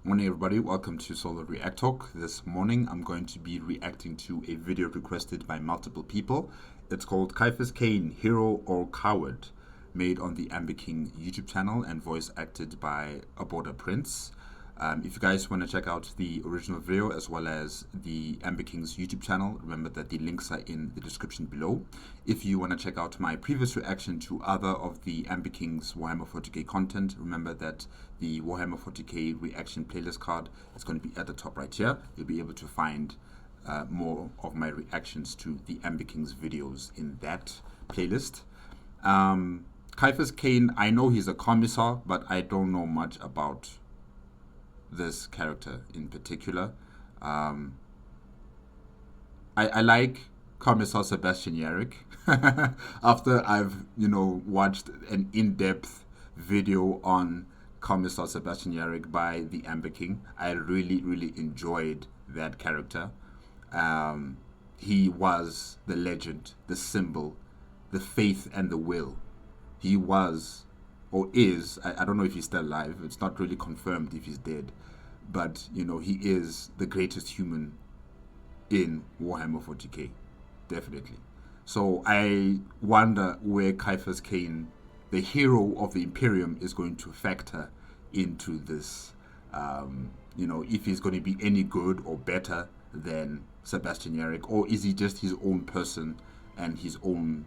Morning everybody, welcome to Solo ReacTalk. This morning I'm going to be reacting to a video requested by multiple people. It's called CIAPHAS CAIN, Hero or Coward, made on the Amber King YouTube channel and voice acted by Aborda Prince. If you guys want to check out the original video as well as the Amber King's YouTube channel, remember that the links are in the description below. If you want to check out my previous reaction to other of the Amber King's Warhammer 40k content, remember that the Warhammer 40k reaction playlist card is going to be at the top right here. You'll be able to find more of my reactions to the Amber King's videos in that playlist. CIAPHAS CAIN, I know he's a commissar, but I don't know much about this character in particular. I like Commissar Sebastian Yarrick. After I've watched an in-depth video on Commissar Sebastian Yarrick by the Amber King, I really enjoyed that character. He was the legend, the symbol, the faith and the will. He was, or is, I don't know if he's still alive, it's not really confirmed if he's dead, but he is the greatest human in Warhammer 40k, definitely. So I wonder where CIAPHAS CAIN, the hero of the Imperium, is going to factor into this, if he's going to be any good or better than Sebastian Yarrick, or is he just his own person and his own,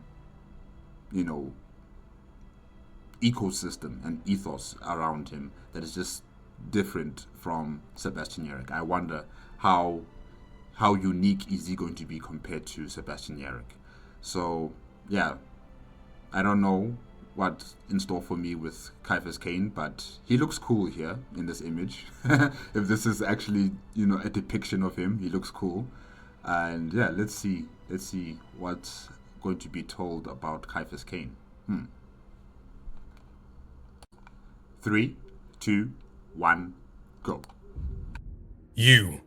ecosystem and ethos around him that is just different from Sebastian Yarrick. I wonder how unique is he going to be compared to Sebastian Yarrick. So yeah, I don't know what's in store for me with CIAPHAS CAIN, but he looks cool here in this image. If this is actually a depiction of him, he looks cool. And yeah, let's see what's going to be told about CIAPHAS CAIN. 3, 2, 1, go. You.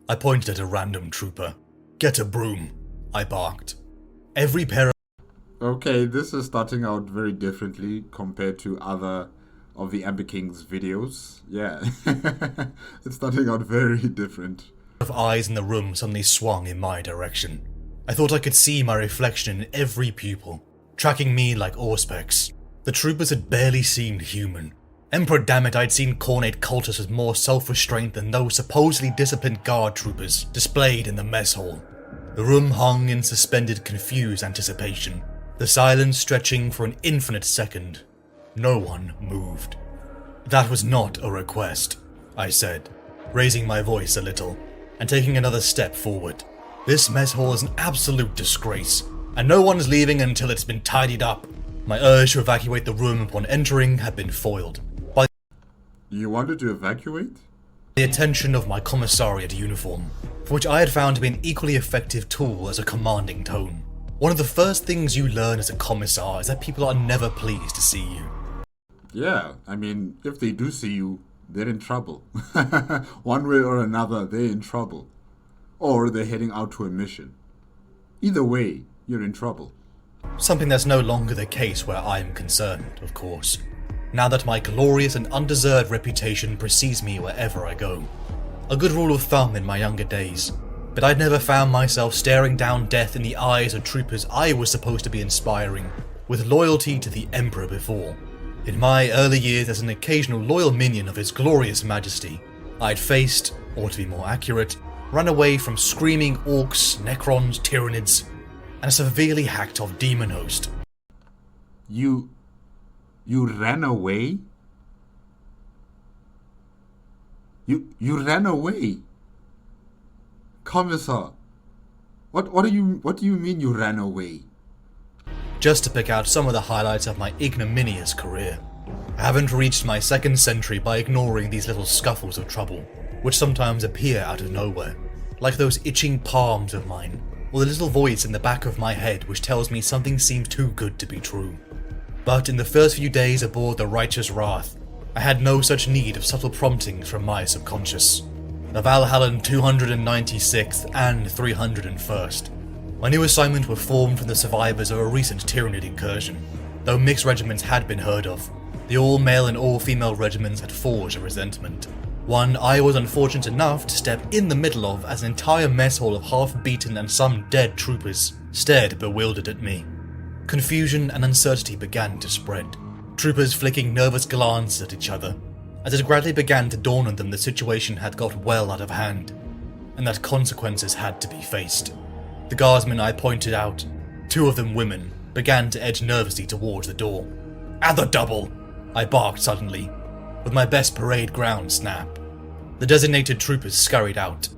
I pointed at a random trooper. Get a broom, I barked. Every pair of... Okay, this is starting out very differently compared to other of the Amber King's videos. Yeah, it's starting out very different. Eyes in the room suddenly swung in my direction. I thought I could see my reflection in every pupil, tracking me like auspex. The troopers had barely seemed human. Emperor dammit, I'd seen Cornate cultists with more self-restraint than those supposedly disciplined guard troopers displayed in the mess hall. The room hung in suspended, confused anticipation, the silence stretching for an infinite second. No one moved. That was not a request, I said, raising my voice a little, and taking another step forward. This mess hall is an absolute disgrace, and no one is leaving until it's been tidied up. My urge to evacuate the room upon entering had been foiled. You wanted to evacuate? The attention of my commissariat uniform, for which I had found to be an equally effective tool as a commanding tone. One of the first things you learn as a commissar is that people are never pleased to see you. Yeah, I mean, if they do see you, they're in trouble. One way or another, they're in trouble. Or they're heading out to a mission. Either way, you're in trouble. Something that's no longer the case where I am concerned, of course. Now that my glorious and undeserved reputation precedes me wherever I go. A good rule of thumb in my younger days, but I'd never found myself staring down death in the eyes of troopers I was supposed to be inspiring, with loyalty to the Emperor before. In my early years as an occasional loyal minion of His Glorious Majesty, I'd faced, or to be more accurate, run away from screaming orcs, necrons, tyranids, and a severely hacked off demon host. You ran away? You ran away? Commissar, what do you mean you ran away? Just to pick out some of the highlights of my ignominious career. I haven't reached my second century by ignoring these little scuffles of trouble, which sometimes appear out of nowhere, like those itching palms of mine, or the little voice in the back of my head which tells me something seems too good to be true. But in the first few days aboard the Righteous Wrath, I had no such need of subtle promptings from my subconscious. The Valhallan 296th and 301st. My new assignment were formed from the survivors of a recent Tyranid incursion. Though mixed regiments had been heard of, the all-male and all-female regiments had forged a resentment. One I was unfortunate enough to step in the middle of as an entire mess hall of half-beaten and some dead troopers stared bewildered at me. Confusion and uncertainty began to spread, troopers flicking nervous glances at each other, as it gradually began to dawn on them the situation had got well out of hand, and that consequences had to be faced. The guardsmen I pointed out, 2 of them women, began to edge nervously towards the door. "At the double!" I barked suddenly, with my best parade ground snap. The designated troopers scurried out,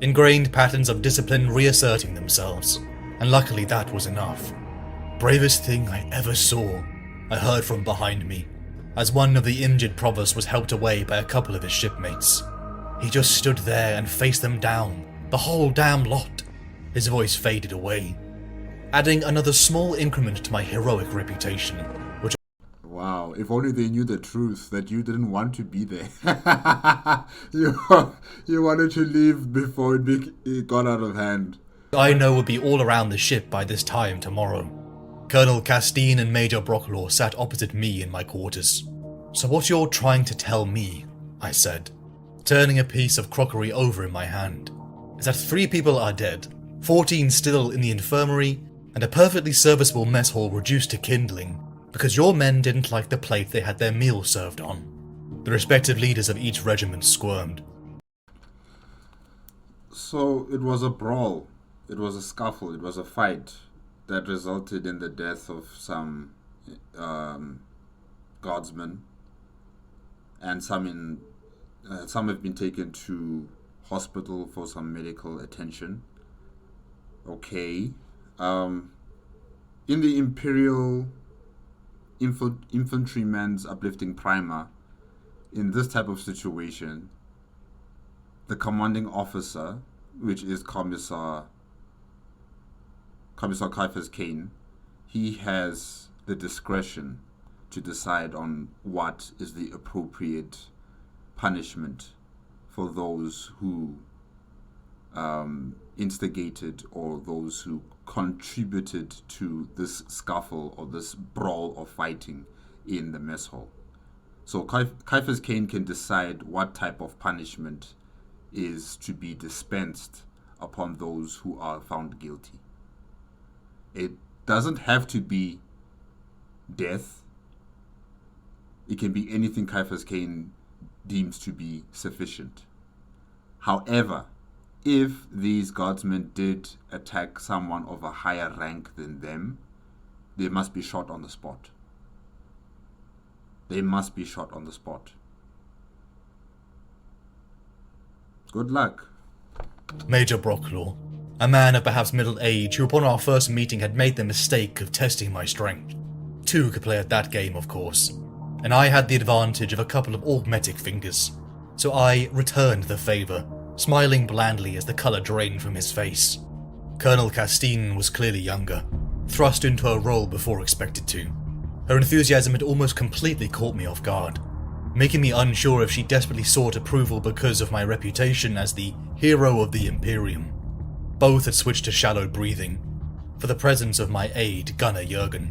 ingrained patterns of discipline reasserting themselves, and luckily that was enough. "Bravest thing I ever saw," I heard from behind me, as one of the injured provost was helped away by a couple of his shipmates. He just stood there and faced them down, the whole damn lot. His voice faded away, adding another small increment to my heroic reputation, which... Wow, if only they knew the truth, that you didn't want to be there. you wanted to leave before it got out of hand. I know would be all around the ship by this time tomorrow. Colonel Castine and Major Brocklaw sat opposite me in my quarters. "So what you're trying to tell me," I said, turning a piece of crockery over in my hand, "is that 3 people are dead, 14 still in the infirmary, and a perfectly serviceable mess hall reduced to kindling because your men didn't like the plate they had their meal served on." The respective leaders of each regiment squirmed. So it was a brawl, it was a scuffle, it was a fight that resulted in the death of some guardsmen, and some have been taken to hospital for some medical attention. Okay. In the Imperial Infantryman's uplifting primer, in this type of situation, the commanding officer, which is Commissar CIAPHAS CAIN, he has the discretion to decide on what is the appropriate punishment for those who instigated or those who contributed to this scuffle or this brawl or fighting in the mess hall. So CIAPHAS CAIN can decide what type of punishment is to be dispensed upon those who are found guilty. It doesn't have to be death. It can be anything CIAPHAS CAIN deems to be sufficient. However, if these guardsmen did attack someone of a higher rank than them, they must be shot on the spot. They must be shot on the spot. Good luck. Major Brocklaw, a man of perhaps middle age who upon our first meeting had made the mistake of testing my strength. 2 could play at that game, of course, and I had the advantage of a couple of augmetic fingers, so I returned the favour, smiling blandly as the colour drained from his face. Colonel Castine was clearly younger, thrust into her role before expected to. Her enthusiasm had almost completely caught me off guard, making me unsure if she desperately sought approval because of my reputation as the hero of the Imperium. Both had switched to shallow breathing, for the presence of my aide, Gunner Jurgen,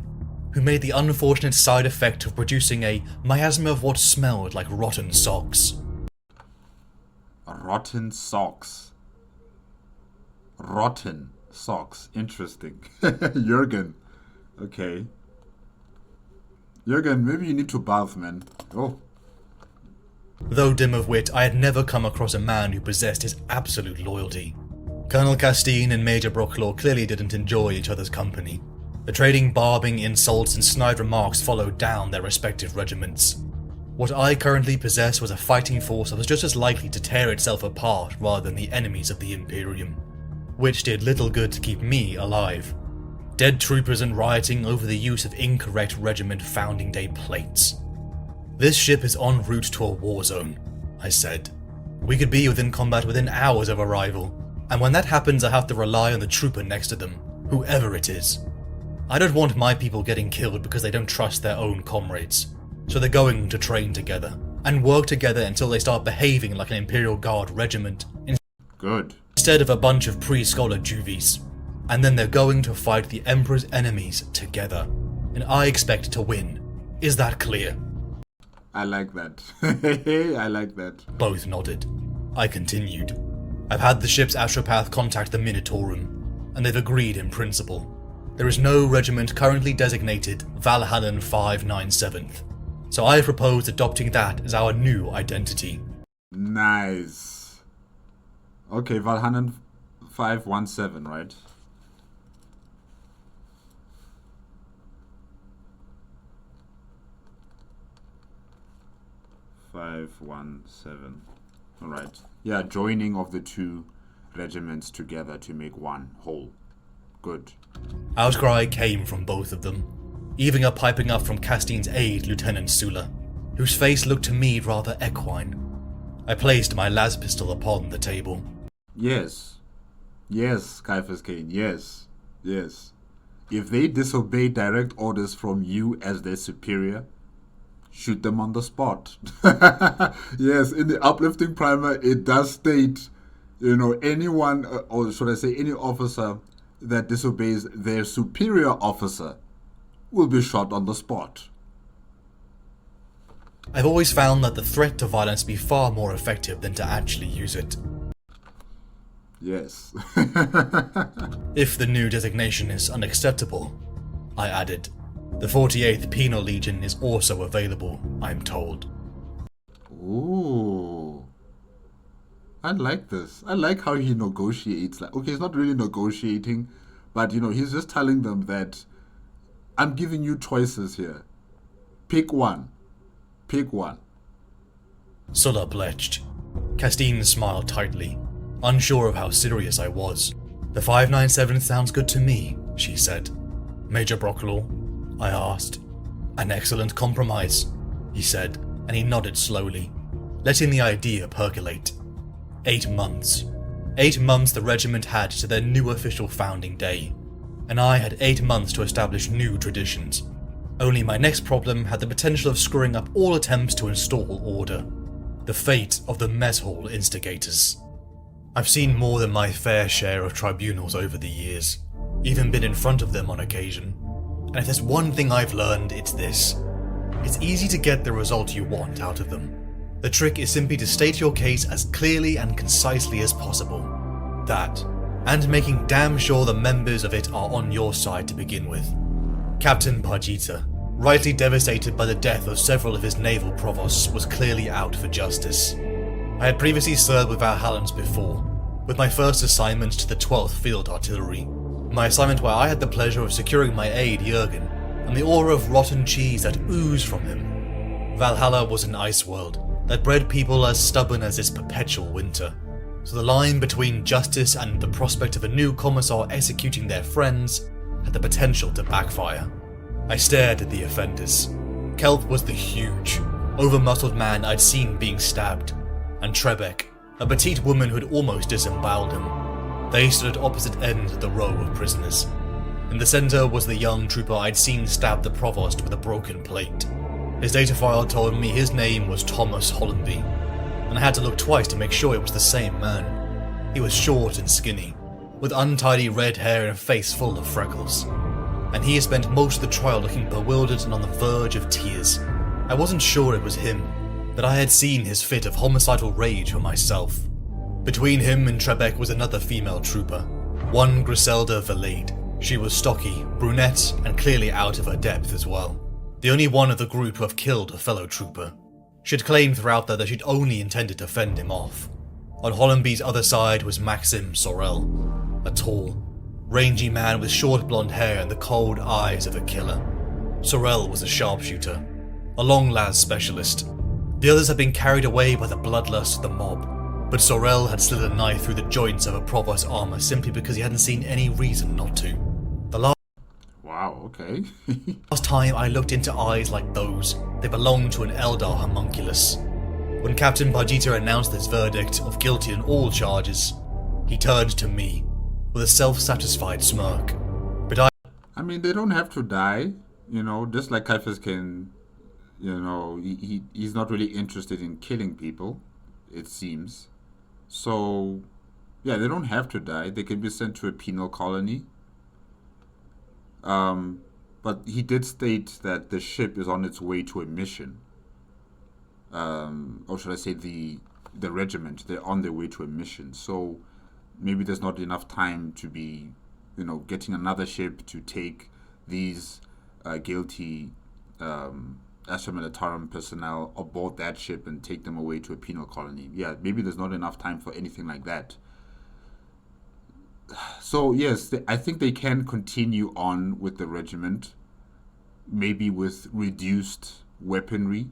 who made the unfortunate side effect of producing a miasma of what smelled like rotten socks. Rotten socks. Rotten socks. Interesting. Jurgen. Okay. Jurgen, maybe you need to bath, man. Oh. Though dim of wit, I had never come across a man who possessed his absolute loyalty. Colonel Castine and Major Brocklaw clearly didn't enjoy each other's company. The trading barbing, insults, and snide remarks followed down their respective regiments. What I currently possessed was a fighting force that was just as likely to tear itself apart rather than the enemies of the Imperium, which did little good to keep me alive. Dead troopers and rioting over the use of incorrect regiment founding day plates. "This ship is en route to a war zone," I said. "We could be within combat within hours of arrival, and when that happens I have to rely on the trooper next to them, whoever it is. I don't want my people getting killed because they don't trust their own comrades, so they're going to train together, and work together until they start behaving like an Imperial Guard regiment Good. instead of a bunch of pre-scholar juvies. And then they're going to fight the Emperor's enemies together, and I expect to win. Is that clear?" I like that. I like that. Both nodded. I continued. I've had the ship's astropath contact the Minotaurum, and they've agreed in principle. There is no regiment currently designated Valhallan 597th, so I propose adopting that as our new identity. Nice. Okay, Valhanan 517, right? Alright. Yeah, joining of the two regiments together to make one whole. Good. Outcry came from both of them, even a piping up from Castine's aide, Lieutenant Sula, whose face looked to me rather equine. I placed my las pistol upon the table. Yes. Yes, CIAPHAS CAIN, yes. Yes. If they disobey direct orders from you as their superior, shoot them on the spot. Yes, in the uplifting primer, it does state, anyone, or should I say any officer that disobeys their superior officer will be shot on the spot. I've always found that the threat to violence be far more effective than to actually use it. Yes. If the new designation is unacceptable, I added, the 48th Penal Legion is also available, I'm told. Ooh. I like this. I like how he negotiates. Like, okay, he's not really negotiating, but he's just telling them that I'm giving you choices here. Pick one. Pick one. Sulla bletched. Castine smiled tightly, unsure of how serious I was. The 597 sounds good to me, she said. Major Brocklaw? I asked. An excellent compromise, he said, and he nodded slowly, letting the idea percolate. 8 months. 8 months the regiment had to their new official founding day, and I had 8 months to establish new traditions. Only my next problem had the potential of screwing up all attempts to install order. The fate of the mess hall instigators. I've seen more than my fair share of tribunals over the years, even been in front of them on occasion. And if there's one thing I've learned, it's this. It's easy to get the result you want out of them. The trick is simply to state your case as clearly and concisely as possible. That, and making damn sure the members of it are on your side to begin with. Captain Pajita, rightly devastated by the death of several of his naval provosts, was clearly out for justice. I had previously served with Valhallans before, with my first assignment to the 12th Field Artillery. My assignment where I had the pleasure of securing my aide Jurgen, and the aura of rotten cheese that oozed from him. Valhalla was an ice world that bred people as stubborn as its perpetual winter, so the line between justice and the prospect of a new commissar executing their friends had the potential to backfire. I stared at the offenders. Kelp was the huge, over-muscled man I'd seen being stabbed, and Trebek, a petite woman who'd almost disemboweled him. They stood at opposite ends of the row of prisoners. In the centre was the young trooper I'd seen stab the provost with a broken plate. His data file told me his name was Thomas Hollenby, and I had to look twice to make sure it was the same man. He was short and skinny, with untidy red hair and a face full of freckles, and he had spent most of the trial looking bewildered and on the verge of tears. I wasn't sure it was him, but I had seen his fit of homicidal rage for myself. Between him and Trebek was another female trooper, one Griselda Valade. She was stocky, brunette, and clearly out of her depth as well. The only one of the group to have killed a fellow trooper. She'd claimed throughout that she'd only intended to fend him off. On Hollenby's other side was Maxim Sorel, a tall, rangy man with short blonde hair and the cold eyes of a killer. Sorel was a sharpshooter, a long las specialist. The others had been carried away by the bloodlust of the mob, but Sorel had slid a knife through the joints of a provost's armour simply because he hadn't seen any reason not to. Wow, okay. Last time I looked into eyes like those, they belonged to an Eldar homunculus. When Captain Pajita announced his verdict of guilty on all charges, he turned to me with a self-satisfied smirk. But I mean, they don't have to die, just like CIAPHAS CAIN, he's not really interested in killing people, it seems. So, yeah, they don't have to die. They can be sent to a penal colony. But he did state that the ship is on its way to a mission. or should I say the regiment, they're on their way to a mission. So maybe there's not enough time to be, getting another ship to take these guilty Astra Militarum personnel aboard that ship and take them away to a penal colony. Yeah, maybe there's not enough time for anything like that. So yes, I think they can continue on with the regiment, maybe with reduced weaponry,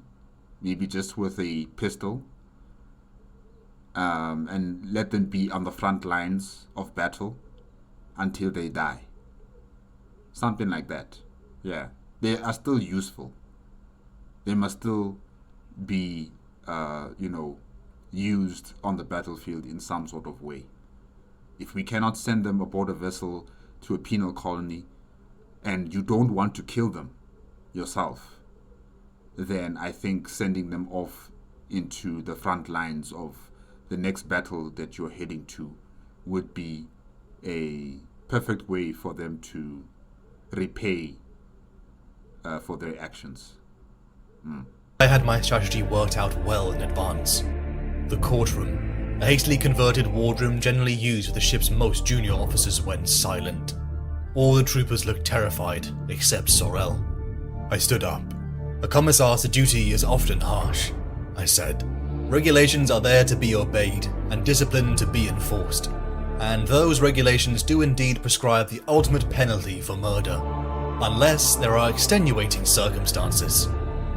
maybe just with a pistol, and let them be on the front lines of battle until they die. Something like that. Yeah, they are still useful. They must still be, used on the battlefield in some sort of way. If we cannot send them aboard a vessel to a penal colony, and you don't want to kill them yourself, then I think sending them off into the front lines of the next battle that you're heading to would be a perfect way for them to repay for their actions. I had my strategy worked out well in advance. The courtroom, a hastily converted wardroom generally used with the ship's most junior officers, went silent. All the troopers looked terrified, except Sorel. I stood up. A commissar's duty is often harsh, I said. Regulations are there to be obeyed, and discipline to be enforced. And those regulations do indeed prescribe the ultimate penalty for murder, unless there are extenuating circumstances.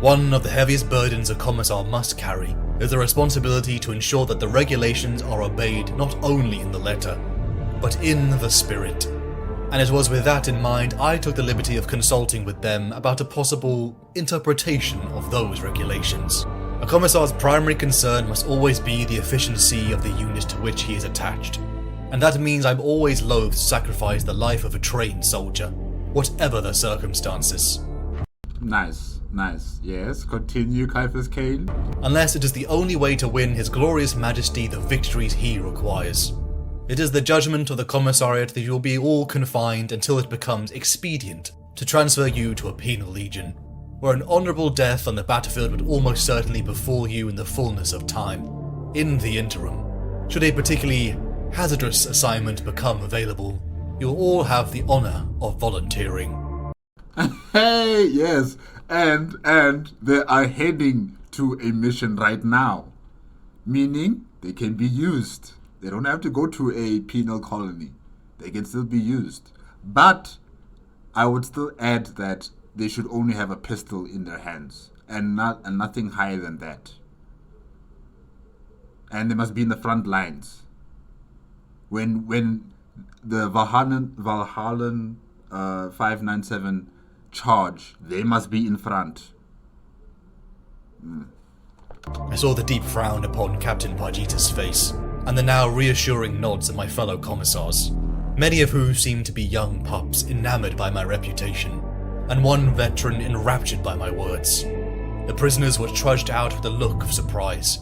One of the heaviest burdens a commissar must carry is the responsibility to ensure that the regulations are obeyed not only in the letter, but in the spirit. And it was with that in mind I took the liberty of consulting with them about a possible interpretation of those regulations. A commissar's primary concern must always be the efficiency of the unit to which he is attached, and that means I'm always loath to sacrifice the life of a trained soldier, whatever the circumstances. Nice. Yes, continue, CIAPHAS CAIN. Unless it is the only way to win His Glorious Majesty the victories he requires. It is the judgment of the Commissariat that you will be all confined until it becomes expedient to transfer you to a penal legion, where an honourable death on the battlefield would almost certainly befall you in the fullness of time. In the interim, should a particularly hazardous assignment become available, you will all have the honour of volunteering. Hey, yes, and they are heading to a mission right now, meaning they can be used. They don't have to go to a penal colony. They can still be used. But I would still add that they should only have a pistol in their hands and nothing higher than that. And they must be in the front lines. When the Valhallan 597 charge, they must be in front. I saw the deep frown upon Captain Pargita's face, and the now reassuring nods of my fellow commissars, many of whom seemed to be young pups enamoured by my reputation, and one veteran enraptured by my words. The prisoners were trudged out with a look of surprise,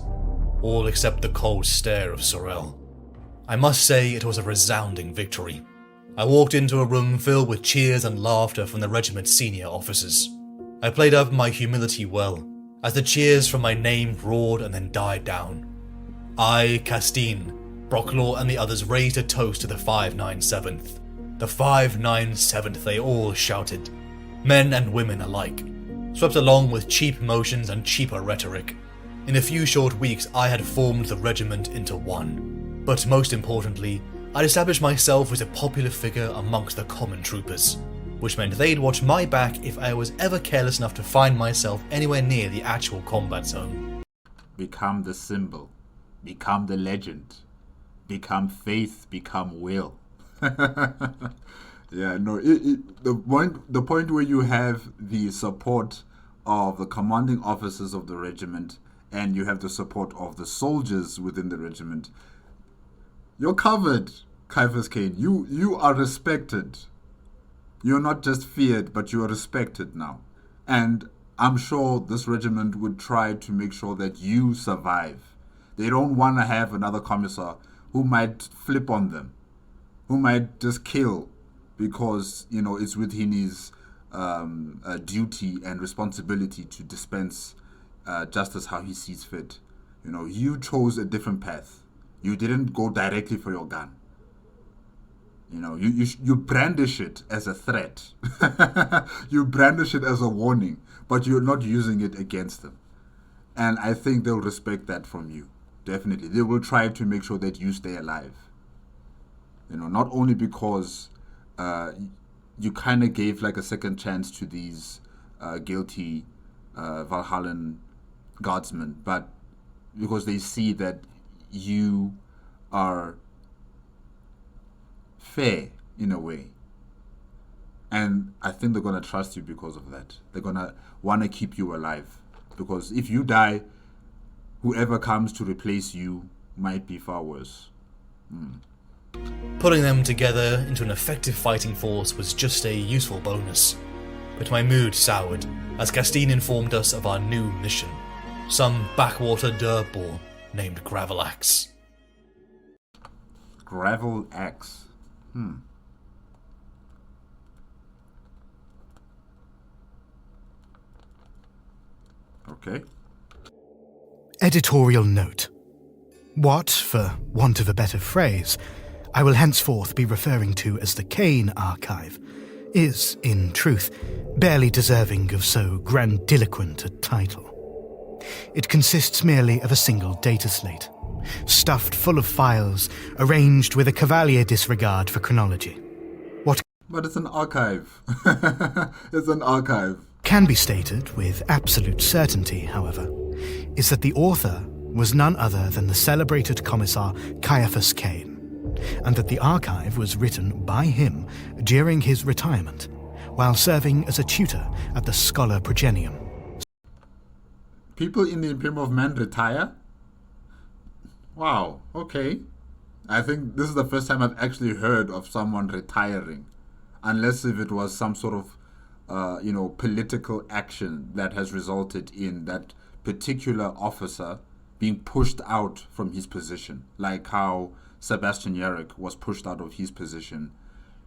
all except the cold stare of Sorel. I must say it was a resounding victory. I walked into a room filled with cheers and laughter from the regiment's senior officers. I played up my humility well, as the cheers from my name roared and then died down. I, Castine, Brocklaw and the others raised a toast to the 597th. The 597th, they all shouted, men and women alike, swept along with cheap motions and cheaper rhetoric. In a few short weeks I had formed the regiment into one, but most importantly, I'd established myself as a popular figure amongst the common troopers, which meant they'd watch my back if I was ever careless enough to find myself anywhere near the actual combat zone. Become the symbol. Become the legend. Become faith. Become will. Yeah, no. The point where you have the support of the commanding officers of the regiment and you have the support of the soldiers within the regiment, you're covered, CIAPHAS CAIN. You are respected. You're not just feared, but you are respected now. And I'm sure this regiment would try to make sure that you survive. They don't want to have another commissar who might flip on them, who might just kill because, it's within his duty and responsibility to dispense, justice how he sees fit. You know, you chose a different path. You didn't go directly for your gun. You know, you brandish it as a threat. You brandish it as a warning, but you're not using it against them. And I think they'll respect that from you. Definitely. They will try to make sure that you stay alive. You know, not only because you kind of gave like a second chance to these guilty Valhallan guardsmen, but because they see that you are fair in a way. And I think they're going to trust you because of that. They're going to want to keep you alive. Because if you die, whoever comes to replace you might be far worse. Putting them together into an effective fighting force was just a useful bonus. But my mood soured as Castine informed us of our new mission. Some backwater dirtball named Gravelax. Gravelax. Okay. Editorial note. What, for want of a better phrase, I will henceforth be referring to as the Cain archive, is, in truth, barely deserving of so grandiloquent a title. It consists merely of a single data slate, stuffed full of files, arranged with a cavalier disregard for chronology. What But it's an archive. It's an archive. can be stated with absolute certainty, however, is that the author was none other than the celebrated Commissar CIAPHAS CAIN, and that the archive was written by him during his retirement, while serving as a tutor at the Scholar Progenium. People in the Imperium of Man retire? Wow, okay. I think this is the first time I've actually heard of someone retiring. Unless if it was some sort of, political action that has resulted in that particular officer being pushed out from his position. Like how Sebastian Yarrick was pushed out of his position,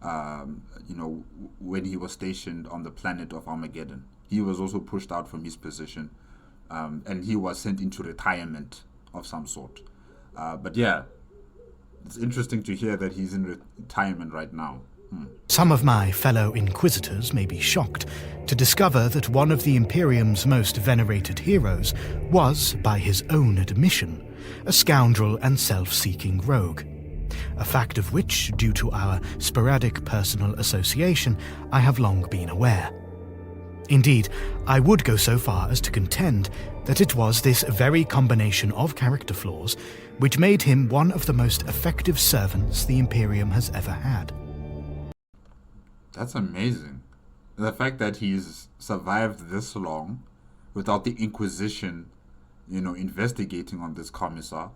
when he was stationed on the planet of Armageddon. He was also pushed out from his position, and he was sent into retirement of some sort. But yeah, it's interesting to hear that he's in retirement right now. Some of my fellow Inquisitors may be shocked to discover that one of the Imperium's most venerated heroes was, by his own admission, a scoundrel and self-seeking rogue. A fact of which, due to our sporadic personal association, I have long been aware. Indeed, I would go so far as to contend that it was this very combination of character flaws which made him one of the most effective servants the Imperium has ever had. That's amazing. The fact that he's survived this long without the Inquisition, investigating on this commissar,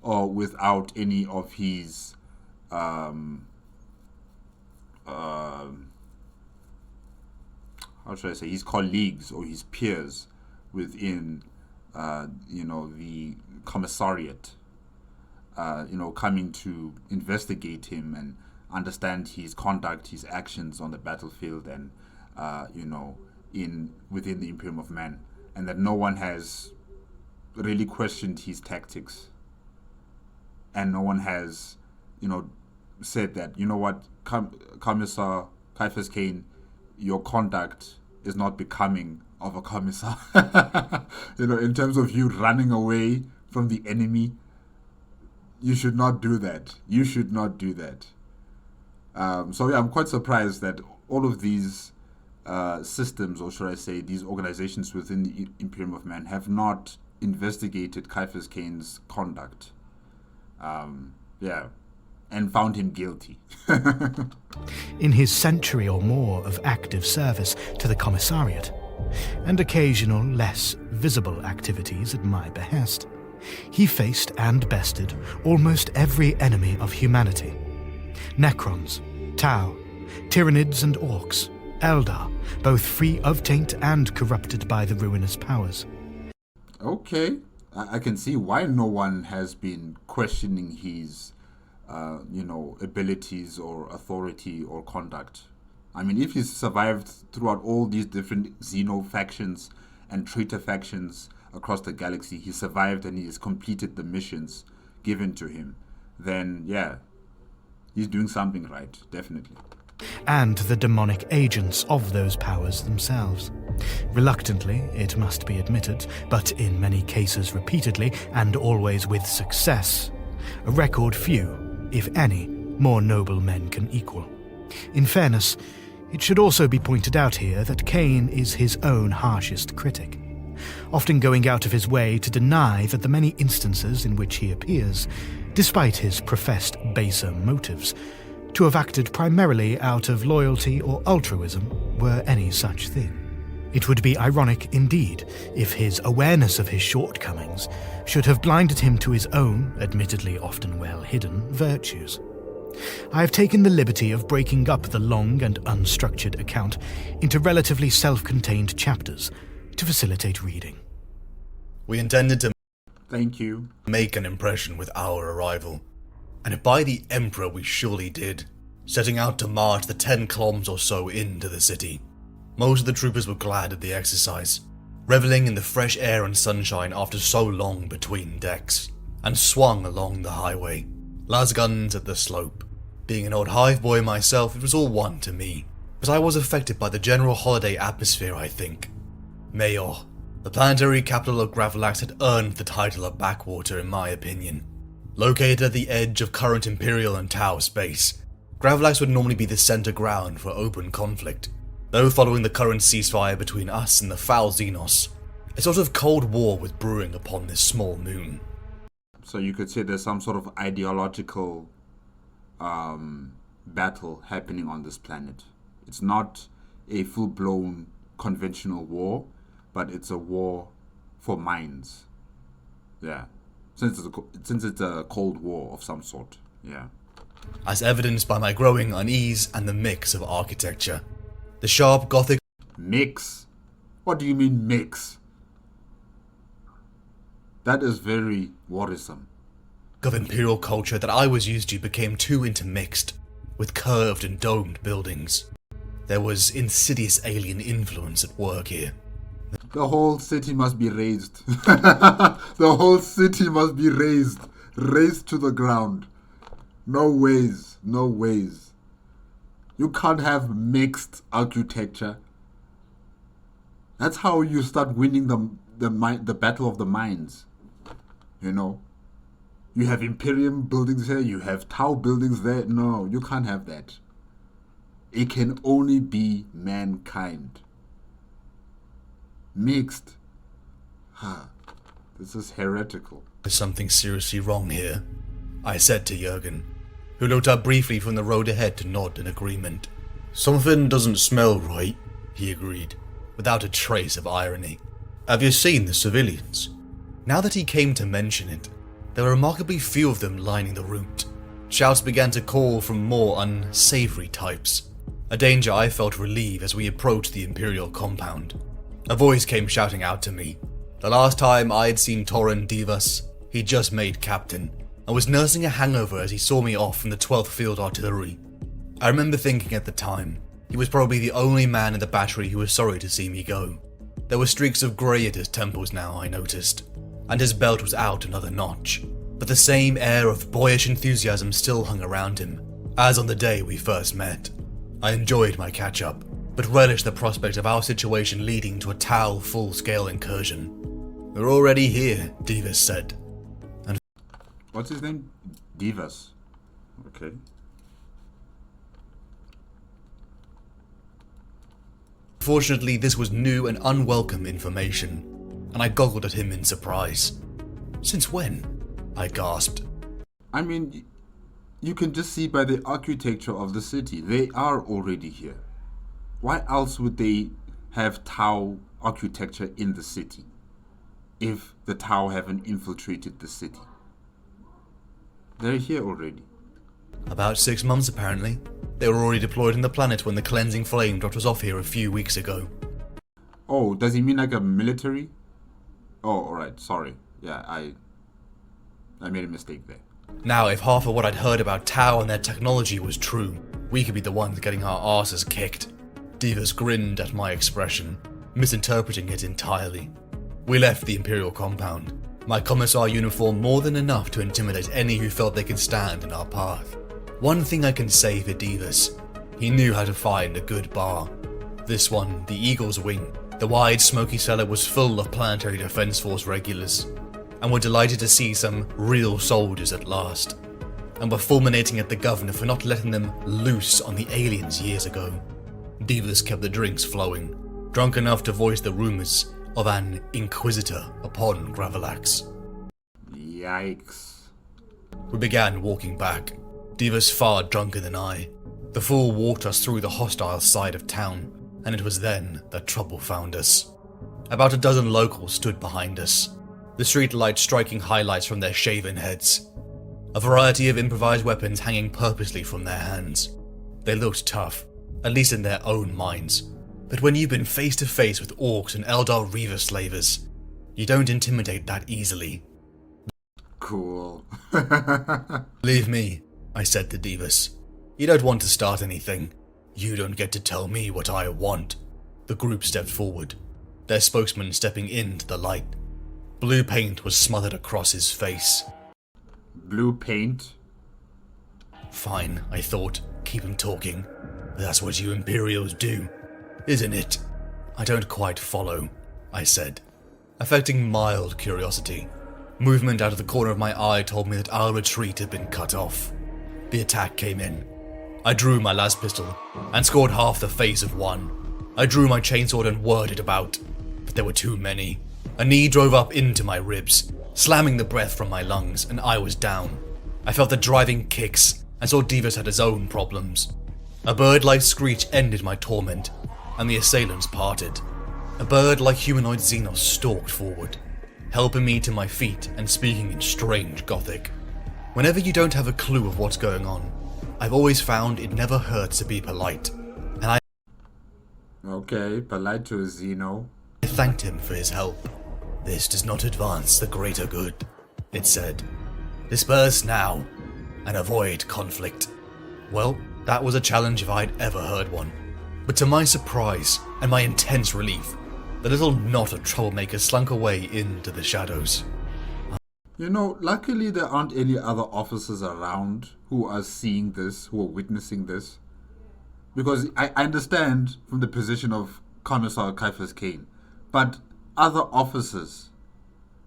or without any of his how should I say, his colleagues or his peers within the commissariat, coming to investigate him and understand his conduct, his actions on the battlefield, and within the Imperium of Man, and that no one has really questioned his tactics, and no one has, said that, Commissar CIAPHAS CAIN, your conduct is not becoming of a commissar. In terms of you running away from the enemy, you should not do that. You should not do that. I'm quite surprised that all of these systems, or should I say, these organizations within the Imperium of Man, have not investigated CIAPHAS CAIN's conduct. And found him guilty. In his century or more of active service to the Commissariat, and occasional less visible activities at my behest, he faced and bested almost every enemy of humanity. Necrons, Tau, Tyranids and Orcs, Eldar, both free of taint and corrupted by the ruinous powers. Okay, I can see why no one has been questioning his abilities or authority or conduct. I mean, if he's survived throughout all these different Xeno factions and traitor factions, across the galaxy, he survived and he has completed the missions given to him, then yeah, he's doing something right, definitely. And the demonic agents of those powers themselves. Reluctantly, it must be admitted, but in many cases repeatedly, and always with success, a record few, if any, more noble men can equal. In fairness, it should also be pointed out here that Cain is his own harshest critic, often going out of his way to deny that the many instances in which he appears, despite his professed baser motives, to have acted primarily out of loyalty or altruism were any such thing. It would be ironic indeed if his awareness of his shortcomings should have blinded him to his own, admittedly often well-hidden, virtues. I have taken the liberty of breaking up the long and unstructured account into relatively self-contained chapters to facilitate reading. We intended to Thank you. make an impression with our arrival, and by the Emperor we surely did, setting out to march the 10 kilometers or so into the city. Most of the troopers were glad of the exercise, reveling in the fresh air and sunshine after so long between decks, and swung along the highway, las guns at the slope. Being an old hive boy myself, it was all one to me, but I was affected by the general holiday atmosphere, I think. Mayor, the planetary capital of Gravelax, had earned the title of backwater in my opinion. Located at the edge of current Imperial and Tau space, Gravelax would normally be the center ground for open conflict, though following the current ceasefire between us and the foul Xenos, a sort of cold war was brewing upon this small moon. So you could say there's some sort of ideological battle happening on this planet. It's not a full-blown conventional war, but it's a war for minds. Yeah. Since it's a cold war of some sort. Yeah. As evidenced by my growing unease and the mix of architecture. The sharp Gothic Mix? What do you mean mix? That is very worrisome. of Imperial culture that I was used to became too intermixed with curved and domed buildings. There was insidious alien influence at work here. The whole city must be razed. The whole city must be razed. Razed to the ground. No ways. No ways. You can't have mixed architecture. That's how you start winning the battle of the minds. You know? You have Imperium buildings here, you have Tau buildings there. No, you can't have that. It can only be mankind. Mixed. This is heretical. There's something seriously wrong here, I said to Jurgen, who looked up briefly from the road ahead to nod in agreement. Something doesn't smell right, he agreed, without a trace of irony. Have you seen the civilians? Now that he came to mention it, there were remarkably few of them lining the route. Shouts began to call from more unsavory types, a danger I felt relieve as we approached the Imperial compound. A voice came shouting out to me. The last time I had seen Torren Divas, he just made captain, and was nursing a hangover as he saw me off from the 12th Field Artillery. I remember thinking at the time, he was probably the only man in the battery who was sorry to see me go. There were streaks of grey at his temples now, I noticed, and his belt was out another notch, but the same air of boyish enthusiasm still hung around him, as on the day we first met. I enjoyed my catch-up, but relished the prospect of our situation leading to a Tau full-scale incursion. We're already here, Divas said. And what's his name? Divas. Okay. Fortunately, this was new and unwelcome information, and I goggled at him in surprise. Since when? I gasped. I mean, you can just see by the architecture of the city. They are already here. Why else would they have Tau architecture in the city if the Tau haven't infiltrated the city? They're here already. About 6 months apparently. They were already deployed on the planet when the cleansing flame dropped us off here a few weeks ago. Oh, does he mean like a military? Oh, alright, sorry. Yeah, I made a mistake there. Now, if half of what I'd heard about Tau and their technology was true, we could be the ones getting our asses kicked. Divas grinned at my expression, misinterpreting it entirely. We left the Imperial compound, my commissar uniform more than enough to intimidate any who felt they could stand in our path. One thing I can say for Divas, he knew how to find a good bar. This one, the Eagle's Wing, the wide smoky cellar was full of Planetary Defense Force regulars, and were delighted to see some real soldiers at last, and were fulminating at the governor for not letting them loose on the aliens years ago. Divas kept the drinks flowing, drunk enough to voice the rumours of an Inquisitor upon Gravelax. Yikes. We began walking back, Divas far drunker than I. The fool walked us through the hostile side of town, and it was then that trouble found us. About a dozen locals stood behind us, the streetlights striking highlights from their shaven heads. A variety of improvised weapons hanging purposely from their hands. They looked tough, at least in their own minds, but when you've been face to face with orcs and Eldar Reaver slavers, you don't intimidate that easily. Cool. Leave me, I said to Divas. You don't want to start anything. You don't get to tell me what I want. The group stepped forward, their spokesman stepping into the light. Blue paint was smothered across his face. Blue paint? Fine, I thought. Keep him talking. That's what you Imperials do, isn't it? I don't quite follow, I said, affecting mild curiosity. Movement out of the corner of my eye told me that our retreat had been cut off. The attack came in. I drew my las pistol and scored half the face of one. I drew my chainsword and whirled it about, but there were too many. A knee drove up into my ribs, slamming the breath from my lungs, and I was down. I felt the driving kicks and saw Divas had his own problems. A bird-like screech ended my torment, and the assailants parted. A bird-like humanoid Xenos stalked forward, helping me to my feet and speaking in strange Gothic. Whenever you don't have a clue of what's going on, I've always found it never hurts to be polite, and I Okay, polite to a Xeno. thanked him for his help. This does not advance the greater good, it said. Disperse now, and avoid conflict. Well, that was a challenge if I'd ever heard one. But to my surprise and my intense relief, the little knot of troublemakers slunk away into the shadows. You know, luckily there aren't any other officers around who are seeing this, who are witnessing this. Because I understand from the position of Commissar CIAPHAS CAIN, but other officers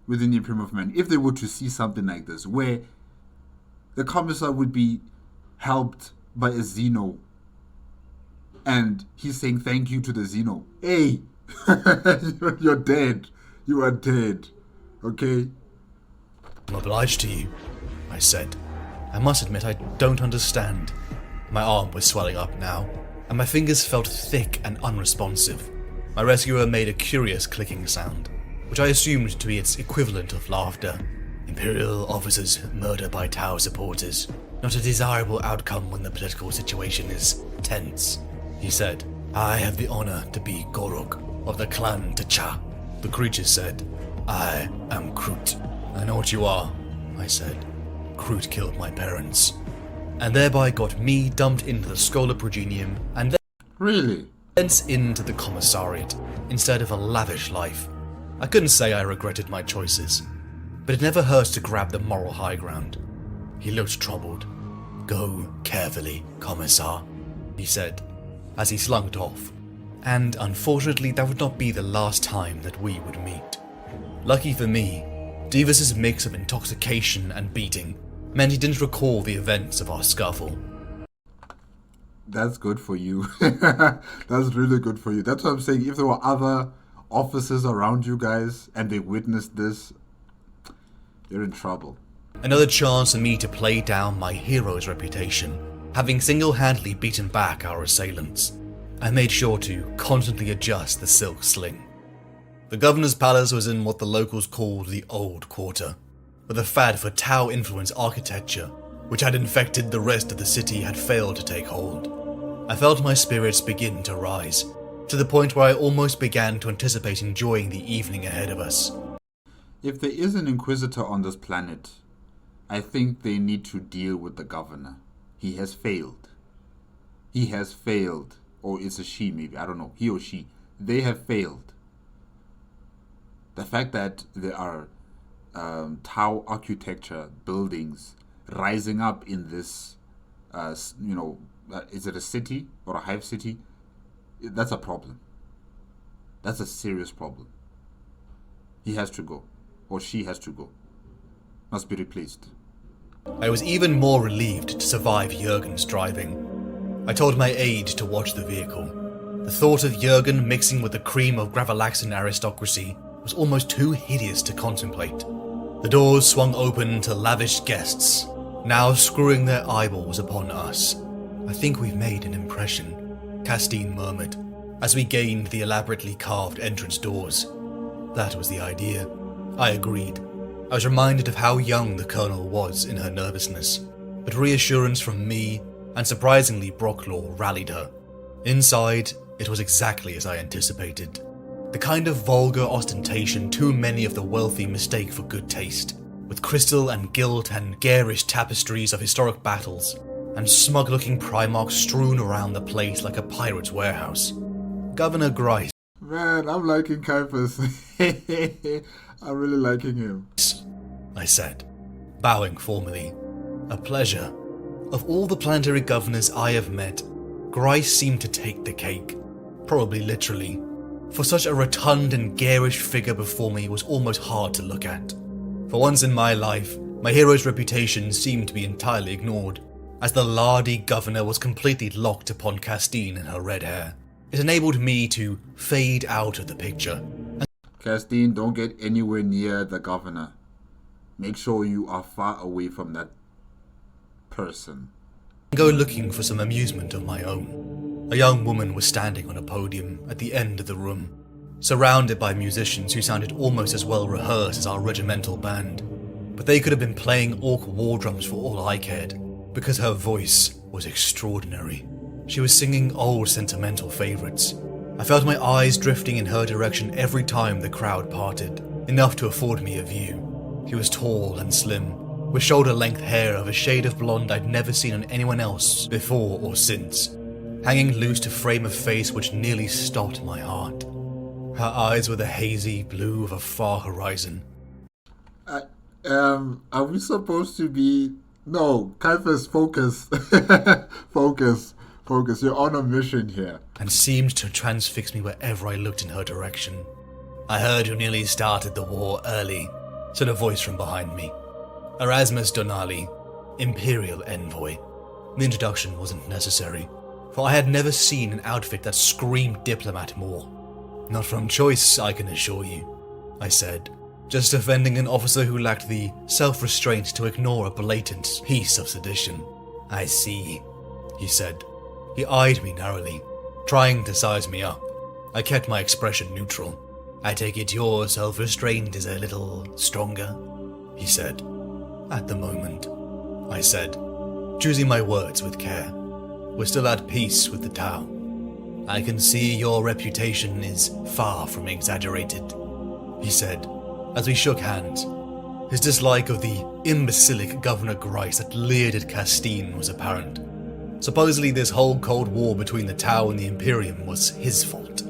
within the Imperial Movement, if they were to see something like this, where the Commissar would be helped by a Xeno, and he's saying thank you to the Xeno. Hey, you're dead. You are dead. Okay? I'm obliged to you, I said. I must admit I don't understand. My arm was swelling up now, and my fingers felt thick and unresponsive. My rescuer made a curious clicking sound, which I assumed to be its equivalent of laughter. Imperial officers murder by Tau supporters. Not a desirable outcome when the political situation is tense, he said. I have the honor to be Gorok of the clan T'Cha. The creature said, I am Kroot. I know what you are, I said. Kroot killed my parents, and thereby got me dumped into the Schola Progenium and Really? thence into the commissariat instead of a lavish life. I couldn't say I regretted my choices, but it never hurts to grab the moral high ground. He looked troubled. Go carefully, Commissar, he said, as he slunk off. And unfortunately that would not be the last time that we would meet. Lucky for me, Divas' mix of intoxication and beating meant he didn't recall the events of our scuffle. That's good for you. That's really good for you. That's what I'm saying. If there were other officers around you guys and they witnessed this, you're in trouble. Another chance for me to play down my hero's reputation, having single-handedly beaten back our assailants. I made sure to constantly adjust the silk sling. The governor's palace was in what the locals called the Old Quarter, where the fad for Tau-influenced architecture, which had infected the rest of the city, had failed to take hold. I felt my spirits begin to rise, to the point where I almost began to anticipate enjoying the evening ahead of us. If there is an Inquisitor on this planet, I think they need to deal with the governor. He has failed. He has failed. Or it's a she maybe, I don't know. He or she. They have failed. The fact that there are Tau architecture buildings rising up in this, is it a city or a hive city? That's a problem. That's a serious problem. He has to go, or she has to go. Must be replaced. I was even more relieved to survive Jurgen's driving. I told my aide to watch the vehicle. The thought of Jurgen mixing with the cream of Gravalaxan aristocracy was almost too hideous to contemplate. The doors swung open to lavish guests, now screwing their eyeballs upon us. I think we've made an impression, Castine murmured, as we gained the elaborately carved entrance doors. That was the idea. I agreed. I was reminded of how young the Colonel was in her nervousness, but reassurance from me and surprisingly Brocklaw rallied her. Inside, it was exactly as I anticipated. The kind of vulgar ostentation too many of the wealthy mistake for good taste, with crystal and gilt and garish tapestries of historic battles, and smug-looking Primarchs strewn around the place like a pirate's warehouse. Governor Grice. Man, I'm liking Caiaphas. I'm really liking him. I said, bowing formally. A pleasure. Of all the planetary governors I have met, Grice seemed to take the cake. Probably literally. For such a rotund and garish figure before me was almost hard to look at. For once in my life, my hero's reputation seemed to be entirely ignored, as the lardy governor was completely locked upon Castine and her red hair. It enabled me to fade out of the picture. Castine, don't get anywhere near the governor. Make sure you are far away from that person. Go looking for some amusement of my own. A young woman was standing on a podium at the end of the room, surrounded by musicians who sounded almost as well rehearsed as our regimental band. But they could have been playing orc war drums for all I cared, because her voice was extraordinary. She was singing old sentimental favourites. I felt my eyes drifting in her direction every time the crowd parted, enough to afford me a view. She was tall and slim, with shoulder-length hair of a shade of blonde I'd never seen on anyone else before or since, hanging loose to frame a face which nearly stopped my heart. Her eyes were the hazy blue of a far horizon. Are we supposed to be... No, Caiaphas, focus. Focus. You're on a mission here. And seemed to transfix me wherever I looked in her direction. I heard you nearly started the war early, said a voice from behind me. Erasmus Donali, Imperial Envoy. The introduction wasn't necessary, for I had never seen an outfit that screamed diplomat more. Not from choice, I can assure you, I said, just defending an officer who lacked the self-restraint to ignore a blatant piece of sedition. I see, he said. He eyed me narrowly, trying to size me up. I kept my expression neutral. I take it your self-restraint is a little stronger, he said. At the moment, I said, choosing my words with care. We're still at peace with the Tau. I can see your reputation is far from exaggerated, he said, as we shook hands. His dislike of the imbecilic Governor Grice that leered at Castine was apparent. Supposedly this whole Cold War between the Tau and the Imperium was his fault.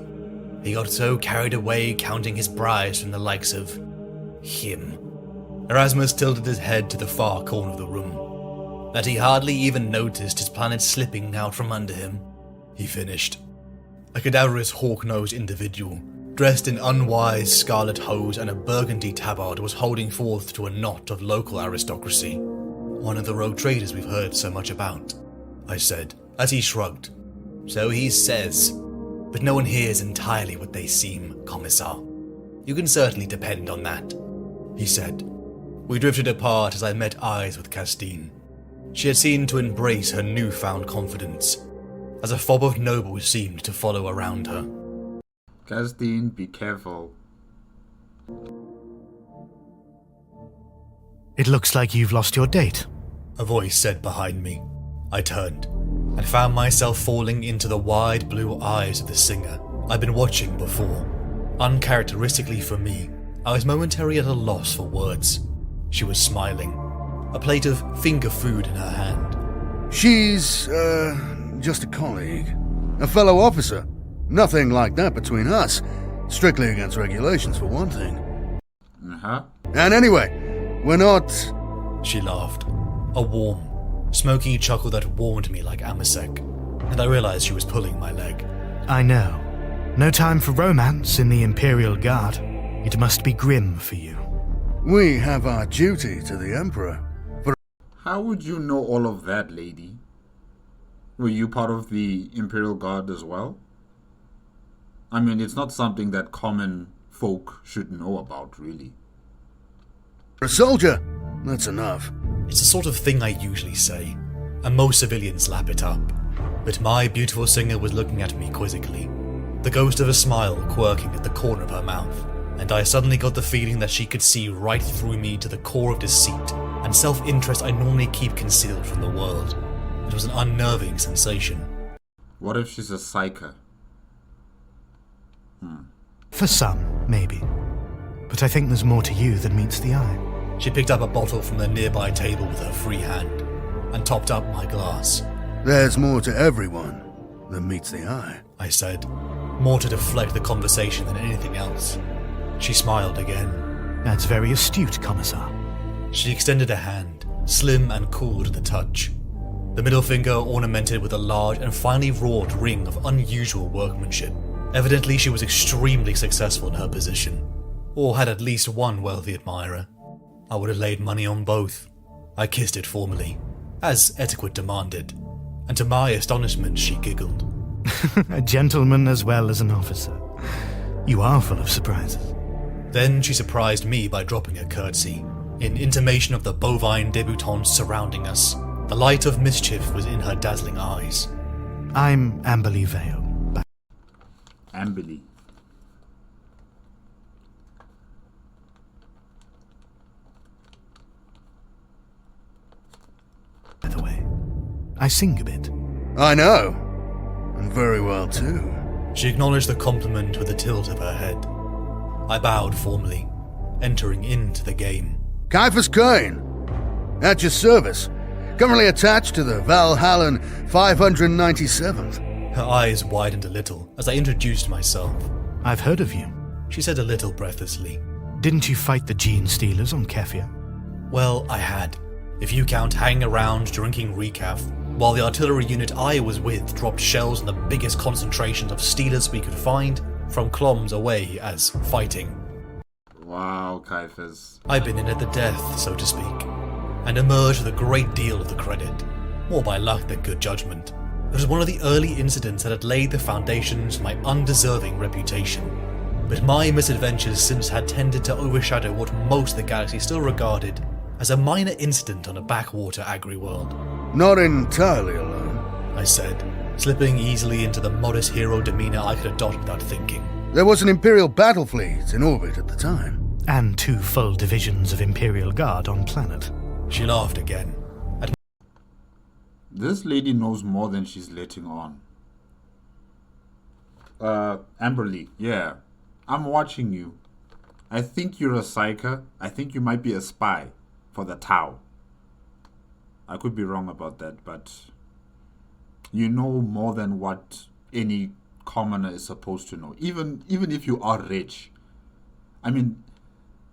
He got so carried away counting his bribes from the likes of him. Erasmus tilted his head to the far corner of the room, that he hardly even noticed his planet slipping out from under him, he finished. A cadaverous hawk-nosed individual, dressed in unwise scarlet hose and a burgundy tabard, was holding forth to a knot of local aristocracy. One of the rogue traders we've heard so much about, I said, as he shrugged. So he says, but no one hears entirely what they seem, Commissar. You can certainly depend on that, he said. We drifted apart as I met eyes with Castine. She had seemed to embrace her newfound confidence, as a fob of nobles seemed to follow around her. Castine, be careful. It looks like you've lost your date, a voice said behind me. I turned, and found myself falling into the wide blue eyes of the singer I'd been watching before. Uncharacteristically for me, I was momentarily at a loss for words. She was smiling, a plate of finger food in her hand. She's, just a colleague. A fellow officer. Nothing like that between us. Strictly against regulations, for one thing. Uh-huh. And anyway, we're not... She laughed. A warm, smoky chuckle that warmed me like Amasek, and I realized she was pulling my leg. I know. No time for romance in the Imperial Guard. It must be grim for you. We have our duty to the Emperor. How would you know all of that, lady? Were you part of the Imperial Guard as well? I mean, it's not something that common folk should know about, really. For a soldier, that's enough. It's the sort of thing I usually say, and most civilians lap it up. But my beautiful singer was looking at me quizzically, the ghost of a smile quirking at the corner of her mouth, and I suddenly got the feeling that she could see right through me to the core of deceit and self-interest I normally keep concealed from the world. It was an unnerving sensation. What if she's a psyker? For some, maybe. But I think there's more to you than meets the eye. She picked up a bottle from the nearby table with her free hand and topped up my glass. There's more to everyone than meets the eye. I said, more to deflect the conversation than anything else. She smiled again. That's very astute, Commissar. She extended a hand, slim and cool to the touch. The middle finger ornamented with a large and finely wrought ring of unusual workmanship. Evidently she was extremely successful in her position, or had at least one wealthy admirer. I would have laid money on both. I kissed it formally, as etiquette demanded, and to my astonishment she giggled. A gentleman as well as an officer. You are full of surprises. Then she surprised me by dropping a curtsy, in intimation of the bovine debutantes surrounding us. The light of mischief was in her dazzling eyes. I'm Amberly Vale. Amberly. By the way, I sing a bit. I know. And very well, too. She acknowledged the compliment with a tilt of her head. I bowed formally, entering into the game. CIAPHAS CAIN, at your service. Currently attached to the Valhallan 597th. Her eyes widened a little as I introduced myself. I've heard of you. She said a little breathlessly. Didn't you fight the gene stealers on Kefir? Well, I had. If you count hanging around drinking recaf, while the artillery unit I was with dropped shells in the biggest concentrations of stealers we could find, from kilometers away as fighting. Wow, CIAPHAS. I've been in at the death, so to speak, and emerged with a great deal of the credit, more by luck than good judgment. It was one of the early incidents that had laid the foundations for my undeserving reputation. But my misadventures since had tended to overshadow what most of the galaxy still regarded as a minor incident on a backwater agri-world. Not entirely alone. I said, slipping easily into the modest hero demeanor I could adopt without thinking. There was an Imperial battle fleet in orbit at the time. And 2 full divisions of Imperial Guard on planet. She laughed again. This lady knows more than she's letting on. Amberly, yeah. I'm watching you. I think you're a psyker. I think you might be a spy for the Tau. I could be wrong about that, but you know more than what any commoner is supposed to know. Even if you are rich. I mean,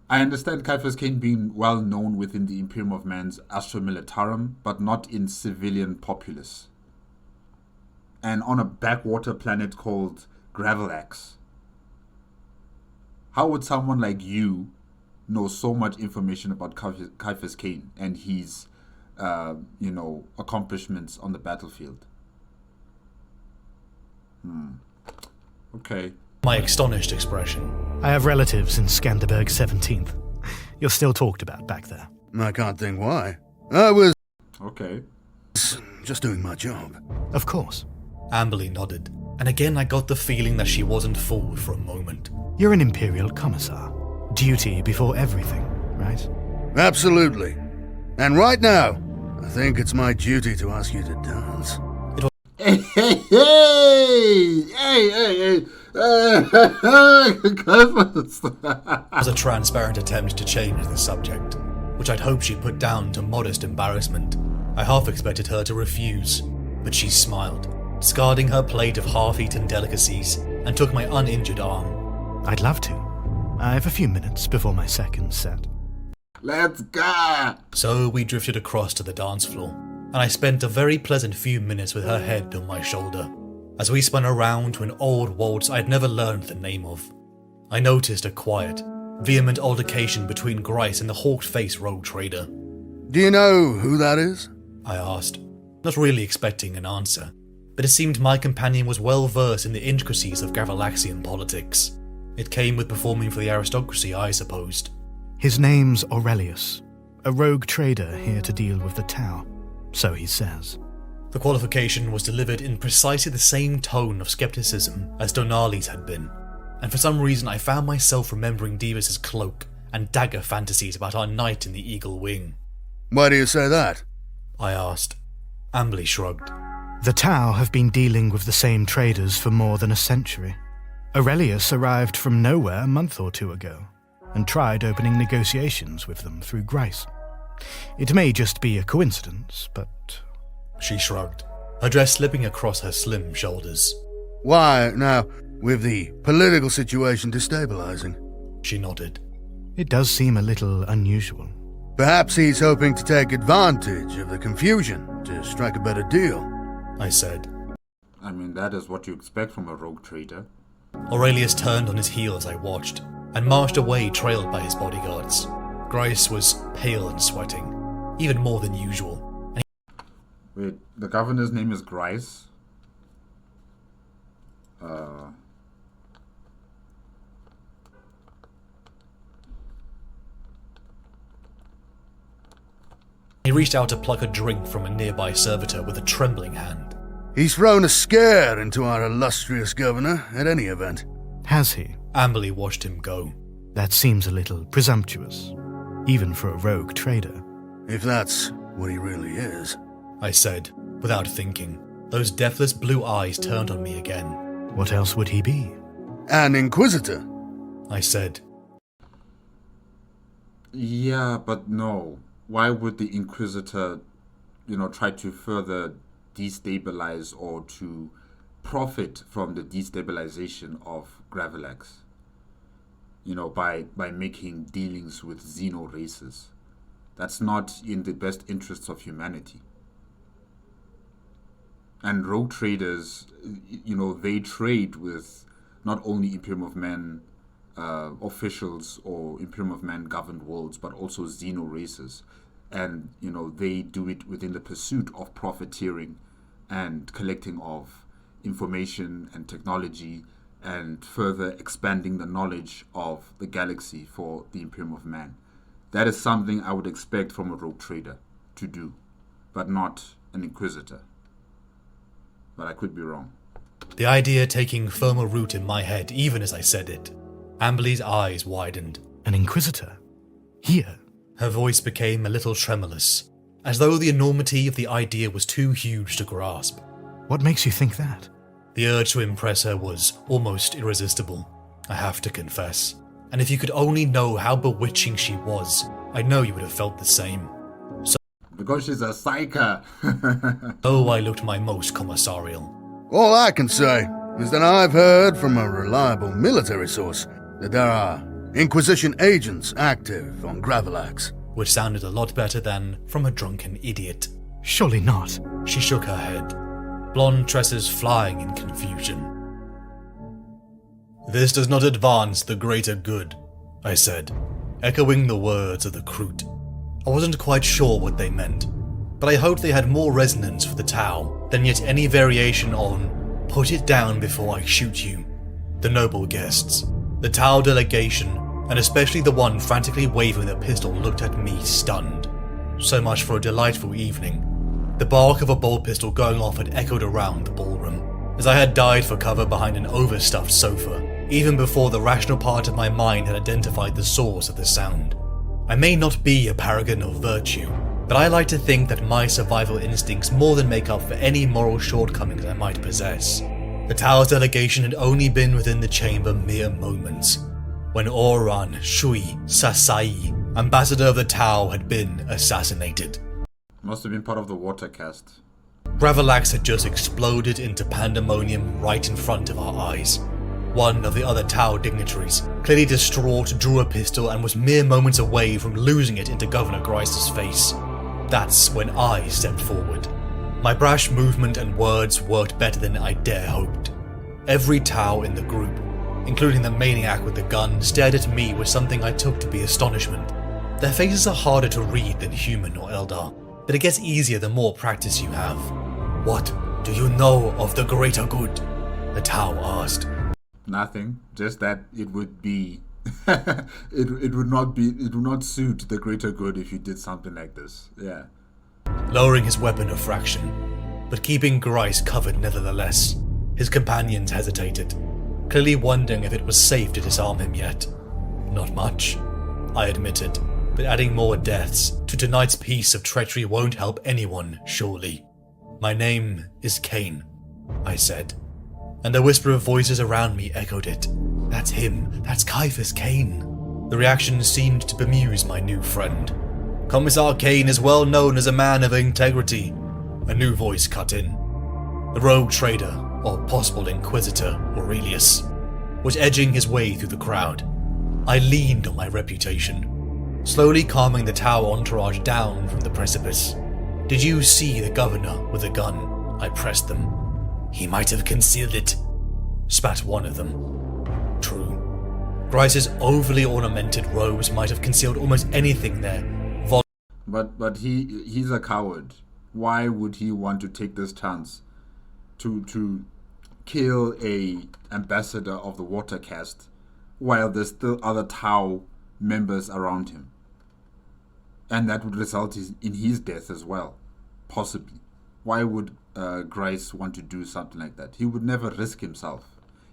I understand CIAPHAS CAIN being well known within the Imperium of Man's Astra Militarum, but not in civilian populace. And on a backwater planet called Gravelax. How would someone like you know so much information about CIAPHAS CAIN and his, accomplishments on the battlefield? Okay. My astonished expression. I have relatives in Skanderberg 17th. You're still talked about back there. I can't think why. I was Okay. just doing my job. Of course. Amberly nodded, and again I got the feeling that she wasn't fooled for a moment. You're an Imperial Commissar. Duty before everything, right? Absolutely. And right now, I think it's my duty to ask you to dance. Hey, hey, hey! Hey, hey, hey! CIAPHAS. It was a transparent attempt to change the subject, which I'd hoped she'd put down to modest embarrassment. I half expected her to refuse, but she smiled, discarding her plate of half-eaten delicacies, and took my uninjured arm. I'd love to. I have a few minutes before my second set. Let's go! So we drifted across to the dance floor, and I spent a very pleasant few minutes with her head on my shoulder, as we spun around to an old waltz I'd never learned the name of. I noticed a quiet, vehement altercation between Grice and the hawk-faced rogue trader. Do you know who that is? I asked, not really expecting an answer, but it seemed my companion was well versed in the intricacies of Gravalaxian politics. It came with performing for the aristocracy, I supposed. His name's Aurelius, a rogue trader here to deal with the Tau, so he says. The qualification was delivered in precisely the same tone of skepticism as Donali's had been, and for some reason I found myself remembering Divis's cloak and dagger fantasies about our night in the Eagle Wing. Why do you say that? I asked. Amberly shrugged. The Tau have been dealing with the same traders for more than a century. Aurelius arrived from nowhere a month or two ago, and tried opening negotiations with them through Grice. It may just be a coincidence, but... She shrugged, her dress slipping across her slim shoulders. Why, now, with the political situation destabilizing? She nodded. It does seem a little unusual. Perhaps he's hoping to take advantage of the confusion to strike a better deal, I said. I mean, that is what you expect from a rogue trader. Aurelius turned on his heel as I watched, and marched away trailed by his bodyguards. Grice was pale and sweating, even more than usual. Wait, the governor's name is Grice? He reached out to pluck a drink from a nearby servitor with a trembling hand. He's thrown a scare into our illustrious governor, at any event. Has he? Amberly watched him go. That seems a little presumptuous, even for a rogue trader. If that's what he really is. I said, without thinking. Those deathless blue eyes turned on me again. What else would he be? An inquisitor. I said. Yeah, but no. Why would the Inquisitor, try to further destabilize or to profit from the destabilization of Gravalax? By making dealings with xeno races. That's not in the best interests of humanity. And rogue traders, they trade with not only Imperium of Man officials or Imperium of Man governed worlds, but also xeno races. And, they do it within the pursuit of profiteering and collecting of information and technology and further expanding the knowledge of the galaxy for the Imperium of Man. That is something I would expect from a rogue trader to do, but not an Inquisitor. But I could be wrong. The idea taking firmer root in my head even as I said it. Amberly's eyes widened. An Inquisitor? Here? Her voice became a little tremulous, as though the enormity of the idea was too huge to grasp. What makes you think that? The urge to impress her was almost irresistible, I have to confess. And if you could only know how bewitching she was, I know you would have felt the same. Because she's a psyker. Oh, I looked my most commissarial. All I can say is that I've heard from a reliable military source that there are Inquisition agents active on Gravalax. Which sounded a lot better than from a drunken idiot. Surely not. She shook her head, blonde tresses flying in confusion. This does not advance the greater good, I said, echoing the words of the Kroot. I wasn't quite sure what they meant, but I hoped they had more resonance for the Tau than yet any variation on, put it down before I shoot you. The noble guests, the Tau delegation, and especially the one frantically waving the pistol looked at me stunned. So much for a delightful evening. The bark of a ball pistol going off had echoed around the ballroom, as I had dived for cover behind an overstuffed sofa, even before the rational part of my mind had identified the source of the sound. I may not be a paragon of virtue, but I like to think that my survival instincts more than make up for any moral shortcomings I might possess. The Tau's delegation had only been within the chamber mere moments, when Oran Shui Sasai, ambassador of the Tau, had been assassinated. Must have been part of the water cast. Gravalax had just exploded into pandemonium right in front of our eyes. One of the other Tau dignitaries, clearly distraught, drew a pistol and was mere moments away from losing it into Governor Grice's face. That's when I stepped forward. My brash movement and words worked better than I dare hoped. Every Tau in the group, including the maniac with the gun, stared at me with something I took to be astonishment. Their faces are harder to read than human or Eldar, but it gets easier the more practice you have. "What do you know of the greater good?" the Tau asked. Nothing, just that it would be it would not suit the greater good if you did something like this. Yeah. Lowering his weapon a fraction, but keeping Grice covered nevertheless, his companions hesitated, clearly wondering if it was safe to disarm him yet. Not much, I admitted, but adding more deaths to tonight's piece of treachery won't help anyone, surely. "My name is Cain," I said, and the whisper of voices around me echoed it. "That's him, that's CIAPHAS CAIN." The reaction seemed to bemuse my new friend. "Commissar Cain is well known as a man of integrity," a new voice cut in. The rogue trader, or possible inquisitor, Aurelius, was edging his way through the crowd. I leaned on my reputation, slowly calming the Tau entourage down from the precipice. "Did you see the governor with a gun?" I pressed them. "He might have concealed it," spat one of them. True. Grice's overly ornamented robes might have concealed almost anything there. But he's a coward. Why would he want to take this chance to kill a ambassador of the water caste while there's still other Tau members around him? And that would result in his death as well, possibly. Why would Grice want to do something like that? He would never risk himself.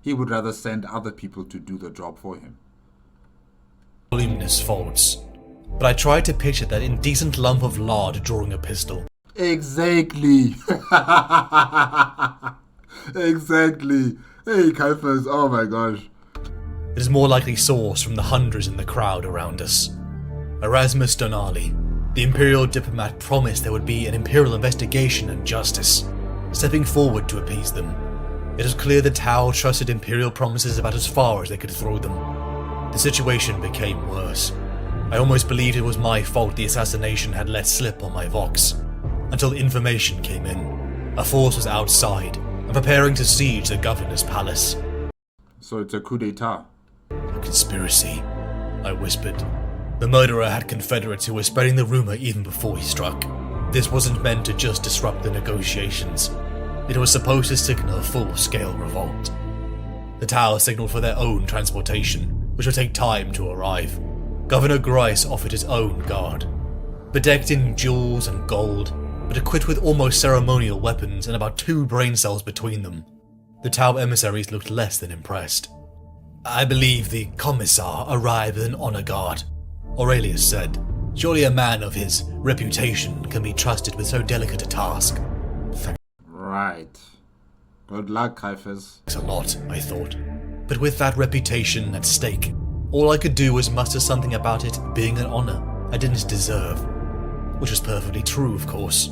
He would rather send other people to do the job for him. Voluminous faults, but I tried to picture that indecent lump of lard drawing a pistol. Exactly. Exactly. Hey, CIAPHAS, oh my gosh. It is more likely sourced from the hundreds in the crowd around us. Erasmus Donali, the Imperial diplomat, promised there would be an Imperial investigation and justice, stepping forward to appease them. It was clear the Tau trusted Imperial promises about as far as they could throw them. The situation became worse. I almost believed it was my fault the assassination had let slip on my Vox, until information came in. A force was outside and preparing to siege the governor's palace. So it's a coup d'etat. "A conspiracy," I whispered. The murderer had confederates who were spreading the rumor even before he struck. This wasn't meant to just disrupt the negotiations. It was supposed to signal a full-scale revolt. The Tau signaled for their own transportation, which would take time to arrive. Governor Grice offered his own guard, bedecked in jewels and gold, but equipped with almost ceremonial weapons and about 2 brain cells between them. The Tau emissaries looked less than impressed. "I believe the Commissar arrived with an honor guard," Aurelius said. "Surely a man of his reputation can be trusted with so delicate a task." Right. Good luck, CIAPHAS. Thanks a lot, I thought. But with that reputation at stake, all I could do was muster something about it being an honor I didn't deserve. Which was perfectly true, of course.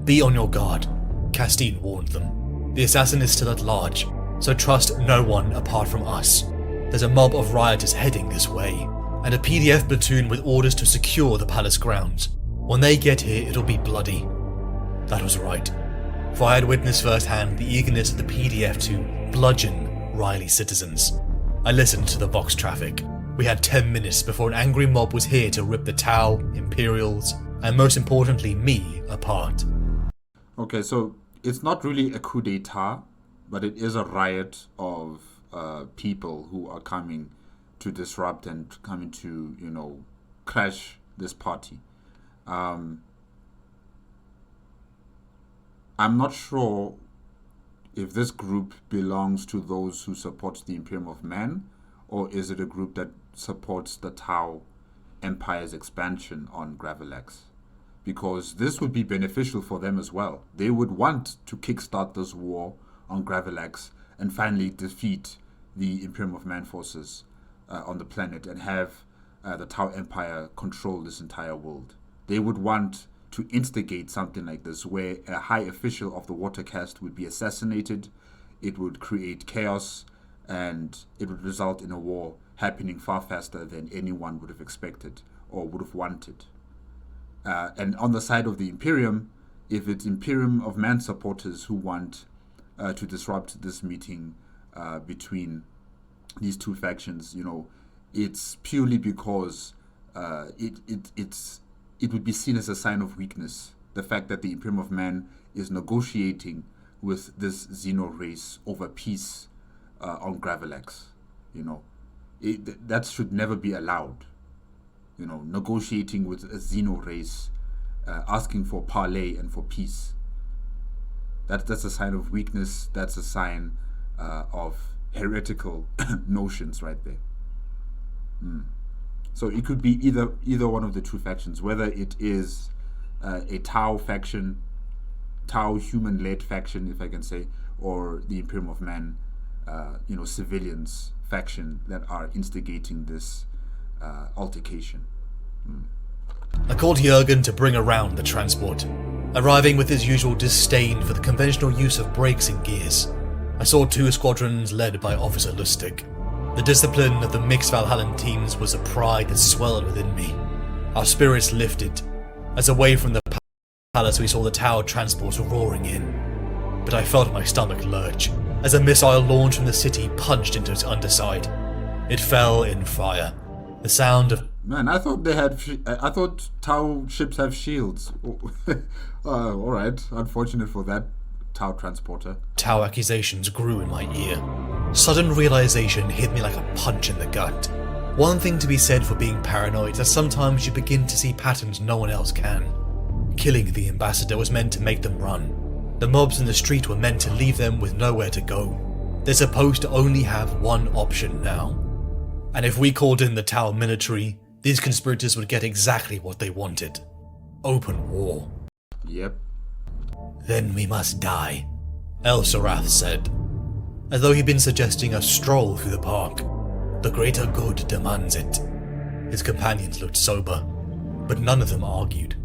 "Be on your guard," Castine warned them. "The assassin is still at large, so trust no one apart from us. There's a mob of rioters heading this way, and a PDF platoon with orders to secure the palace grounds. When they get here, it'll be bloody." That was right, for I had witnessed firsthand the eagerness of the PDF to bludgeon Riley citizens. I listened to the Vox traffic. We had 10 minutes before an angry mob was here to rip the Tau, Imperials, and most importantly me, apart. Okay, so it's not really a coup d'etat, but it is a riot of people who are coming to disrupt and coming to, crash this party. I'm not sure if this group belongs to those who support the Imperium of Man, or is it a group that supports the Tau Empire's expansion on Gravilex? Because this would be beneficial for them as well. They would want to kickstart this war on Gravilex and finally defeat the Imperium of Man forces on the planet and have the Tau Empire control this entire world. They would want to instigate something like this, where a high official of the water caste would be assassinated. It would create chaos and it would result in a war happening far faster than anyone would have expected or would have wanted. And on the side of the Imperium, if it's Imperium of Man supporters who want to disrupt this meeting between these two factions, it's purely because it would be seen as a sign of weakness. The fact that the Imperium of Man is negotiating with this Xeno race over peace on Gravelax, that should never be allowed. Negotiating with a Xeno race, asking for parley and for peace. That's a sign of weakness. That's a sign of heretical notions right there. So it could be either one of the two factions, whether it is a Tau faction, Tau human-led faction, if I can say, or the Imperium of Man, civilians faction that are instigating this altercation. I called Jurgen to bring around the transport, arriving with his usual disdain for the conventional use of brakes and gears. I saw 2 squadrons led by Officer Lustig. The discipline of the mixed Valhallan teams was a pride that swelled within me. Our spirits lifted, as away from the palace we saw the Tau transports roaring in. But I felt my stomach lurch, as a missile launched from the city punched into its underside. It fell in fire. The sound of... Man, I thought I thought Tau ships have shields. Alright, unfortunate for that Tau transporter. Tau accusations grew in my ear. Sudden realization hit me like a punch in the gut. One thing to be said for being paranoid is that sometimes you begin to see patterns no one else can. Killing the ambassador was meant to make them run. The mobs in the street were meant to leave them with nowhere to go. They're supposed to only have one option now. And if we called in the Tau military, these conspirators would get exactly what they wanted. Open war. Yep. Then we must die, El Sarath said, as though he'd been suggesting a stroll through the park. The greater good demands it. His companions looked sober, but none of them argued.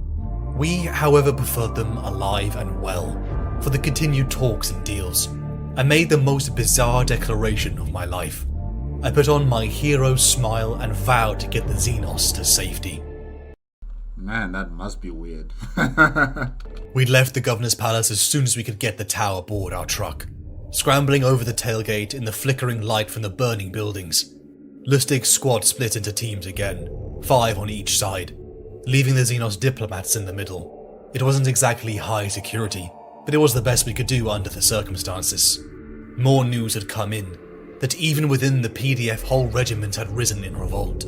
We, however, preferred them alive and well, for the continued talks and deals. I made the most bizarre declaration of my life. I put on my hero's smile and vowed to get the Xenos to safety. Man, that must be weird. We'd left the governor's palace as soon as we could get the Tau aboard our truck, scrambling over the tailgate in the flickering light from the burning buildings. Lustig's squad split into teams again, 5 on each side, leaving the Xenos diplomats in the middle. It wasn't exactly high security, but it was the best we could do under the circumstances. More news had come in, that even within the PDF whole regiment had risen in revolt,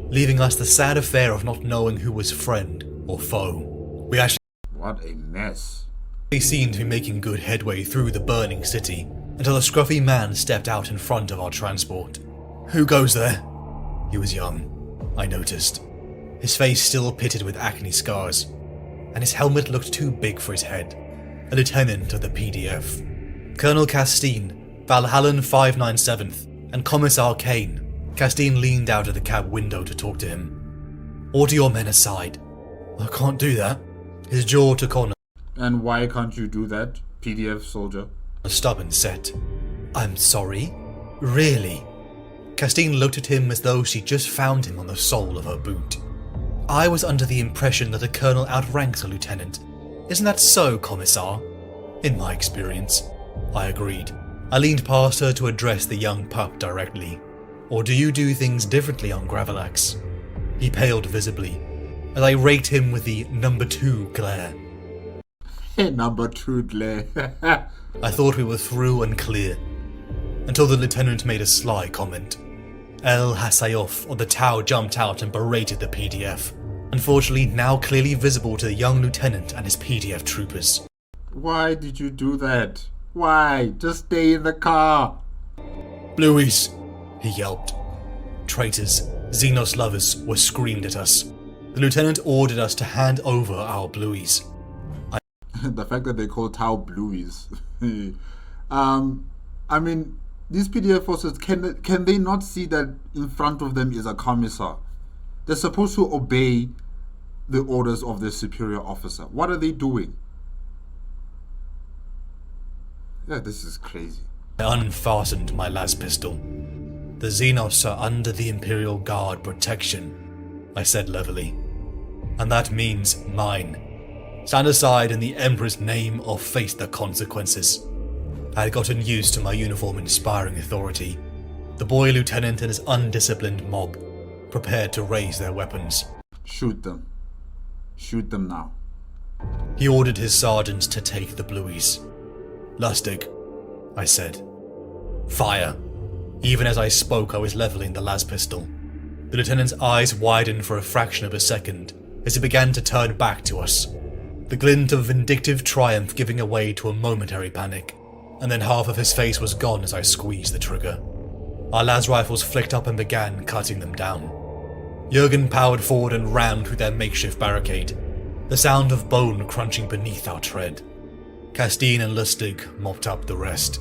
leaving us the sad affair of not knowing who was friend or foe. We actually... What a mess. They seemed to be making good headway through the burning city, until a scruffy man stepped out in front of our transport. Who goes there? He was young, I noticed. His face still pitted with acne scars, and his helmet looked too big for his head. A lieutenant of the PDF. Colonel Castine, Valhallan 597th, and Commissar Cain. Castine leaned out of the cab window to talk to him. Order your men aside. I can't do that. His jaw took on And why can't you do that, PDF soldier? a stubborn set. I'm sorry? Really? Castine looked at him as though she just found him on the sole of her boot. I was under the impression that a colonel outranks a lieutenant. Isn't that so, Commissar? In my experience. I agreed. I leaned past her to address the young pup directly. Or do you do things differently on Gravelax? He paled visibly, as I raked him with the number 2 glare. Number 2 glare. I thought we were through and clear, until the lieutenant made a sly comment. El Hasayoff of the Tau jumped out and berated the PDF, unfortunately now clearly visible to the young lieutenant and his PDF troopers. Why did you do that? Why? Just stay in the car. Blueies, he yelped. Traitors, Xenos lovers were screamed at us. The lieutenant ordered us to hand over our blueies. The fact that they call Tau blueies. I mean, these PDF forces, can they not see that in front of them is a commissar? They're supposed to obey the orders of their superior officer. What are they doing? Yeah, this is crazy. I unfastened my las pistol. The Xenos are under the Imperial Guard protection, I said levelly. And that means mine. Stand aside in the Emperor's name or face the consequences. I had gotten used to my uniform inspiring authority. The boy lieutenant and his undisciplined mob prepared to raise their weapons. Shoot them. Shoot them now. He ordered his sergeants to take the blueies. Lustig, I said. Fire. Even as I spoke, I was leveling the las pistol. The lieutenant's eyes widened for a fraction of a second as he began to turn back to us. The glint of vindictive triumph giving way to a momentary panic, and then half of his face was gone as I squeezed the trigger. Our las rifles flicked up and began cutting them down. Jurgen powered forward and rammed through their makeshift barricade, the sound of bone crunching beneath our tread. Castine and Lustig mopped up the rest.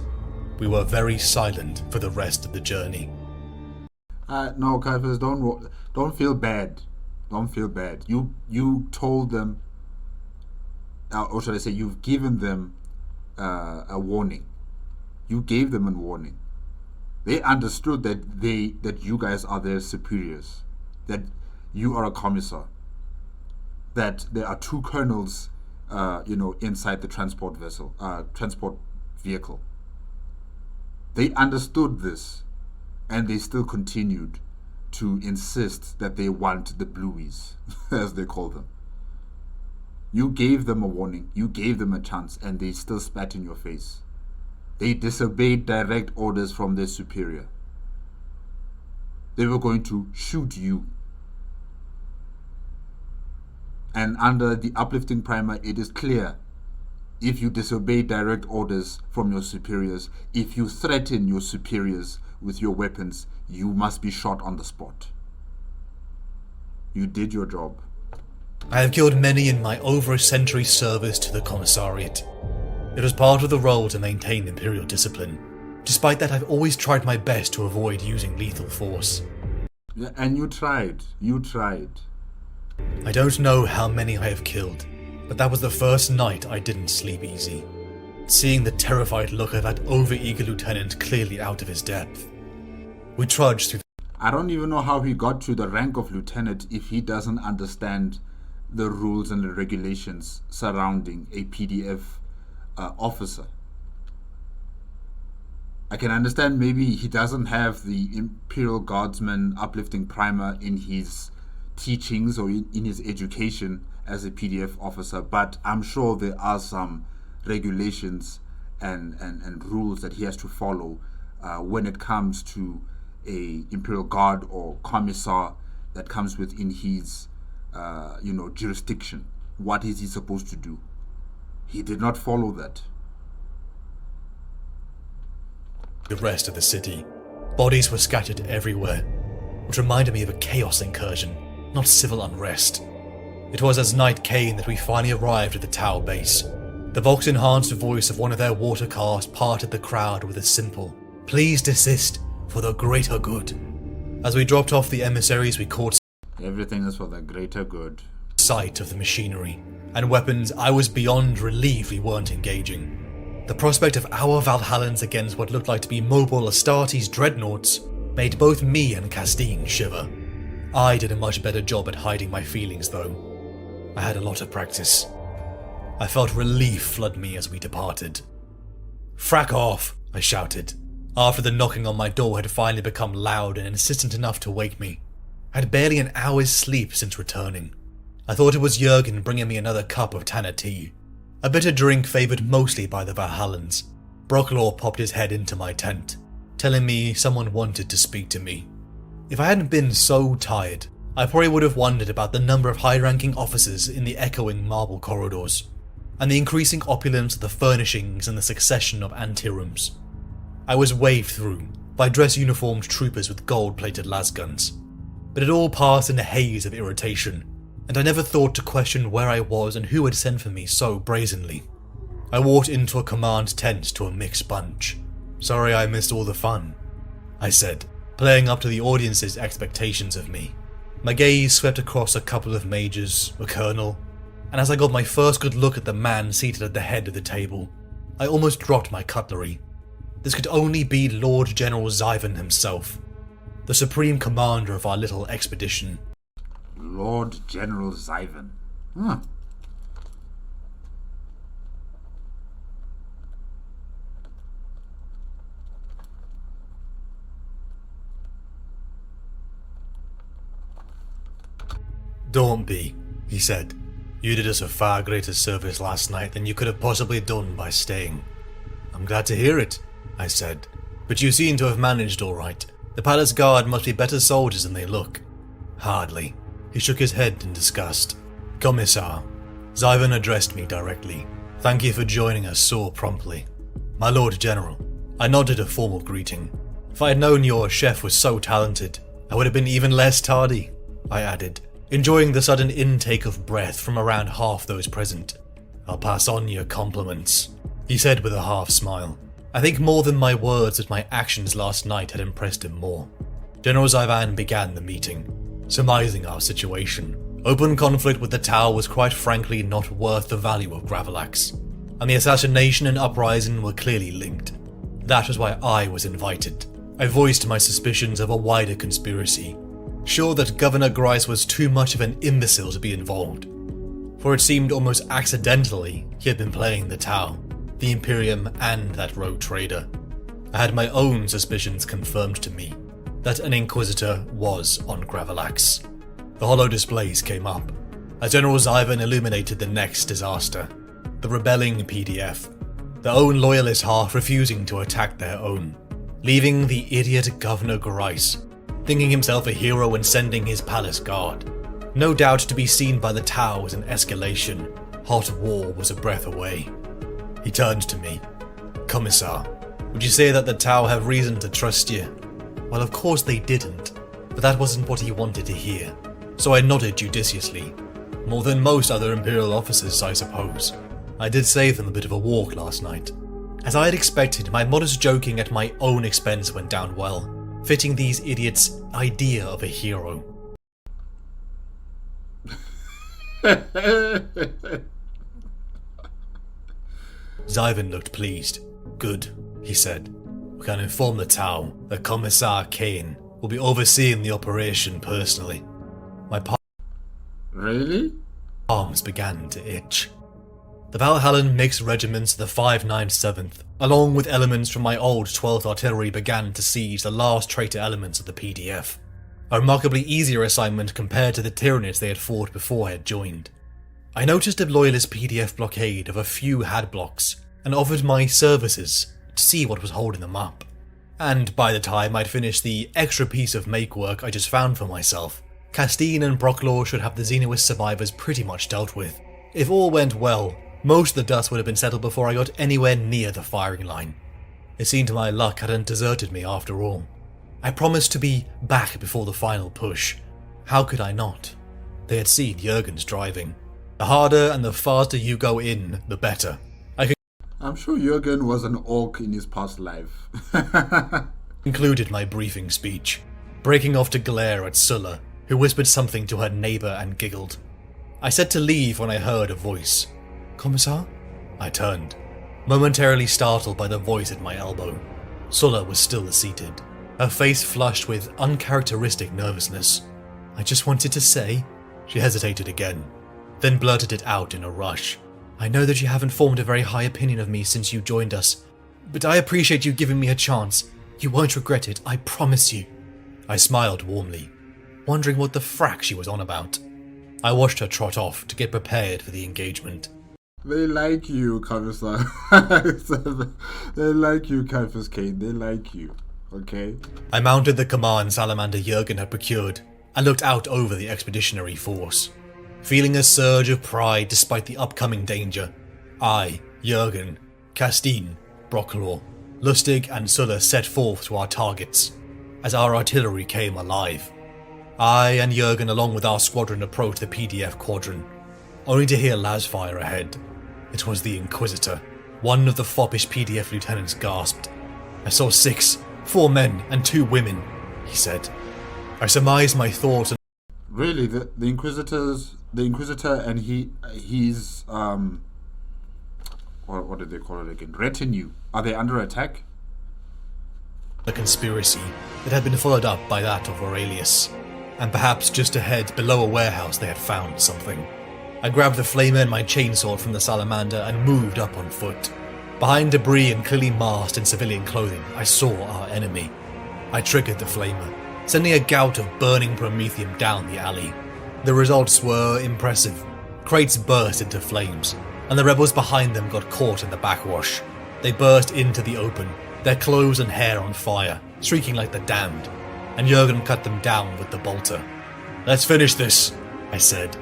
We were very silent for the rest of the journey. No, Caiaphas, don't feel bad. Don't feel bad. You told them, or should I say, you've given them a warning. You gave them a warning. They understood that you guys are their superiors, that you are a commissar, that there are two colonels, inside the transport vehicle. They understood this, and they still continued to insist that they want the blueies, as they call them. You gave them a warning, you gave them a chance, and they still spat in your face. They disobeyed direct orders from their superior. They were going to shoot you. And under the uplifting primer, it is clear, if you disobey direct orders from your superiors, if you threaten your superiors with your weapons, you must be shot on the spot. You did your job. I have killed many in my over a century service to the Commissariat. It was part of the role to maintain Imperial discipline. Despite that, I've always tried my best to avoid using lethal force. Yeah, and you tried. I don't know how many I have killed, but that was the first night I didn't sleep easy. Seeing the terrified look of that over-eager lieutenant clearly out of his depth. We trudged through. I don't even know how he got to the rank of lieutenant if he doesn't understand the rules and the regulations surrounding a PDF officer. I can understand maybe he doesn't have the Imperial Guardsman uplifting primer in his teachings or in his education as a PDF officer, but I'm sure there are some regulations and rules that he has to follow when it comes to a Imperial Guard or commissar that comes within his jurisdiction. What is he supposed to do? He did not follow that. The rest of the city. Bodies were scattered everywhere, which reminded me of a chaos incursion, not civil unrest. It was as night came that we finally arrived at the Tau base. The Vox-enhanced voice of one of their water cars parted the crowd with a simple, "Please desist, for the greater good." As we dropped off the emissaries, we caught Everything is for the greater good. sight of the machinery and weapons. I was beyond relieved we weren't engaging. The prospect of our Valhallans against what looked like to be mobile Astartes dreadnoughts made both me and Castine shiver. I did a much better job at hiding my feelings though. I had a lot of practice. I felt relief flood me as we departed. "Frack off," I shouted, after the knocking on my door had finally become loud and insistent enough to wake me. I had barely an hour's sleep since returning. I thought it was Jurgen bringing me another cup of Tanner tea, a bitter drink favoured mostly by the Valhallans. Brocklaw popped his head into my tent, telling me someone wanted to speak to me. If I hadn't been so tired, I probably would have wondered about the number of high-ranking officers in the echoing marble corridors, and the increasing opulence of the furnishings and the succession of anterooms. I was waved through by dress-uniformed troopers with gold-plated lasguns, but it all passed in a haze of irritation, and I never thought to question where I was and who had sent for me so brazenly. I walked into a command tent to a mixed bunch. "Sorry I missed all the fun," I said, playing up to the audience's expectations of me. My gaze swept across a couple of majors, a colonel, and as I got my first good look at the man seated at the head of the table, I almost dropped my cutlery. This could only be Lord General Zyvan himself, the supreme commander of our little expedition. Lord General Zyvan. Huh. Don't be, he said. You did us a far greater service last night than you could have possibly done by staying. I'm glad to hear it, I said. But you seem to have managed all right. The palace guard must be better soldiers than they look. Hardly. He shook his head in disgust. Commissar. Zyvan addressed me directly. Thank you for joining us so promptly. My Lord General. I nodded a formal greeting. If I had known your chef was so talented, I would have been even less tardy, I added, enjoying the sudden intake of breath from around half those present. I'll pass on your compliments, he said with a half smile. I think more than my words that my actions last night had impressed him more. General Zyvan began the meeting, surmising our situation. Open conflict with the Tau was quite frankly not worth the value of Gravelax, and the assassination and uprising were clearly linked. That was why I was invited. I voiced my suspicions of a wider conspiracy, sure that Governor Grice was too much of an imbecile to be involved, for it seemed almost accidentally he had been playing the Tau, the Imperium and that rogue trader. I had my own suspicions confirmed to me that an Inquisitor was on Gravelax. The hollow displays came up, as General Zyvan illuminated the next disaster, the rebelling PDF, their own loyalist half refusing to attack their own, leaving the idiot Governor Grice, thinking himself a hero and sending his palace guard. No doubt to be seen by the Tau as an escalation, hot war was a breath away. He turned to me. Commissar, would you say that the Tau have reason to trust you? Well, of course they didn't, but that wasn't what he wanted to hear, so I nodded judiciously. More than most other Imperial officers, I suppose. I did save them a bit of a walk last night. As I had expected, my modest joking at my own expense went down well, fitting these idiots' idea of a hero. Zyvan looked pleased. Good, he said. We can inform the Tau that Commissar Cain will be overseeing the operation personally. My Really? arms began to itch. The Valhallan mixed regiments of the 597th, along with elements from my old 12th Artillery, began to siege the last traitor elements of the PDF. A remarkably easier assignment compared to the Tyranids they had fought before I had joined. I noticed a loyalist PDF blockade of a few had blocks and offered my services to see what was holding them up. And by the time I'd finished the extra piece of make work I just found for myself, Castine and Brocklaw should have the Xenoist survivors pretty much dealt with. If all went well, most of the dust would have been settled before I got anywhere near the firing line. It seemed my luck hadn't deserted me after all. I promised to be back before the final push. How could I not? They had seen Jurgen's driving. The harder and the faster you go in, the better. I'm sure Jurgen was an orc in his past life. Concluded my briefing speech, breaking off to glare at Sulla, who whispered something to her neighbour and giggled. I said to leave when I heard a voice. Commissar? I turned, momentarily startled by the voice at my elbow. Sulla was still seated, her face flushed with uncharacteristic nervousness. I just wanted to say... She hesitated again, then blurted it out in a rush. I know that you haven't formed a very high opinion of me since you joined us, but I appreciate you giving me a chance. You won't regret it, I promise you. I smiled warmly, wondering what the frack she was on about. I watched her trot off to get prepared for the engagement. They like you, Commissar. They like you, CIAPHAS CAIN. They like you, okay? I mounted the command Salamander Jurgen had procured and looked out over the expeditionary force. Feeling a surge of pride despite the upcoming danger, I, Jurgen, Castine, Brocklaw, Lustig and Sulla set forth to our targets. As our artillery came alive, I and Jurgen along with our squadron approached the PDF quadrant, only to hear lasfire ahead. It was the Inquisitor. One of the foppish PDF lieutenants gasped. I saw 4 men and 2 women, he said. I surmised my thoughts and... Really, the Inquisitor and he's what did they call it again? Retinue. Are they under attack? a conspiracy that had been followed up by that of Aurelius, and perhaps just ahead below a warehouse they had found something. I grabbed the flamer and my chainsaw from the salamander and moved up on foot. Behind debris and clearly masked in civilian clothing, I saw our enemy. I triggered the flamer, sending a gout of burning promethium down the alley. The results were impressive. Crates burst into flames, and the rebels behind them got caught in the backwash. They burst into the open, their clothes and hair on fire, shrieking like the damned, and Jurgen cut them down with the bolter. "Let's finish this," I said,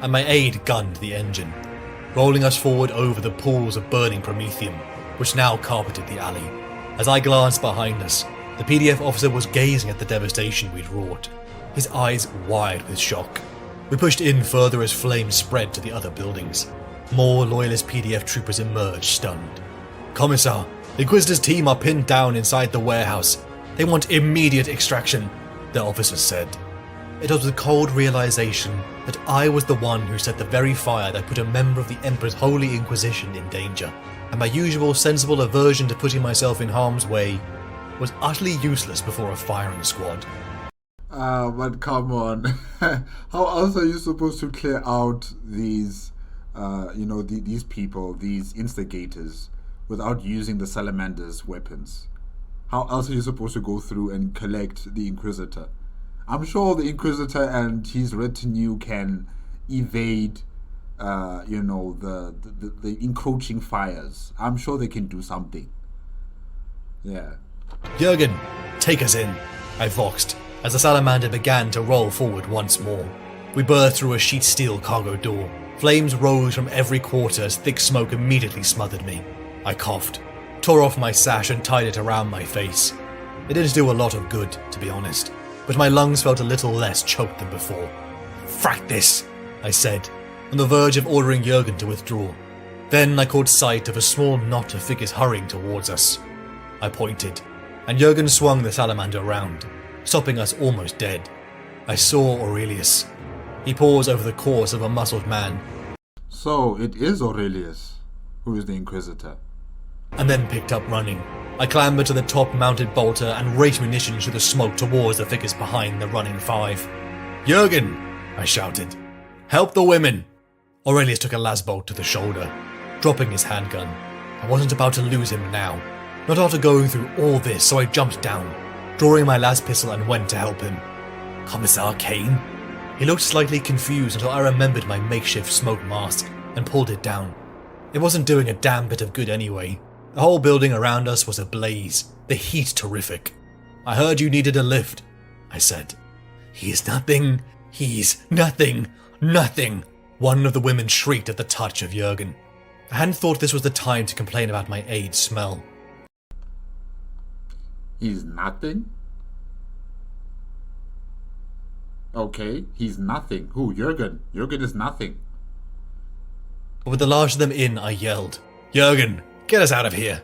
and my aide gunned the engine, rolling us forward over the pools of burning promethium, which now carpeted the alley. As I glanced behind us, the PDF officer was gazing at the devastation we'd wrought, his eyes wide with shock. We pushed in further as flames spread to the other buildings. More loyalist PDF troopers emerged, stunned. "Commissar, the Inquisitor's team are pinned down inside the warehouse. They want immediate extraction," the officer said. It was with cold realization that I was the one who set the very fire that put a member of the Emperor's Holy Inquisition in danger, and my usual sensible aversion to putting myself in harm's way was utterly useless before a firing squad. But come on. How else are you supposed to clear out these, these people, these instigators, without using the Salamander's weapons? How else are you supposed to go through and collect the Inquisitor? I'm sure the Inquisitor and his retinue can evade, the encroaching fires. I'm sure they can do something. Yeah. "Jurgen, take us in," I voxed, as the salamander began to roll forward once more. We burst through a sheet steel cargo door. Flames rose from every quarter as thick smoke immediately smothered me. I coughed, tore off my sash and tied it around my face. It didn't do a lot of good, to be honest, but my lungs felt a little less choked than before. "Frack this," I said, on the verge of ordering Jurgen to withdraw. Then I caught sight of a small knot of figures hurrying towards us. I pointed, and Jurgen swung the salamander around, stopping us almost dead. I saw Aurelius. He paused over the corpse of a muscled man. "So it is Aurelius, who is the Inquisitor." And then picked up running. I clambered to the top-mounted bolter and raked munitions through the smoke towards the figures behind the running five. "Jurgen!" I shouted. "Help the women!" Aurelius took a lasbolt to the shoulder, dropping his handgun. I wasn't about to lose him now. Not after going through all this, so I jumped down, drawing my las pistol and went to help him. "Commissar Cain?" He looked slightly confused until I remembered my makeshift smoke mask and pulled it down. It wasn't doing a damn bit of good anyway. The whole building around us was ablaze, the heat terrific. "I heard you needed a lift," I said. He's nothing, nothing," one of the women shrieked at the touch of Jurgen. I hadn't thought this was the time to complain about my aide's smell. He's nothing? Okay, he's nothing. Who? Jurgen. Jurgen is nothing. But with the last of them in, I yelled, "Jurgen, get us out of here."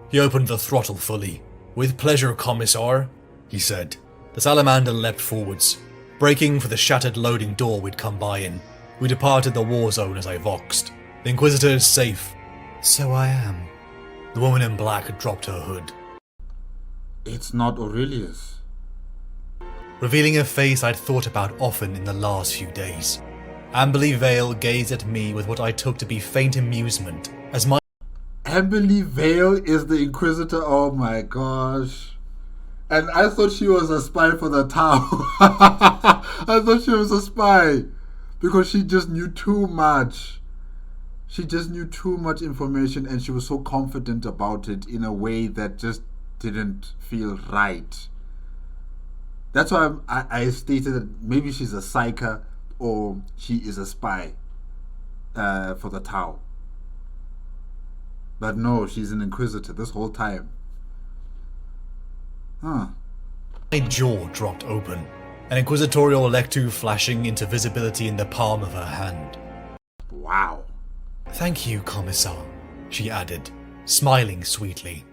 He opened the throttle fully. "With pleasure, Commissar," he said. The salamander leapt forwards, braking for the shattered loading door we'd come by in. We departed the war zone as I voxed. "The Inquisitor is safe." "So I am." The woman in black dropped her hood, It's not Aurelius. revealing a face I'd thought about often in the last few days. Amberly Vale gazed at me with what I took to be faint amusement as my Amberly Vale is the Inquisitor. Oh my gosh. And I thought she was a spy for the town. I thought she was a spy because she just knew too much. She just knew too much information and she was so confident about it in a way that just didn't feel right. That's why I stated that maybe she's a psyker or she is a spy for the Tau. But no, she's an Inquisitor this whole time. Huh. My jaw dropped open, an inquisitorial lectu flashing into visibility in the palm of her hand. Wow. "Thank you, Commissar," she added, smiling sweetly.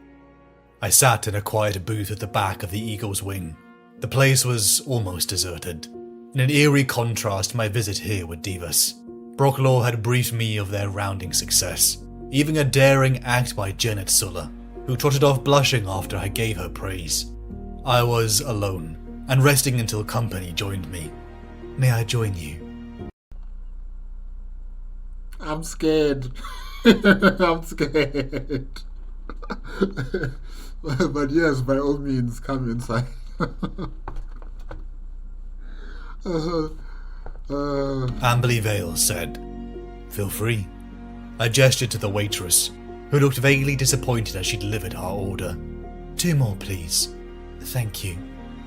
I sat in a quiet booth at the back of the Eagle's Wing. The place was almost deserted, in an eerie contrast to my visit here with Divas. Brocklaw had briefed me of their rounding success, even a daring act by Janet Sulla, who trotted off blushing after I gave her praise. I was alone, and resting until company joined me. May I join you? I'm scared. I'm scared. But yes, by all means, come inside. Amberly Vale said, "Feel free." I gestured to the waitress, who looked vaguely disappointed as she delivered our order. "2 more, please." "Thank you."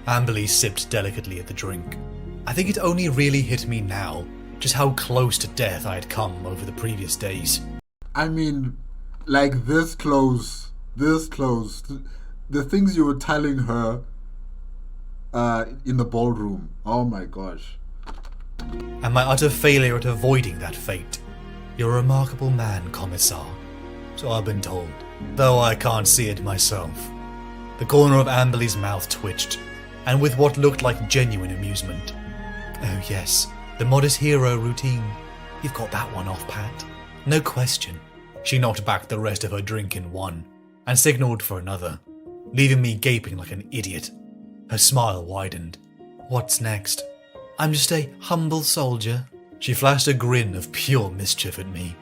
Amberly sipped delicately at the drink. I think it only really hit me now just how close to death I had come over the previous days. I mean, like this close. The things you were telling her in the ballroom. Oh my gosh. And my utter failure at avoiding that fate. You're a remarkable man, Commissar. So I've been told, though I can't see it myself. The corner of Amberly's mouth twitched, and with what looked like genuine amusement. "Oh yes, the modest hero routine. You've got that one off pat. No question." She knocked back the rest of her drink in one, and signalled for another, leaving me gaping like an idiot. Her smile widened. "What's next?" "I'm just a humble soldier." She flashed a grin of pure mischief at me.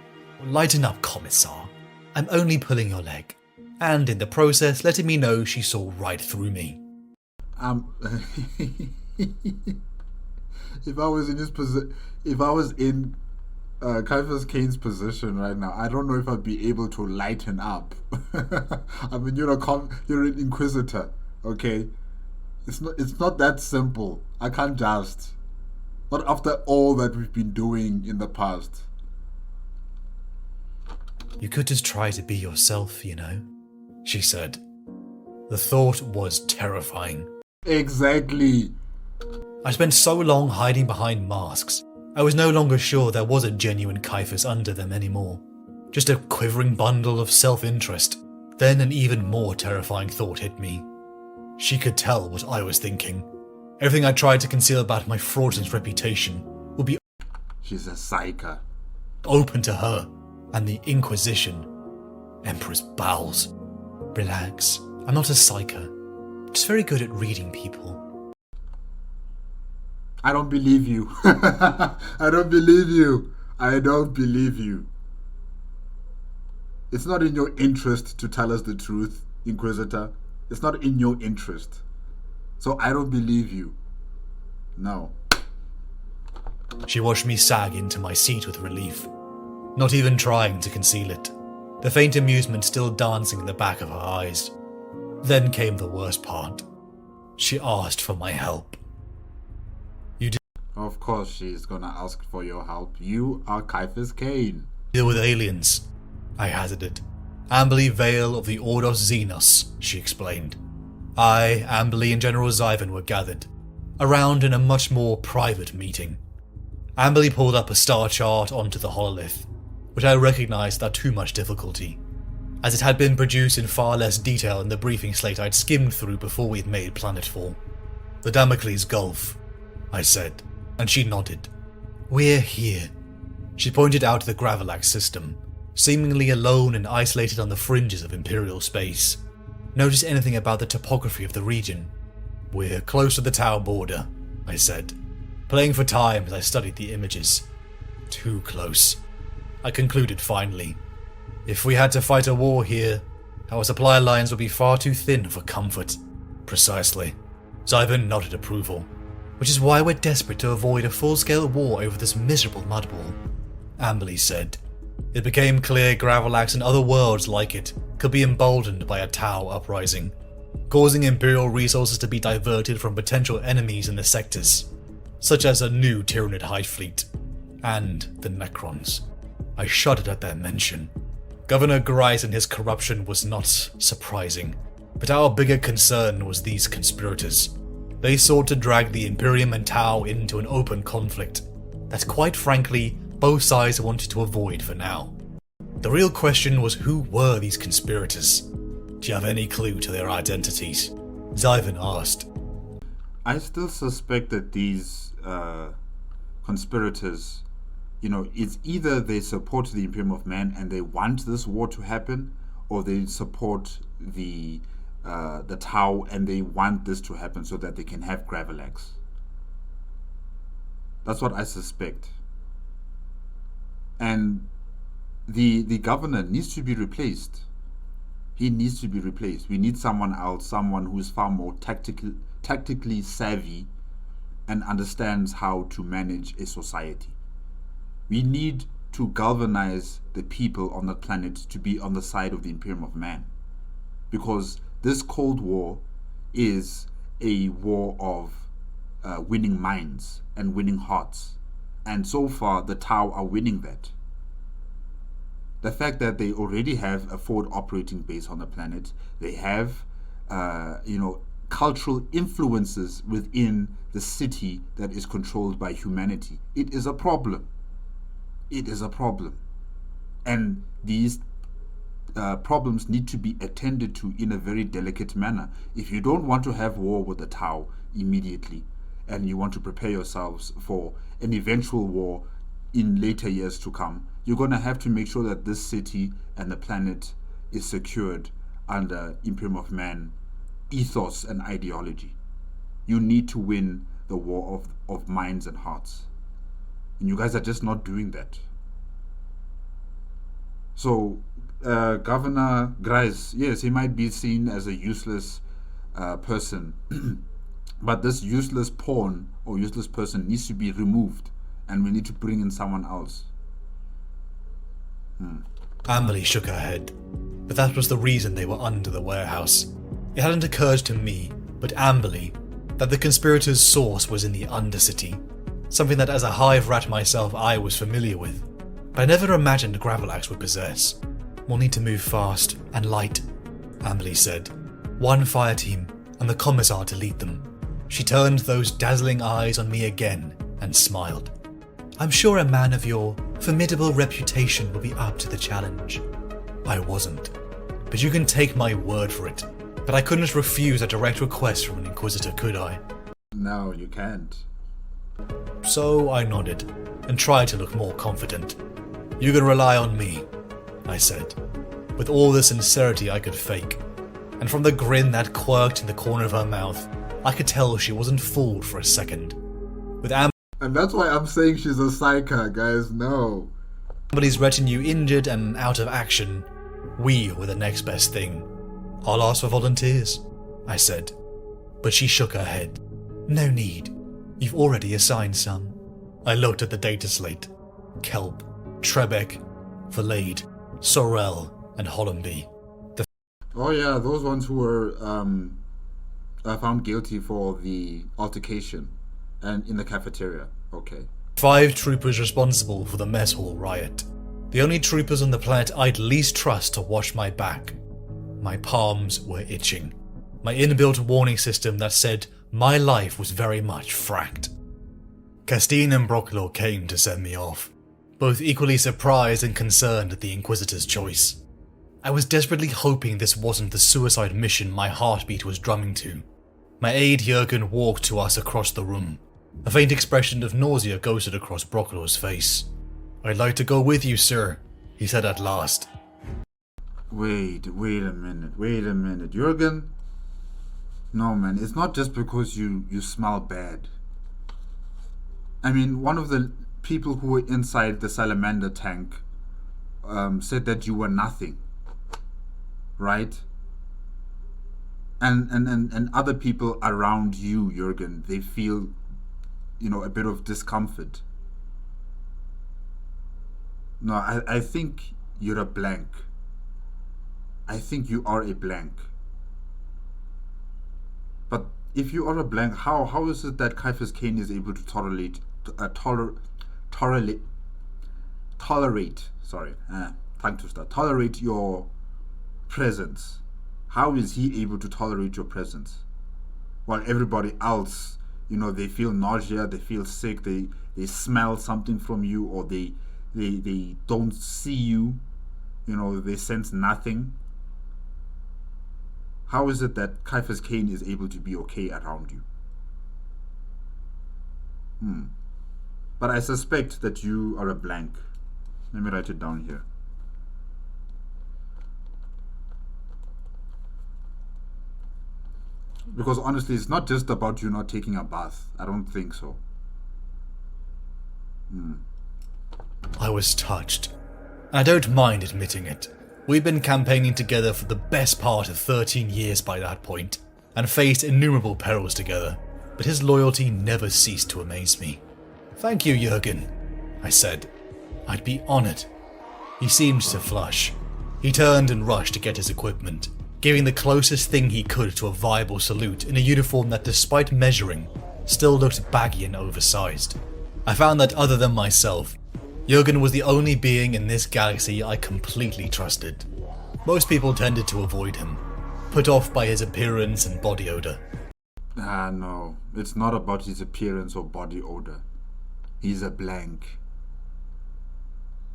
"Lighten up, Commissar. I'm only pulling your leg." And in the process letting me know she saw right through me. If I was in CIAPHAS Cain's position right now, I don't know if I'd be able to lighten up. I mean, you're an inquisitor, okay? It's not that simple. I can't just. Not after all that we've been doing in the past. "You could just try to be yourself, you know," she said. The thought was terrifying. Exactly. I spent so long hiding behind masks, I was no longer sure there was a genuine Caiaphas under them anymore. Just a quivering bundle of self-interest. Then an even more terrifying thought hit me. She could tell what I was thinking. Everything I tried to conceal about my fraudulent reputation would be She's a psycho. open to her and the Inquisition. Emperor's bowels. Relax, I'm not a psycho. Just very good at reading people. I don't believe you. I don't believe you. I don't believe you. It's not in your interest to tell us the truth, Inquisitor. It's not in your interest. So I don't believe you. No. She watched me sag into my seat with relief, not even trying to conceal it, the faint amusement still dancing in the back of her eyes. Then came the worst part. She asked for my help. Of course she's gonna ask for your help. You are CIAPHAS Cain. Deal with aliens, I hazarded. Amberly Vale of the Order of Xenos, she explained. I, Amberly, and General Zyvan were gathered, around in a much more private meeting. Amberly pulled up a star chart onto the hololith, which I recognized without too much difficulty, as it had been produced in far less detail in the briefing slate I'd skimmed through before we'd made planetfall. "The Damocles Gulf," I said, and she nodded. "We're here." She pointed out the Gravelax system, seemingly alone and isolated on the fringes of Imperial space. "Notice anything about the topography of the region?" "We're close to the Tau border," I said, playing for time as I studied the images. "Too close," I concluded finally. "If we had to fight a war here, our supply lines would be far too thin for comfort." "Precisely." Zyvan nodded approval. "Which is why we're desperate to avoid a full-scale war over this miserable mudball," Amberly said. It became clear Gravelax and other worlds like it could be emboldened by a Tau uprising, causing Imperial resources to be diverted from potential enemies in the sectors, such as a new Tyranid Hive fleet, and the Necrons. I shuddered at their mention. Governor Grice and his corruption was not surprising, but our bigger concern was these conspirators. They sought to drag the Imperium and Tau into an open conflict that, quite frankly, both sides wanted to avoid for now. The real question was, who were these conspirators? "Do you have any clue to their identities?" Zyvan asked. I still suspect that these conspirators, it's either they support the Imperium of Man and they want this war to happen, or they support the the Tau, and they want this to happen so that they can have Gravelax. That's what I suspect. And the governor needs to be replaced. He needs to be replaced. We need someone else, someone who's far more tactically savvy and understands how to manage a society. We need to galvanize the people on the planet to be on the side of the Imperium of Man. Because this Cold War is a war of winning minds and winning hearts. And so far, the Tau are winning that. The fact that they already have a forward operating base on the planet, they have, cultural influences within the city that is controlled by humanity. It is a problem. It is a problem. And these problems need to be attended to in a very delicate manner. If you don't want to have war with the Tau immediately, and you want to prepare yourselves for an eventual war in later years to come, you're going to have to make sure that this city and the planet is secured under Imperium of Man ethos and ideology. You need to win the war of minds and hearts. And you guys are just not doing that. So, Governor Grice, yes, he might be seen as a useless person, but this useless pawn or useless person needs to be removed, and we need to bring in someone else. Amberly shook her head, but that was the reason they were under the warehouse. It hadn't occurred to me, but Amberly, that the conspirators' source was in the Undercity, something that as a hive rat myself I was familiar with, but I never imagined Gravelax would possess. We'll need to move fast and light, Amberly said. One fire team and the commissar to lead them. She turned those dazzling eyes on me again and smiled. I'm sure a man of your formidable reputation will be up to the challenge. I wasn't, but you can take my word for it. But I couldn't refuse a direct request from an Inquisitor, could I? No, you can't. So I nodded and tried to look more confident. You can rely on me, I said, with all the sincerity I could fake. And from the grin that quirked in the corner of her mouth, I could tell she wasn't fooled for a second. With And that's why I'm saying she's a psycho, guys. No. Amberly's retinue injured and out of action, we were the next best thing. I'll ask for volunteers, I said, but she shook her head. No need. You've already assigned some. I looked at the data slate. Kelp, Trebek, Valade, Sorel, and Hollenby. Oh yeah, those ones who were found guilty for the altercation and in the cafeteria. Okay. 5 troopers responsible for the mess hall riot. The only troopers on the planet I'd least trust to watch my back. My palms were itching. My inbuilt warning system that said my life was very much fracked. Castine and Brocklor came to send me off, both equally surprised and concerned at the Inquisitor's choice. I was desperately hoping this wasn't the suicide mission my heartbeat was drumming to. My aide Jurgen walked to us across the room. A faint expression of nausea ghosted across Brocklor's face. I'd like to go with you, sir, he said at last. Wait a minute. Jurgen? No, man, it's not just because you smell bad. I mean, one of the people who were inside the salamander tank said that you were nothing. Right? And other people around you, Jurgen, they feel, a bit of discomfort. No, I think you're a blank. I think you are a blank. But if you are a blank, how is it that CIAPHAS CAIN is able to tolerate your presence? How is he able to tolerate your presence? While everybody else, they feel nausea, they feel sick, they smell something from you, or they don't see you, they sense nothing. How is it that CIAPHAS CAIN is able to be okay around you? But I suspect that you are a blank. Let me write it down here. Because honestly, it's not just about you not taking a bath. I don't think so. I was touched. I don't mind admitting it. We'd been campaigning together for the best part of 13 years by that point, and faced innumerable perils together, but his loyalty never ceased to amaze me. "Thank you, Jurgen," I said. "I'd be honoured." He seemed to flush. He turned and rushed to get his equipment, giving the closest thing he could to a viable salute in a uniform that, despite measuring, still looked baggy and oversized. I found that other than myself, Jurgen was the only being in this galaxy I completely trusted. Most people tended to avoid him, put off by his appearance and body odor. No, it's not about his appearance or body odor. He's a blank.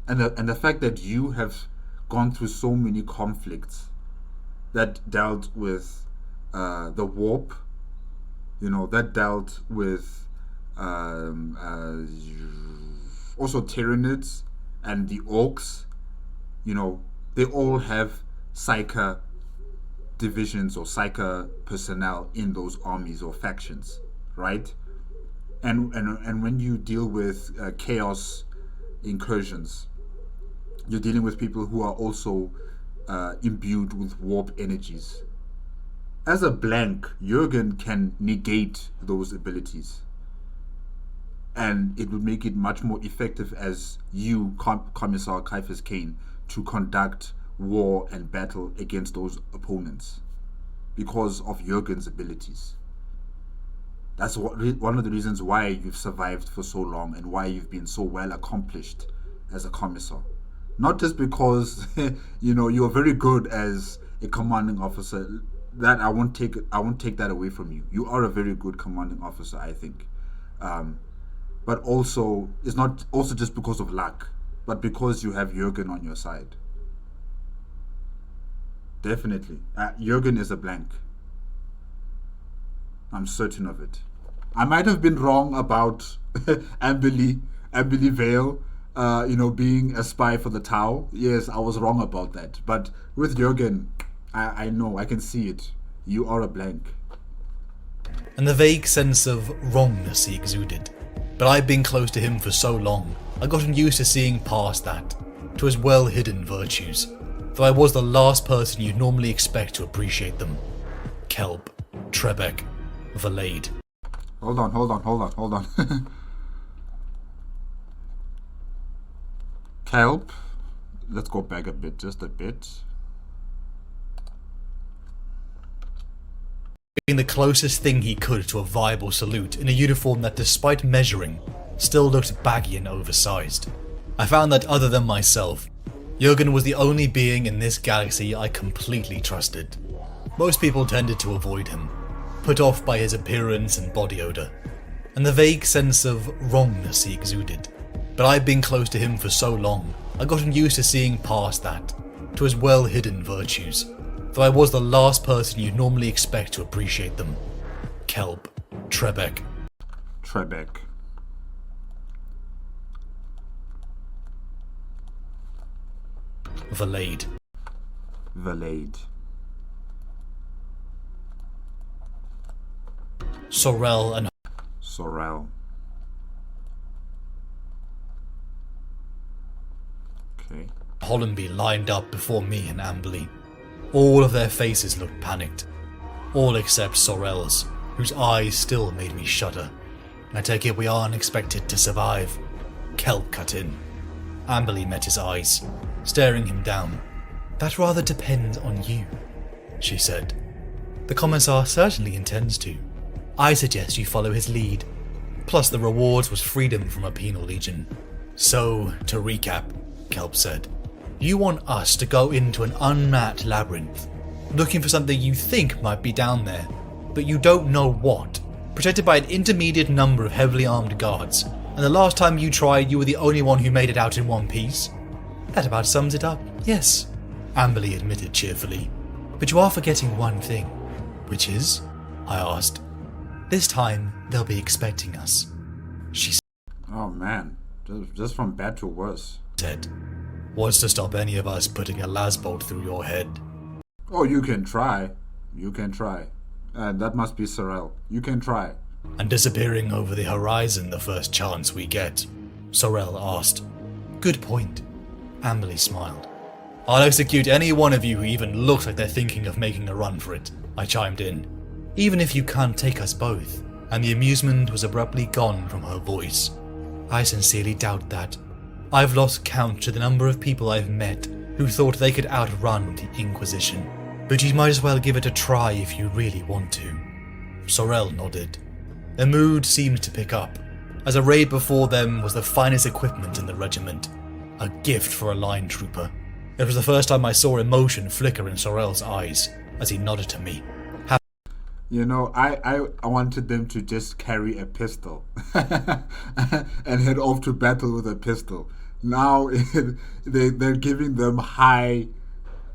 And the fact that you have gone through so many conflicts that dealt with the warp, that dealt with also Tyranids and the Orcs, they all have Psyker divisions or Psyker personnel in those armies or factions, right? And when you deal with chaos incursions, you're dealing with people who are also imbued with warp energies. As a blank, Jurgen can negate those abilities, and it would make it much more effective as you, Commissar CIAPHAS CAIN, to conduct war and battle against those opponents because of Jurgen's abilities. That's one of the reasons why you've survived for so long and why you've been so well accomplished as a commissar. Not just because you're very good as a commanding officer. That I won't take that away from you. You are a very good commanding officer, I think. But also, it's not also just because of luck, but because you have Jurgen on your side. Definitely. Jurgen is a blank. I'm certain of it. I might have been wrong about Amberly Vale, being a spy for the Tau. Yes, I was wrong about that. But with Jurgen, I know, I can see it. You are a blank. And the vague sense of wrongness he exuded. But I'd been close to him for so long, I'd gotten used to seeing past that, to his well-hidden virtues, though I was the last person you'd normally expect to appreciate them. Kelp, Trebek, Valade. Hold on. Kelp, let's go back a bit, just a bit. Being the closest thing he could to a viable salute in a uniform that, despite measuring, still looked baggy and oversized. I found that other than myself, Jurgen was the only being in this galaxy I completely trusted. Most people tended to avoid him, put off by his appearance and body odor, and the vague sense of wrongness he exuded. But I'd been close to him for so long, I'd gotten used to seeing past that, to his well-hidden virtues, though I was the last person you'd normally expect to appreciate them. Kelp, Trebek. Valade. Sorrel. Okay. Hollenby lined up before me and Amberly. All of their faces looked panicked. All except Sorrel's, whose eyes still made me shudder. I take it we aren't expected to survive. Kelp cut in. Amberly met his eyes, staring him down. "That rather depends on you," she said. "The Commissar certainly intends to. I suggest you follow his lead. Plus the rewards was freedom from a penal legion." "So, to recap," Kelp said, "you want us to go into an unmapped labyrinth, looking for something you think might be down there, but you don't know what, protected by an intermediate number of heavily armed guards, and the last time you tried you were the only one who made it out in one piece? That about sums it up, yes," Amberly admitted cheerfully. "But you are forgetting one thing." "Which is?" I asked. "This time they'll be expecting us," she Oh man, just from bad to worse. said. "What's to stop any of us putting a lasbolt through your head?" Oh, you can try. That must be Sorrel. You can try. And disappearing over the horizon the first chance we get? Sorrel asked. Good point. Amberly smiled. I'll execute any one of you who even looks like they're thinking of making a run for it, I chimed in. Even if you can't take us both. And the amusement was abruptly gone from her voice. I sincerely doubt that. I've lost count to the number of people I've met who thought they could outrun the Inquisition. But you might as well give it a try if you really want to. Sorrel nodded. Their mood seemed to pick up, as a raid before them was the finest equipment in the regiment. A gift for a line trooper. It was the first time I saw emotion flicker in Sorrel's eyes as he nodded to me. You know, I wanted them to just carry a pistol and head off to battle with a pistol. Now they're giving them high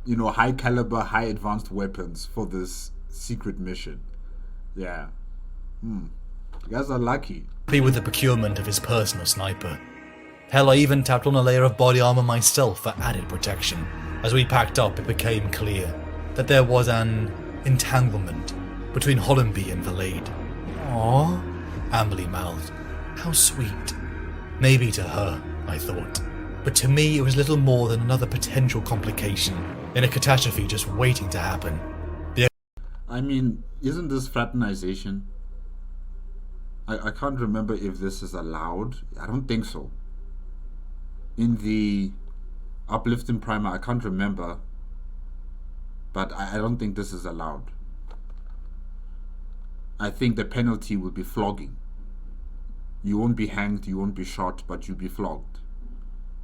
caliber, high advanced weapons for this secret mission. Yeah. You guys are lucky. Happy with the procurement of his personal sniper. Hell, I even tapped on a layer of body armor myself for added protection. As we packed up, it became clear that there was an entanglement between Hollenby and Valade. Aww, Amberly mouthed. How sweet. Maybe to her, I thought. But to me it was little more than another potential complication in a catastrophe just waiting to happen. I mean, isn't this fraternization? I can't remember if this is allowed. I don't think so. In the uplifting primer, I can't remember. But I don't think this is allowed. I think the penalty will be flogging. You won't be hanged, you won't be shot, but you'll be flogged.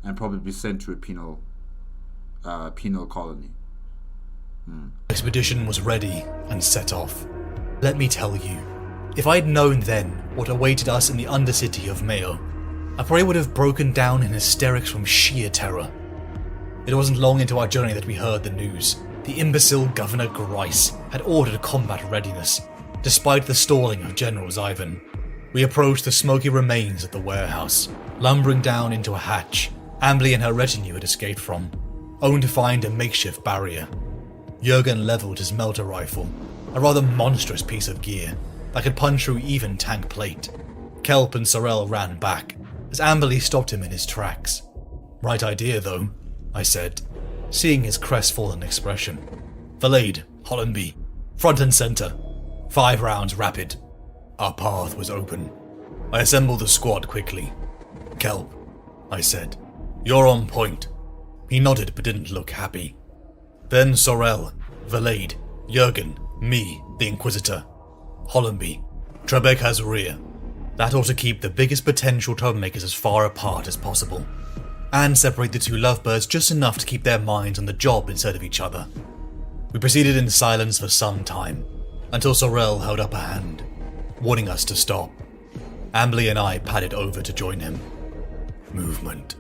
And probably be sent to a penal colony. Expedition was ready and set off. Let me tell you, if I'd known then what awaited us in the undercity of Mayo, I probably would have broken down in hysterics from sheer terror. It wasn't long into our journey that we heard the news. The imbecile Governor Grice had ordered combat readiness, despite the stalling of General Ivan. We approached the smoky remains of the warehouse, lumbering down into a hatch Amberly and her retinue had escaped from, only to find a makeshift barrier. Jurgen leveled his melter rifle, a rather monstrous piece of gear that could punch through even tank plate. Kelp and Sorrel ran back, as Amberly stopped him in his tracks. Right idea though, I said, seeing his crestfallen expression. Valade, Hollenby, front and centre. 5 rounds rapid. Our path was open. I assembled the squad quickly. Kelp, I said, you're on point. He nodded but didn't look happy. Then Sorrel, Valade, Jurgen, me, the Inquisitor. Hollenby, Trebek has rear. That ought to keep the biggest potential troublemakers as far apart as possible, and separate the two lovebirds just enough to keep their minds on the job instead of each other. We proceeded in silence for some time, until Sorrel held up a hand, warning us to stop. Amberly and I padded over to join him. Movement,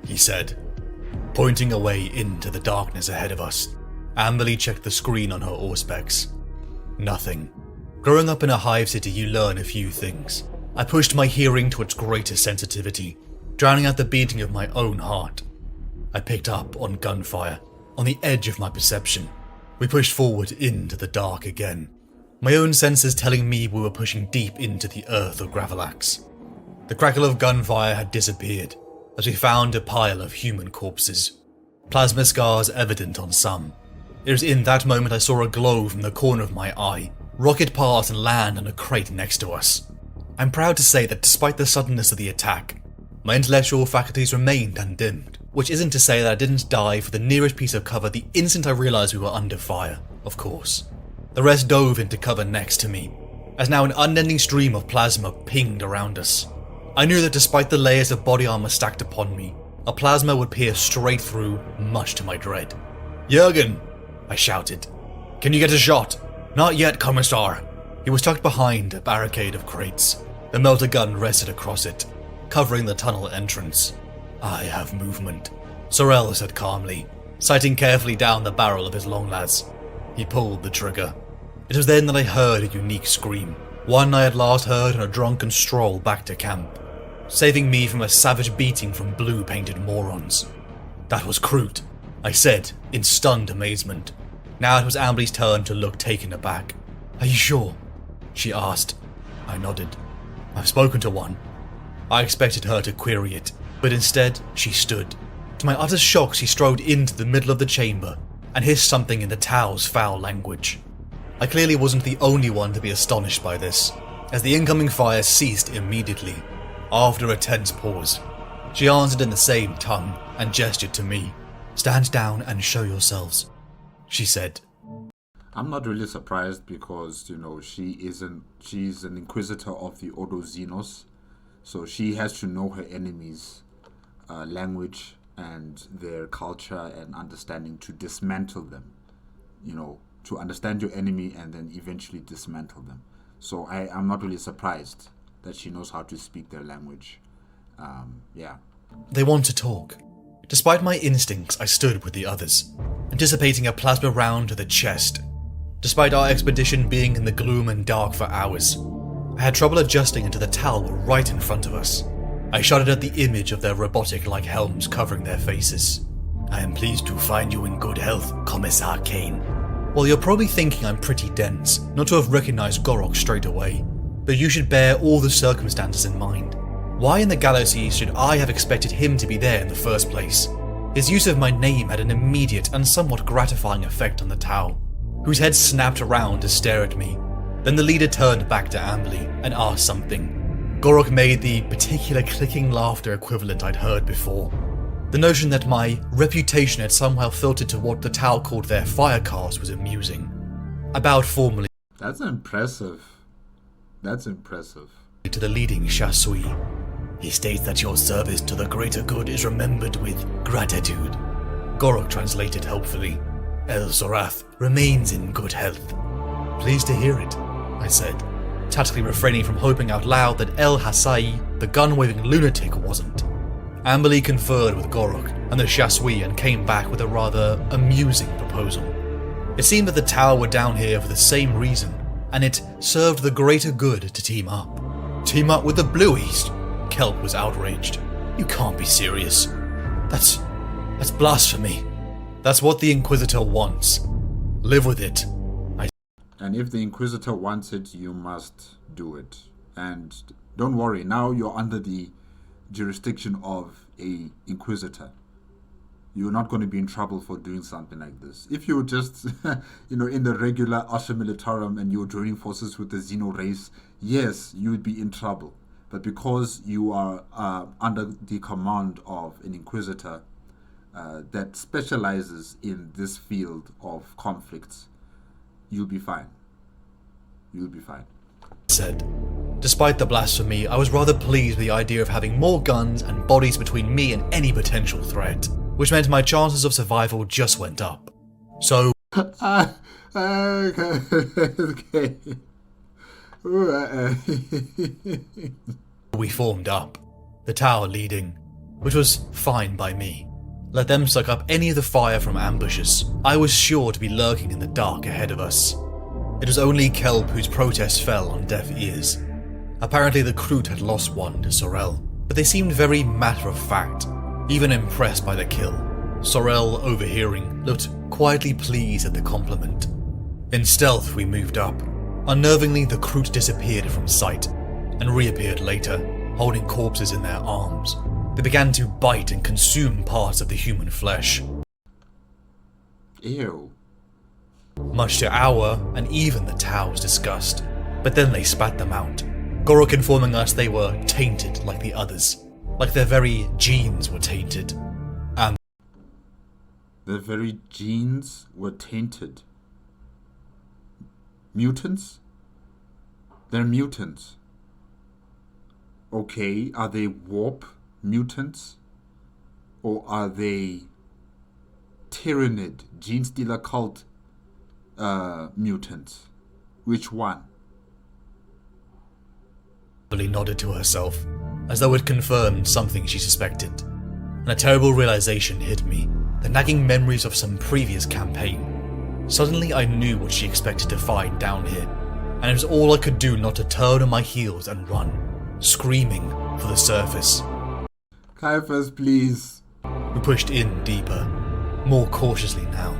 he said, pointing away into the darkness ahead of us. Amberly checked the screen on her auspex. Nothing. Growing up in a hive city, you learn a few things. I pushed my hearing to its greatest sensitivity, drowning out the beating of my own heart. I picked up on gunfire, on the edge of my perception. We pushed forward into the dark again, my own senses telling me we were pushing deep into the earth of Gravelax. The crackle of gunfire had disappeared as we found a pile of human corpses, plasma scars evident on some. It was in that moment I saw a glow from the corner of my eye, rocket past and land on a crate next to us. I'm proud to say that despite the suddenness of the attack, my intellectual faculties remained undimmed, which isn't to say that I didn't dive for the nearest piece of cover the instant I realised we were under fire, of course. The rest dove into cover next to me, as now an unending stream of plasma pinged around us. I knew that despite the layers of body armour stacked upon me, a plasma would pierce straight through, much to my dread. Jurgen! I shouted. Can you get a shot? Not yet, Commissar. He was tucked behind a barricade of crates. The melter gun rested across it, covering the tunnel entrance. I have movement, Sorrel said calmly, sighting carefully down the barrel of his longlads. He pulled the trigger. It was then that I heard a unique scream, one I had last heard on a drunken stroll back to camp, saving me from a savage beating from blue-painted morons. That was Kroot, I said in stunned amazement. Now it was Amberly's turn to look taken aback. Are you sure? She asked. I nodded. I've spoken to one. I expected her to query it, but instead she stood. To my utter shock, she strode into the middle of the chamber and hissed something in the Tau's foul language. I clearly wasn't the only one to be astonished by this, as the incoming fire ceased immediately. After a tense pause, she answered in the same tongue and gestured to me. Stand down and show yourselves, she said. I'm not really surprised because, she's an inquisitor of the Ordo Xenos, so she has to know her enemies' language and their culture and understanding to dismantle them, to understand your enemy and then eventually dismantle them. So I'm not really surprised that she knows how to speak their language. Yeah. They want to talk. Despite my instincts, I stood with the others, anticipating a plasma round to the chest. Despite our expedition being in the gloom and dark for hours, I had trouble adjusting into the Tau right in front of us. I shuddered at the image of their robotic-like helms covering their faces. I am pleased to find you in good health, Commissar Cain. Well, you're probably thinking I'm pretty dense, not to have recognized Gorok straight away, but you should bear all the circumstances in mind. Why in the galaxy should I have expected him to be there in the first place? His use of my name had an immediate and somewhat gratifying effect on the Tau, whose head snapped around to stare at me. Then the leader turned back to Amberly and asked something. Gorok made the particular clicking laughter equivalent I'd heard before. The notion that my reputation had somehow filtered to what the Tau called their firecast was amusing. I bowed formally. That's impressive. To the leading Chassui. He states that your service to the greater good is remembered with gratitude. Gorok translated helpfully. El Zorath remains in good health. Pleased to hear it, I said, tactically refraining from hoping out loud that El Hassai, the gun-waving lunatic, wasn't. Amberly conferred with Gorok and the Chassui and came back with a rather amusing proposal. It seemed that the Tau were down here for the same reason, and it served the greater good to team up. Team up with the Blue East? Kelp was outraged. You can't be serious. That's blasphemy. That's what the Inquisitor wants. Live with it. And if the Inquisitor wants it, you must do it. And don't worry, now you're under the jurisdiction of a Inquisitor. You're not going to be in trouble for doing something like this. If you were just, in the regular Asha Militarum and you were joining forces with the Xeno race, yes, you would be in trouble. But because you are under the command of an Inquisitor that specializes in this field of conflicts, you'll be fine. Said. Despite the blasphemy, I was rather pleased with the idea of having more guns and bodies between me and any potential threat, which meant my chances of survival just went up. So... Okay. We formed up, the Tau leading, which was fine by me. Let them suck up any of the fire from ambushes. I was sure to be lurking in the dark ahead of us. It was only Kelp whose protest fell on deaf ears. Apparently the Kroot had lost one to Sorel, but they seemed very matter-of-fact, even impressed by the kill. Sorel, overhearing, looked quietly pleased at the compliment. In stealth we moved up. Unnervingly the Kroot disappeared from sight, and reappeared later, holding corpses in their arms. They began to bite and consume parts of the human flesh. Ew. Much to our, and even the Tau's disgust. But then they spat them out, Gorok informing us they were tainted like the others. Like their very genes were tainted. And their very genes were tainted. Mutants? They're mutants. Okay, are they warp mutants? Or are they Tyrannid, Gene Stealer Cult mutants? Which one? Emily nodded to herself, as though it confirmed something she suspected. And a terrible realization hit me, the nagging memories of some previous campaign. Suddenly I knew what she expected to find down here, and it was all I could do not to turn on my heels and run, screaming for the surface. CIAPHAS, please. We pushed in deeper, more cautiously now.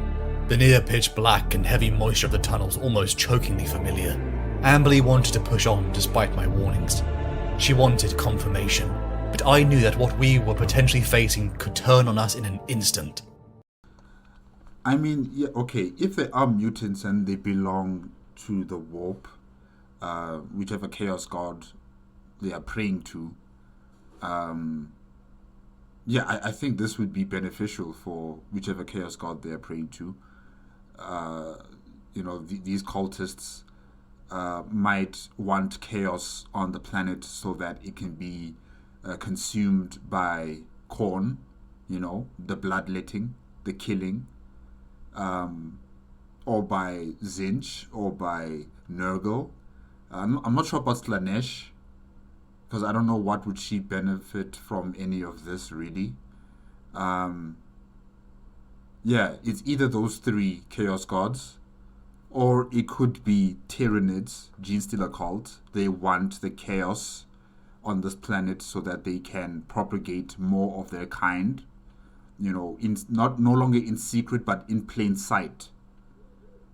The near pitch black and heavy moisture of the tunnels almost chokingly familiar. Amberly wanted to push on despite my warnings. She wanted confirmation, but I knew that what we were potentially facing could turn on us in an instant. I mean, yeah, okay, if they are mutants and they belong to the warp, whichever chaos god they are praying to, yeah, I think this would be beneficial for whichever chaos god they are praying to. These cultists might want chaos on the planet so that it can be consumed by Khorne, the bloodletting, the killing, or by Zinch, or by Nurgle. I'm not sure about Slanesh, because I don't know what would she benefit from any of this, really. Yeah, it's either those three Chaos Gods, or it could be Tyranids, Genestealer cult. They want the chaos on this planet so that they can propagate more of their kind, no longer in secret, but in plain sight.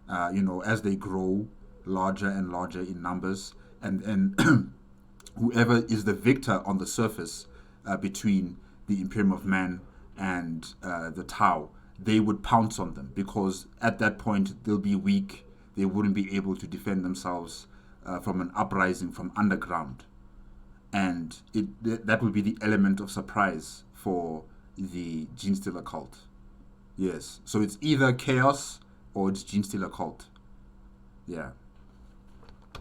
As they grow larger and larger in numbers, and whoever is the victor on the surface between the Imperium of Man and the Tau, they would pounce on them, because at that point they'll be weak. They wouldn't be able to defend themselves from an uprising from underground, and that would be the element of surprise for the Genestealer cult. Yes, so it's either chaos or it's Genestealer cult. Yeah.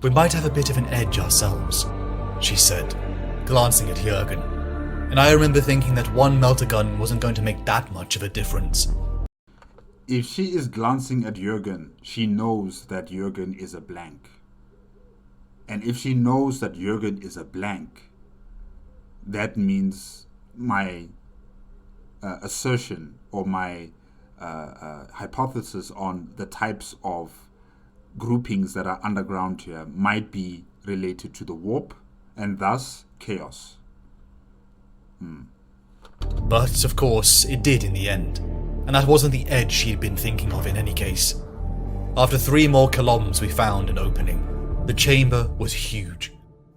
We might have a bit of an edge ourselves, she said, glancing at Jurgen, and I remember thinking that one melter gun wasn't going to make that much of a difference. If she is glancing at Jurgen, she knows that Jurgen is a blank. And if she knows that Jurgen is a blank, that means my assertion or my hypothesis on the types of groupings that are underground here might be related to the warp, and thus chaos. But, of course, it did in the end, and that wasn't the edge she'd been thinking of in any case. After 3 more kilometers we found an opening. The chamber was huge,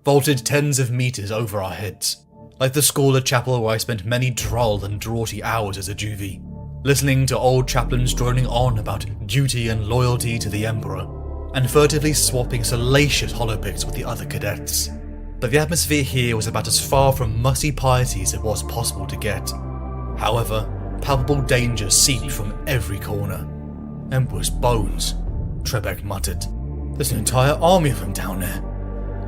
vaulted tens of meters over our heads, like the Scholar Chapel where I spent many droll and draughty hours as a juvie, listening to old chaplains droning on about duty and loyalty to the Emperor, and furtively swapping salacious holopics with the other cadets. But the atmosphere here was about as far from mussy piety as it was possible to get. However, palpable danger seeped from every corner. Emperor's bones, Trebek muttered. There's an entire army of them down there.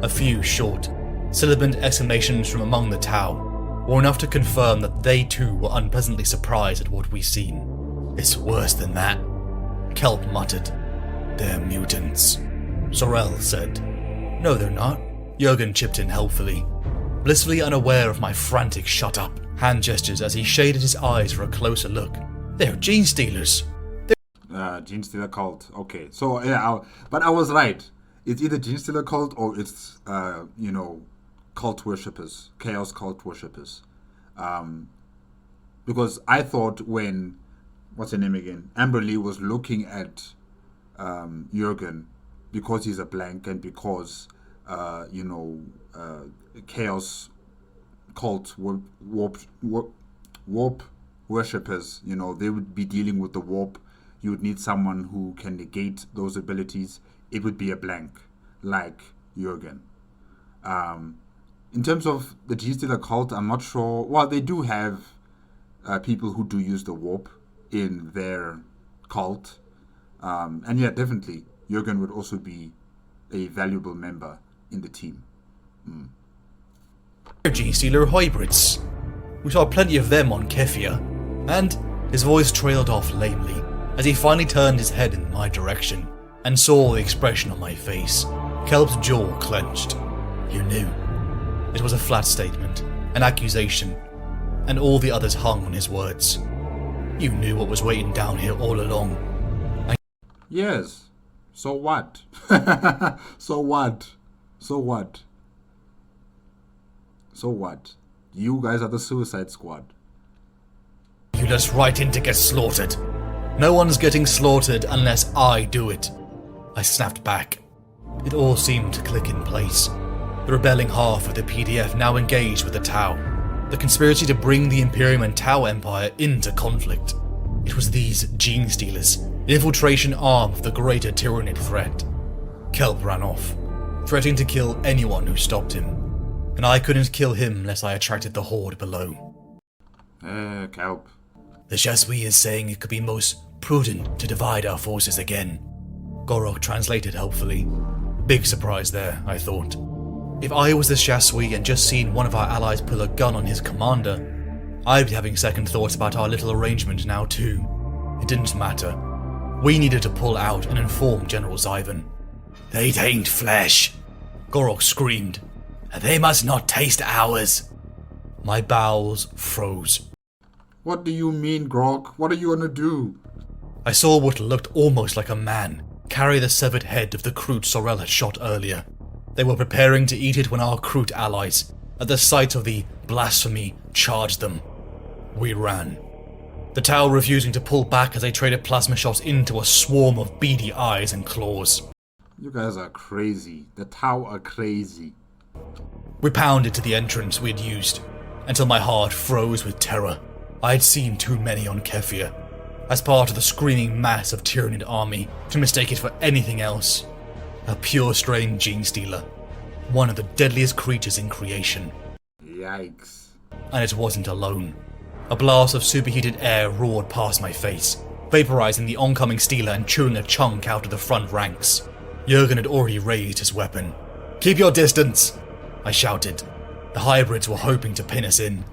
A few short, sibilant exclamations from among the Tau were enough to confirm that they too were unpleasantly surprised at what we seen. It's worse than that, Kelp muttered. They're mutants, Sorel said. No, they're not, Jurgen chipped in helpfully, blissfully unaware of my frantic shut up hand gestures as he shaded his eyes for a closer look. They're Genestealers. Genestealer cult. Okay, so yeah, but I was right. It's either Genestealer cult or it's cult worshippers, chaos cult worshippers. Because I thought when what's her name again, Amberly was looking at Jurgen because he's a blank and because chaos cult warp worshippers, they would be dealing with the warp. You would need someone who can negate those abilities. It would be a blank, like Jurgen. In terms of the Genestealer cult, I'm not sure. Well, they do have people who do use the warp in their cult. And yeah, definitely, Jurgen would also be a valuable member in the team. They're Genestealer hybrids. We saw plenty of them on Kefia, and his voice trailed off lamely as he finally turned his head in my direction and saw the expression on my face. Kelp's jaw clenched. You knew. It was a flat statement, an accusation, and all the others hung on his words. You knew what was waiting down here all along. Yes. So what? So what? So what? So what? You guys are the Suicide Squad. You let us right in to get slaughtered. No one's getting slaughtered unless I do it. I snapped back. It all seemed to click in place. The rebelling half of the PDF now engaged with the Tau. The conspiracy to bring the Imperium and Tau Empire into conflict. It was these gene stealers, the infiltration arm of the greater Tyranid threat. Kelp ran off, threatening to kill anyone who stopped him. And I couldn't kill him unless I attracted the horde below. Kelp. The Chasui is saying it could be most prudent to divide our forces again. Gorok translated helpfully. Big surprise there, I thought. If I was the Chasui and just seen one of our allies pull a gun on his commander, I'd be having second thoughts about our little arrangement now too. It didn't matter. We needed to pull out and inform General Zyvan. They taint flesh, Gorok screamed. They must not taste ours. My bowels froze. What do you mean, Grok? What are you gonna do? I saw what looked almost like a man carry the severed head of the Kroot Sorel had shot earlier. They were preparing to eat it when our Kroot allies, at the sight of the blasphemy, charged them. We ran. The Tau refusing to pull back as they traded plasma shots into a swarm of beady eyes and claws. You guys are crazy. The Tau are crazy. We pounded to the entrance we had used, until my heart froze with terror. I had seen too many on Kefir, as part of the screaming mass of Tyranid army, to mistake it for anything else. A pure strain gene stealer, one of the deadliest creatures in creation. Yikes. And it wasn't alone. A blast of superheated air roared past my face, vaporizing the oncoming stealer and chewing a chunk out of the front ranks. Jurgen had already raised his weapon. Keep your distance, I shouted. The hybrids were hoping to pin us in,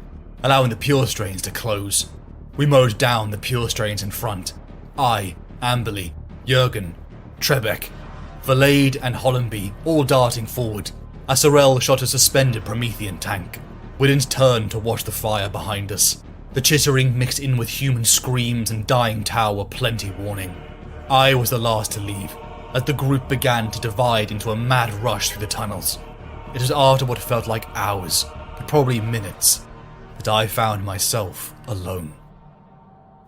allowing the pure strains to close. We mowed down the pure strains in front. I, Amberley, Jurgen, Trebek, Valade and Hollenby all darting forward, as Sorel shot a suspended Promethean tank. We didn't turn to watch the fire behind us. The chittering mixed in with human screams and dying Tau were plenty warning. I was the last to leave, as the group began to divide into a mad rush through the tunnels. It was after what felt like hours, but probably minutes, that I found myself alone.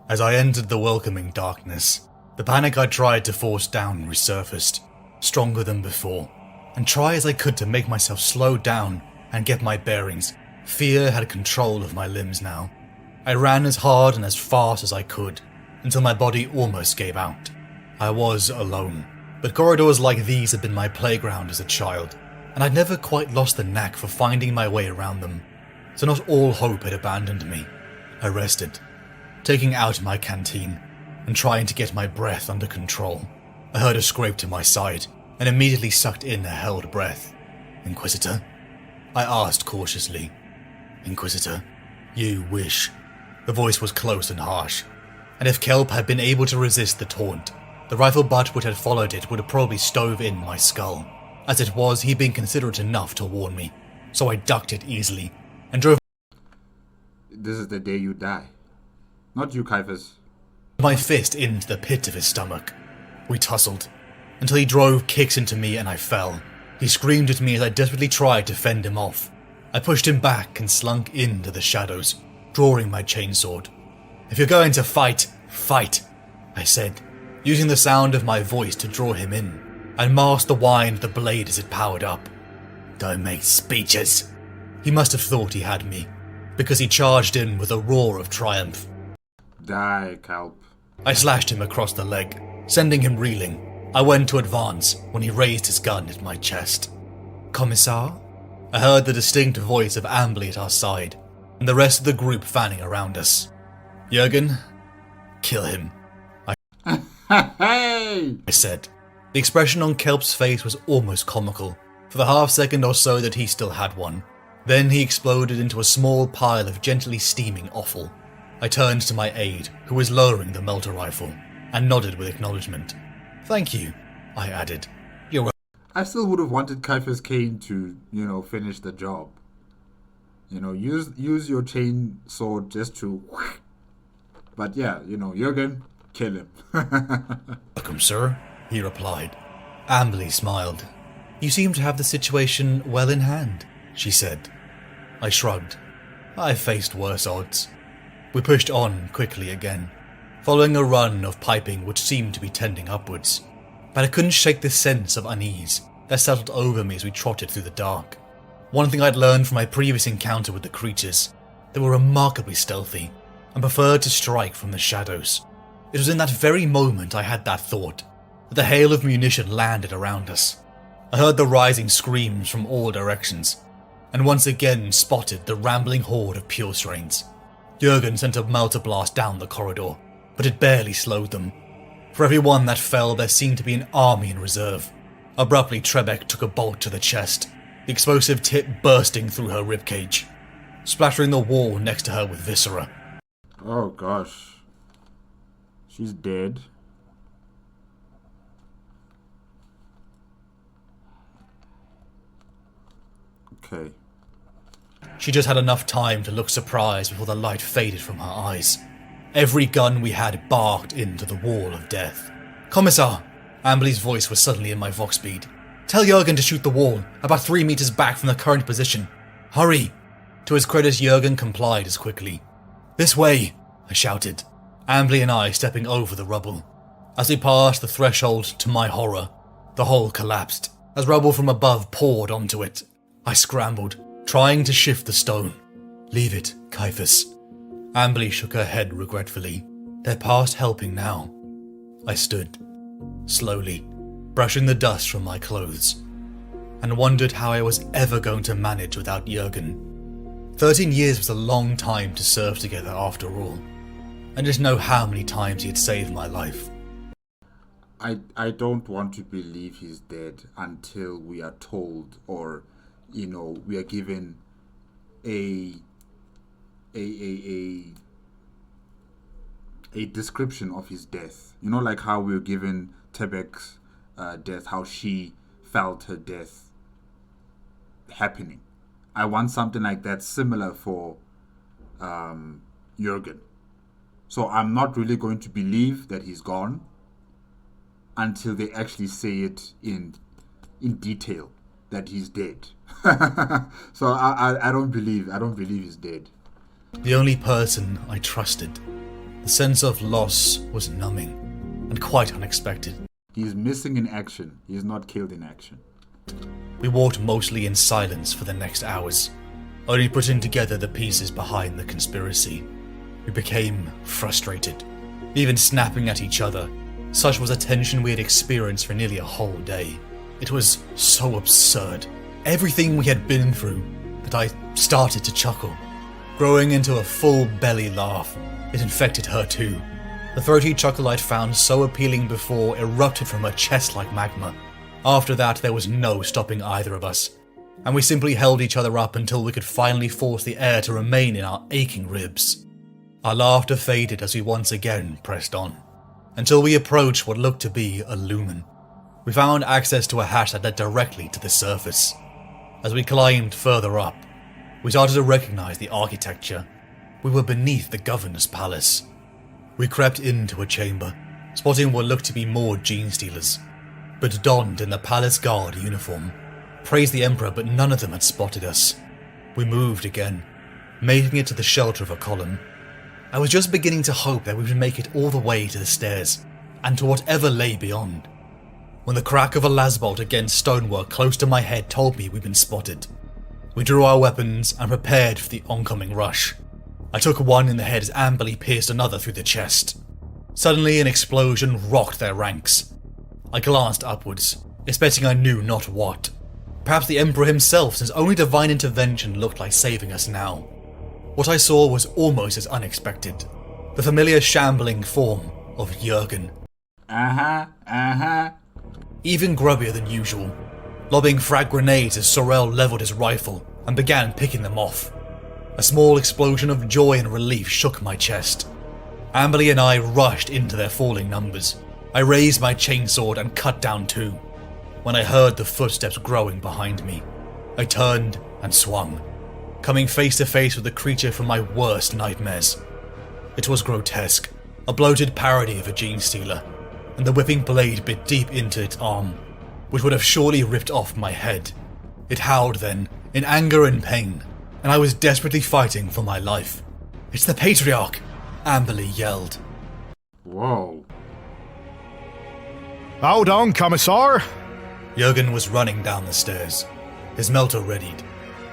As I entered the welcoming darkness, the panic I tried to force down resurfaced, stronger than before, and try as I could to make myself slow down and get my bearings, fear had control of my limbs now. I ran as hard and as fast as I could, until my body almost gave out. I was alone, but corridors like these had been my playground as a child, and I'd never quite lost the knack for finding my way around them, so not all hope had abandoned me. I rested, taking out my canteen, and trying to get my breath under control. I heard a scrape to my side, and immediately sucked in a held breath. Inquisitor? I asked cautiously. Inquisitor, you wish. The voice was close and harsh, and if Kelp had been able to resist the taunt, the rifle butt which had followed it would have probably stove in my skull. As it was, he'd been considerate enough to warn me, so I ducked it easily, and drove This is the day you die. Not you, Caiaphas. my fist into the pit of his stomach. We tussled, until he drove kicks into me and I fell. He screamed at me as I desperately tried to fend him off. I pushed him back and slunk into the shadows, drawing my chainsword. If you're going to fight, fight, I said, using the sound of my voice to draw him in. I masked the whine of the blade as it powered up. Don't make speeches. He must have thought he had me, because he charged in with a roar of triumph. Die, Kelp. I slashed him across the leg, sending him reeling. I went to advance when he raised his gun at my chest. Commissar? I heard the distinct voice of Amberley at our side, and the rest of the group fanning around us. Jurgen, kill him, Hey! I said. The expression on Kelp's face was almost comical, for the half second or so that he still had one. Then he exploded into a small pile of gently steaming offal. I turned to my aide, who was lowering the melter rifle, and nodded with acknowledgement. Thank you, I added. You're I still would have wanted CIAPHAS CAIN to, finish the job. Use your chain sword just to... But yeah, Jurgen, kill him. welcome, sir, he replied. Amberley smiled. You seem to have the situation well in hand, she said. I shrugged. I faced worse odds. We pushed on quickly again. following a run of piping which seemed to be tending upwards. But I couldn't shake the sense of unease that settled over me as we trotted through the dark. One thing I'd learned from my previous encounter with the creatures, they were remarkably stealthy and preferred to strike from the shadows. It was in that very moment I had that thought, that the hail of munition landed around us. I heard the rising screams from all directions, and once again spotted the rambling horde of pure strains. Jurgen sent a melter blast down the corridor, but it barely slowed them. For every one that fell, there seemed to be an army in reserve. Abruptly, Trebek took a bolt to the chest, the explosive tip bursting through her ribcage, splattering the wall next to her with viscera. Oh gosh. She's dead. Okay. She just had enough time to look surprised before the light faded from her eyes. Every gun we had barked into the wall of death. "Commissar!" Amberly's voice was suddenly in my vox bead. "Tell Jurgen to shoot the wall, about 3 meters back from the current position. Hurry!" To his credit, Jurgen complied as quickly. "This way!" I shouted, Amberly and I stepping over the rubble. As we passed the threshold, to my horror, the hole collapsed, as rubble from above poured onto it. I scrambled, trying to shift the stone. "Leave it, CIAPHAS." Amberly shook her head regretfully. "They're past helping now." I stood, slowly, brushing the dust from my clothes, and wondered how I was ever going to manage without Jurgen. 13 years was a long time to serve together after all. I didn't know how many times he had saved my life. I don't want to believe he's dead until we are told, or we are given a description of his death. Like how we were given Trebek's death, how she felt her death happening. I want something like that similar for Jurgen. So I'm not really going to believe that he's gone until they actually say it in detail that he's dead. So I don't believe he's dead. The only person I trusted. The sense of loss was numbing and quite unexpected. He's missing in action. He's not killed in action. We walked mostly in silence for the next hours, only putting together the pieces behind the conspiracy. We became frustrated, even snapping at each other. Such was the tension we had experienced for nearly a whole day. It was so absurd, everything we had been through, that I started to chuckle. Growing into a full belly laugh, it infected her too. The throaty chuckle I'd found so appealing before erupted from her chest like magma. After that, there was no stopping either of us, and we simply held each other up until we could finally force the air to remain in our aching ribs. Our laughter faded as we once again pressed on, until we approached what looked to be a lumen. We found access to a hatch that led directly to the surface. As we climbed further up, we started to recognize the architecture. We were beneath the governor's palace. We crept into a chamber, spotting what looked to be more gene stealers, but donned in the palace guard uniform. Praised the Emperor, but none of them had spotted us. We moved again, making it to the shelter of a column. I was just beginning to hope that we would make it all the way to the stairs, and to whatever lay beyond, when the crack of a lasbolt against stonework close to my head told me we'd been spotted. We drew our weapons and prepared for the oncoming rush. I took one in the head as Amberly pierced another through the chest. Suddenly an explosion rocked their ranks. I glanced upwards, expecting I knew not what. Perhaps the Emperor himself, since only divine intervention looked like saving us now. What I saw was almost as unexpected. The familiar shambling form of Jurgen. Even grubbier than usual, lobbing frag grenades as Sorel levelled his rifle and began picking them off. A small explosion of joy and relief shook my chest. Amberly and I rushed into their falling numbers. I raised my chainsword and cut down two. When I heard the footsteps growing behind me, I turned and swung, coming face to face with the creature from my worst nightmares. It was grotesque, a bloated parody of a gene stealer, and the whipping blade bit deep into its arm, which would have surely ripped off my head. It howled then, in anger and pain, and I was desperately fighting for my life. "It's the Patriarch!" Amberly yelled. Whoa. Hold on, Commissar. Jurgen was running down the stairs, his melter readied,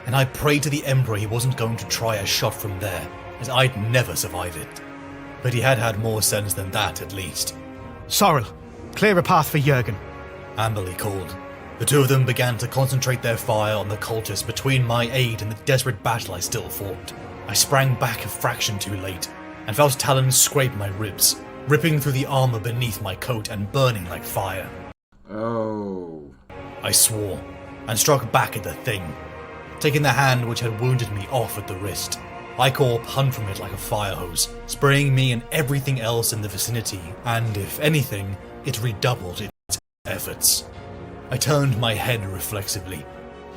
and I prayed to the Emperor he wasn't going to try a shot from there, as I'd never survive it. But he had more sense than that, at least. Sorrel, clear a path for Jurgen. Amberly called. The two of them began to concentrate their fire on the cultists between my aid and the desperate battle I still fought. I sprang back a fraction too late, and felt talons scrape my ribs, ripping through the armor beneath my coat and burning like fire. Oh. I swore, and struck back at the thing, taking the hand which had wounded me off at the wrist. Icorp hung from it like a fire hose, spraying me and everything else in the vicinity, and if anything, it redoubled its efforts. I turned my head reflexively,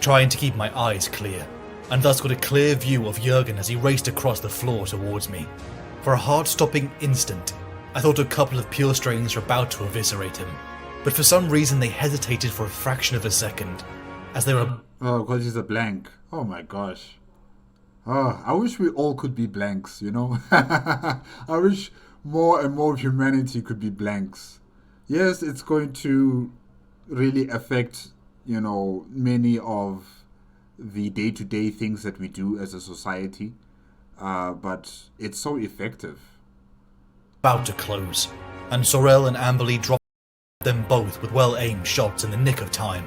trying to keep my eyes clear, and thus got a clear view of Jurgen as he raced across the floor towards me. For a heart-stopping instant, I thought a couple of pure strains were about to eviscerate him, but for some reason they hesitated for a fraction of a second, as they were... Oh, because he's a blank. Oh my gosh. Oh, I wish we all could be blanks, you know? I wish more and more of humanity could be blanks. Yes, it's going to really affect, you know, many of the day-to-day things that we do as a society, but it's so effective. about to close, and Sorel and Amberly dropped them both with well-aimed shots in the nick of time.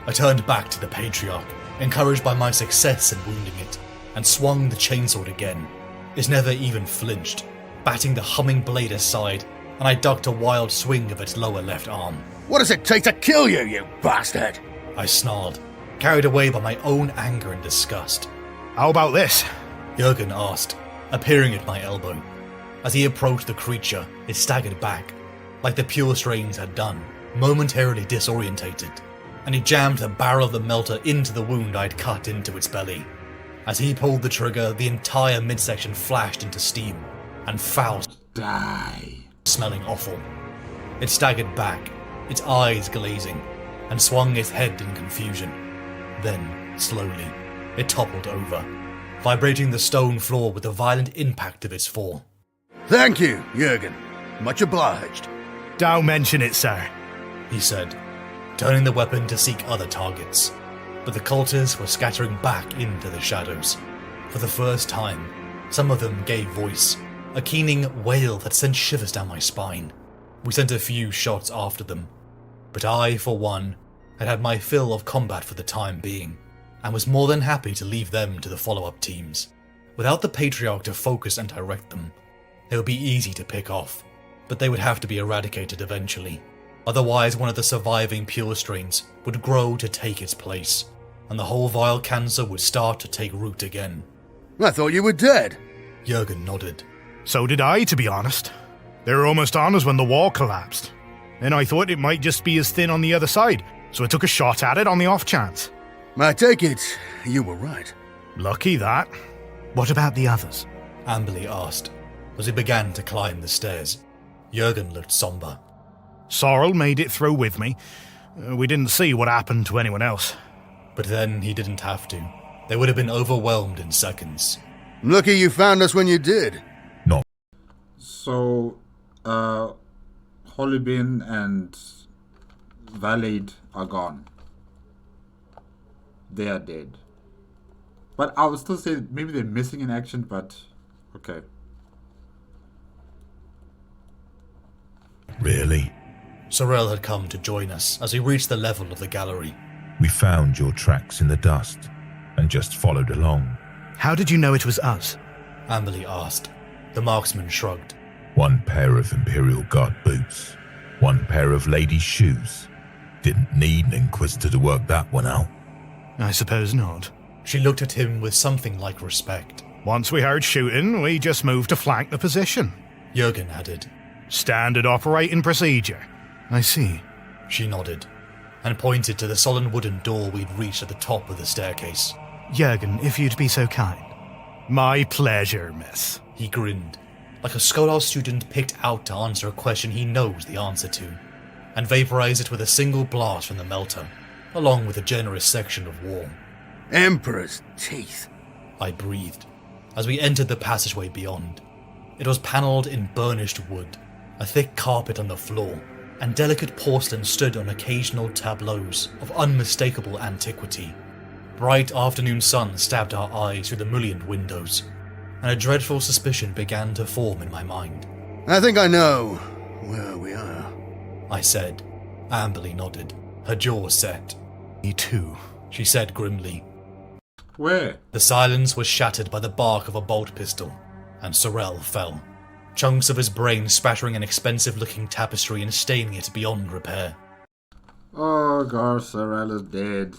I turned back to the Patriarch, encouraged by my success in wounding it, and swung the chainsword again. It never even flinched, batting the humming blade aside, and I ducked a wild swing of its lower left arm. What does it take to kill you, you bastard? I snarled, carried away by my own anger and disgust. How about this? Jurgen asked, appearing at my elbow. As he approached the creature, it staggered back, like the pure strains had done, momentarily disorientated, and he jammed the barrel of the melter into the wound I'd cut into its belly. As he pulled the trigger, the entire midsection flashed into steam, and foul, Die. smelling awful. It staggered back, its eyes glazing, and swung its head in confusion. Then, slowly, it toppled over, vibrating the stone floor with the violent impact of its fall. Thank you, Jurgen. Much obliged. Don't mention it, sir. He said, turning the weapon to seek other targets. But the cultists were scattering back into the shadows. For the first time, some of them gave voice, a keening wail that sent shivers down my spine. We sent a few shots after them, but I, for one, had had my fill of combat for the time being, and was more than happy to leave them to the follow-up teams. Without the Patriarch to focus and direct them, they would be easy to pick off, but they would have to be eradicated eventually. Otherwise, one of the surviving pure strains would grow to take its place, and the whole vile cancer would start to take root again. I thought you were dead. Jurgen nodded. So did I, to be honest. They were almost on us when the wall collapsed. Then I thought it might just be as thin on the other side, so I took a shot at it on the off chance. I take it you were right. Lucky that. What about the others? Amberly asked, as we began to climb the stairs. Jurgen looked somber. Sorrel made it through with me. We didn't see what happened to anyone else. But then he didn't have to. They would have been overwhelmed in seconds. Lucky you found us when you did. So, Holibin and Valade are gone. They are dead. But I would still say maybe they're missing in action, but okay. Really? Sorel had come to join us as we reached the level of the gallery. We found your tracks in the dust and just followed along. How did you know it was us? Amberly asked. The marksman shrugged. One pair of Imperial Guard boots, one pair of ladies' shoes. Didn't need an Inquisitor to work that one out. I suppose not. She looked at him with something like respect. Once we heard shooting, we just moved to flank the position. Jurgen added. Standard operating procedure. I see. She nodded, and pointed to the solid wooden door we'd reached at the top of the staircase. Jurgen, if you'd be so kind. My pleasure, miss. He grinned, like a scholar student picked out to answer a question he knows the answer to, and vaporized it with a single blast from the melter, along with a generous section of wall. Emperor's teeth. I breathed, as we entered the passageway beyond. It was panelled in burnished wood, A thick carpet on the floor, and delicate porcelain stood on occasional tableaus of unmistakable antiquity. Bright afternoon sun stabbed our eyes through the mullioned windows, and a dreadful suspicion began to form in my mind. I think I know where we are, I said. Amberly nodded, her jaw set. Me too. She said grimly. Where? The silence was shattered by the bark of a bolt pistol, and Sorrel fell, chunks of his brain spattering an expensive-looking tapestry and staining it beyond repair. Oh gosh, Sorrel is dead.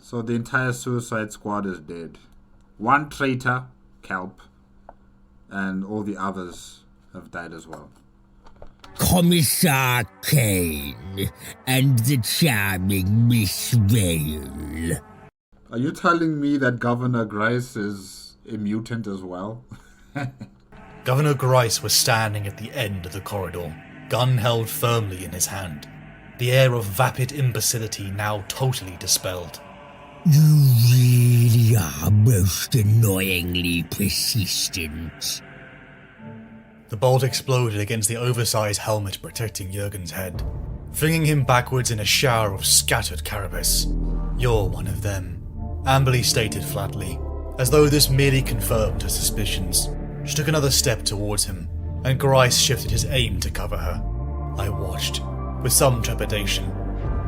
So the entire Suicide Squad is dead. One traitor, Kelp, and all the others have died as well. Commissar Cain and the charming Miss Vale. Are you telling me that Governor Grice is a mutant as well? Governor Grice was standing at the end of the corridor, gun held firmly in his hand, the air of vapid imbecility now totally dispelled. You really are most annoyingly persistent. The bolt exploded against the oversized helmet protecting Jurgen's head, flinging him backwards in a shower of scattered carapace. You're one of them, Amberly stated flatly, as though this merely confirmed her suspicions. She took another step towards him, and Grice shifted his aim to cover her. I watched, with some trepidation,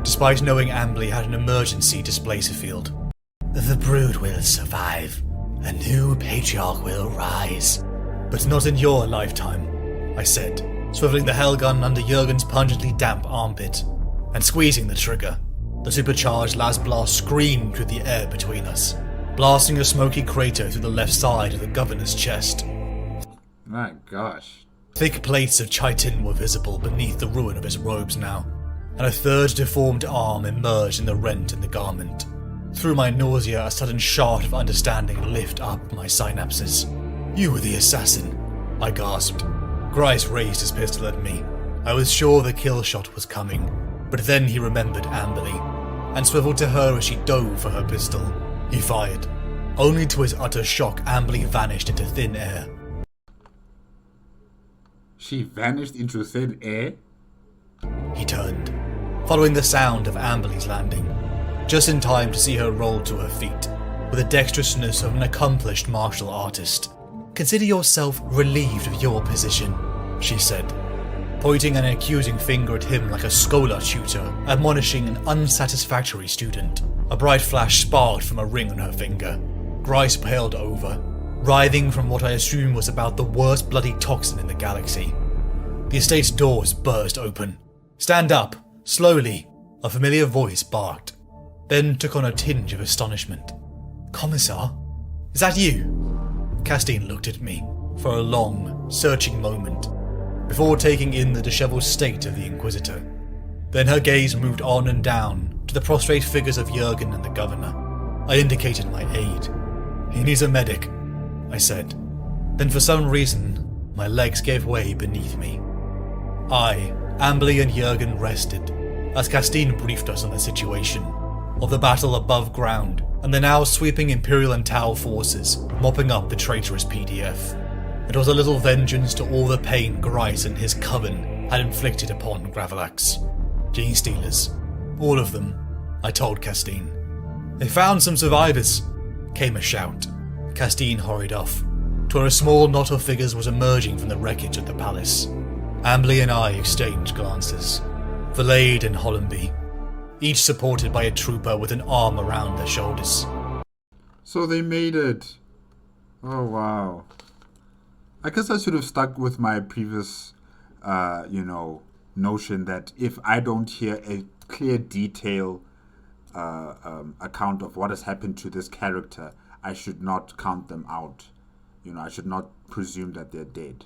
despite knowing Amberly had an emergency displacer field. The brood will survive. A new patriarch will rise. But not in your lifetime, I said, swiveling the hellgun under Jurgen's pungently damp armpit, and squeezing the trigger. The supercharged las blast screamed through the air between us, blasting a smoky crater through the left side of the governor's chest. My gosh. Thick plates of chitin were visible beneath the ruin of his robes now, and a third deformed arm emerged in the rent in the garment. Through my nausea, a sudden shaft of understanding lifted up my synapses. You were the assassin, I gasped. Grice raised his pistol at me. I was sure the kill shot was coming, but then he remembered Amberly, and swiveled to her as she dove for her pistol. He fired. Only to his utter shock, Amberly vanished into thin air. She vanished into thin air? He turned, following the sound of Amberly's landing, just in time to see her roll to her feet, with the dexterousness of an accomplished martial artist. Consider yourself relieved of your position, she said, pointing an accusing finger at him like a scholar tutor admonishing an unsatisfactory student. A bright flash sparked from a ring on her finger. Grice paled over, writhing from what I assume was about the worst bloody toxin in the galaxy. The estate's doors burst open. Stand up, slowly, a familiar voice barked, then took on a tinge of astonishment. Commissar? Is that you? Castine looked at me for a long, searching moment, before taking in the disheveled state of the Inquisitor. Then her gaze moved on and down to the prostrate figures of Jurgen and the Governor. I indicated my aid. He needs a medic, I said. Then for some reason, my legs gave way beneath me. I, Amberly and Jurgen rested, as Castine briefed us on the situation, of the battle above ground, and the now sweeping Imperial and Tau forces mopping up the traitorous PDF. It was a little vengeance to all the pain Grice and his coven had inflicted upon Gravelax. Gene stealers. All of them, I told Castine. They found some survivors, came a shout. Castine hurried off, to where a small knot of figures was emerging from the wreckage of the palace. Amberly and I exchanged glances. Verlaide and Hollenby, each supported by a trooper with an arm around their shoulders. So they made it. Oh wow. I guess I should have stuck with my previous, notion that if I don't hear a clear detail account of what has happened to this character, I should not count them out. I should not presume that they're dead.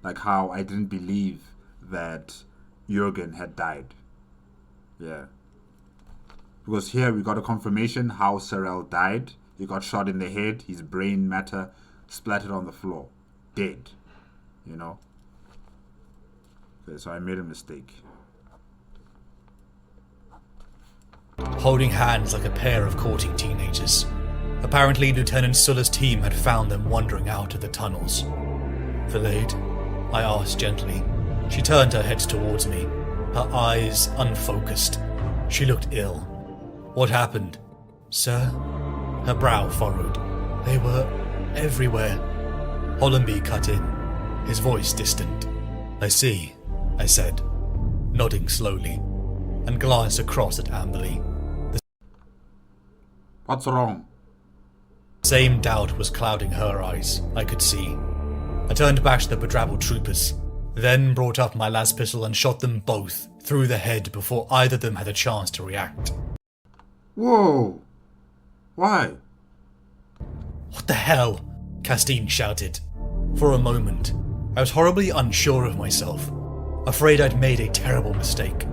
Like how I didn't believe that Jurgen had died. Yeah. Because here we got a confirmation how Sorrel died. He got shot in the head, his brain matter splattered on the floor. Dead. Okay, so I made a mistake. Holding hands like a pair of courting teenagers. Apparently, Lieutenant Sulla's team had found them wandering out of the tunnels. Verlaide, I asked gently, She turned her head towards me, her eyes unfocused. She looked ill. What happened, sir? Her brow furrowed. They were everywhere. Hollenby cut in, his voice distant. I see, I said, nodding slowly, and glanced across at Amberley. What's wrong? The same doubt was clouding her eyes, I could see. I turned back to the bedrabbled troopers, then brought up my las pistol and shot them both through the head before either of them had a chance to react. Whoa! Why? What the hell? Castine shouted. For a moment, I was horribly unsure of myself, afraid I'd made a terrible mistake.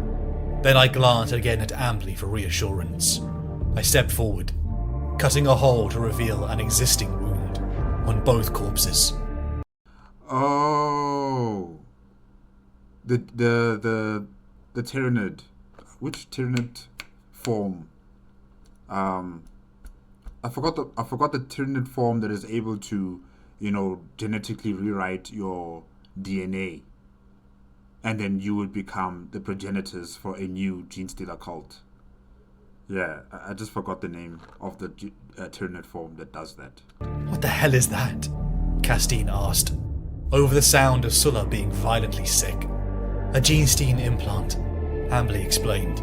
Then I glanced again at Amberley for reassurance. I stepped forward, cutting a hole to reveal an existing wound on both corpses. Oh, the Tyranid. Which Tyranid form? I forgot the Tyranid form that is able to, genetically rewrite your DNA, and then you would become the progenitors for a new gene stealer cult. Yeah, I just forgot the name of the Tyranid form that does that. What the hell is that? Castine asked, over the sound of Sulla being violently sick. A gene-stealing implant, Amberley explained.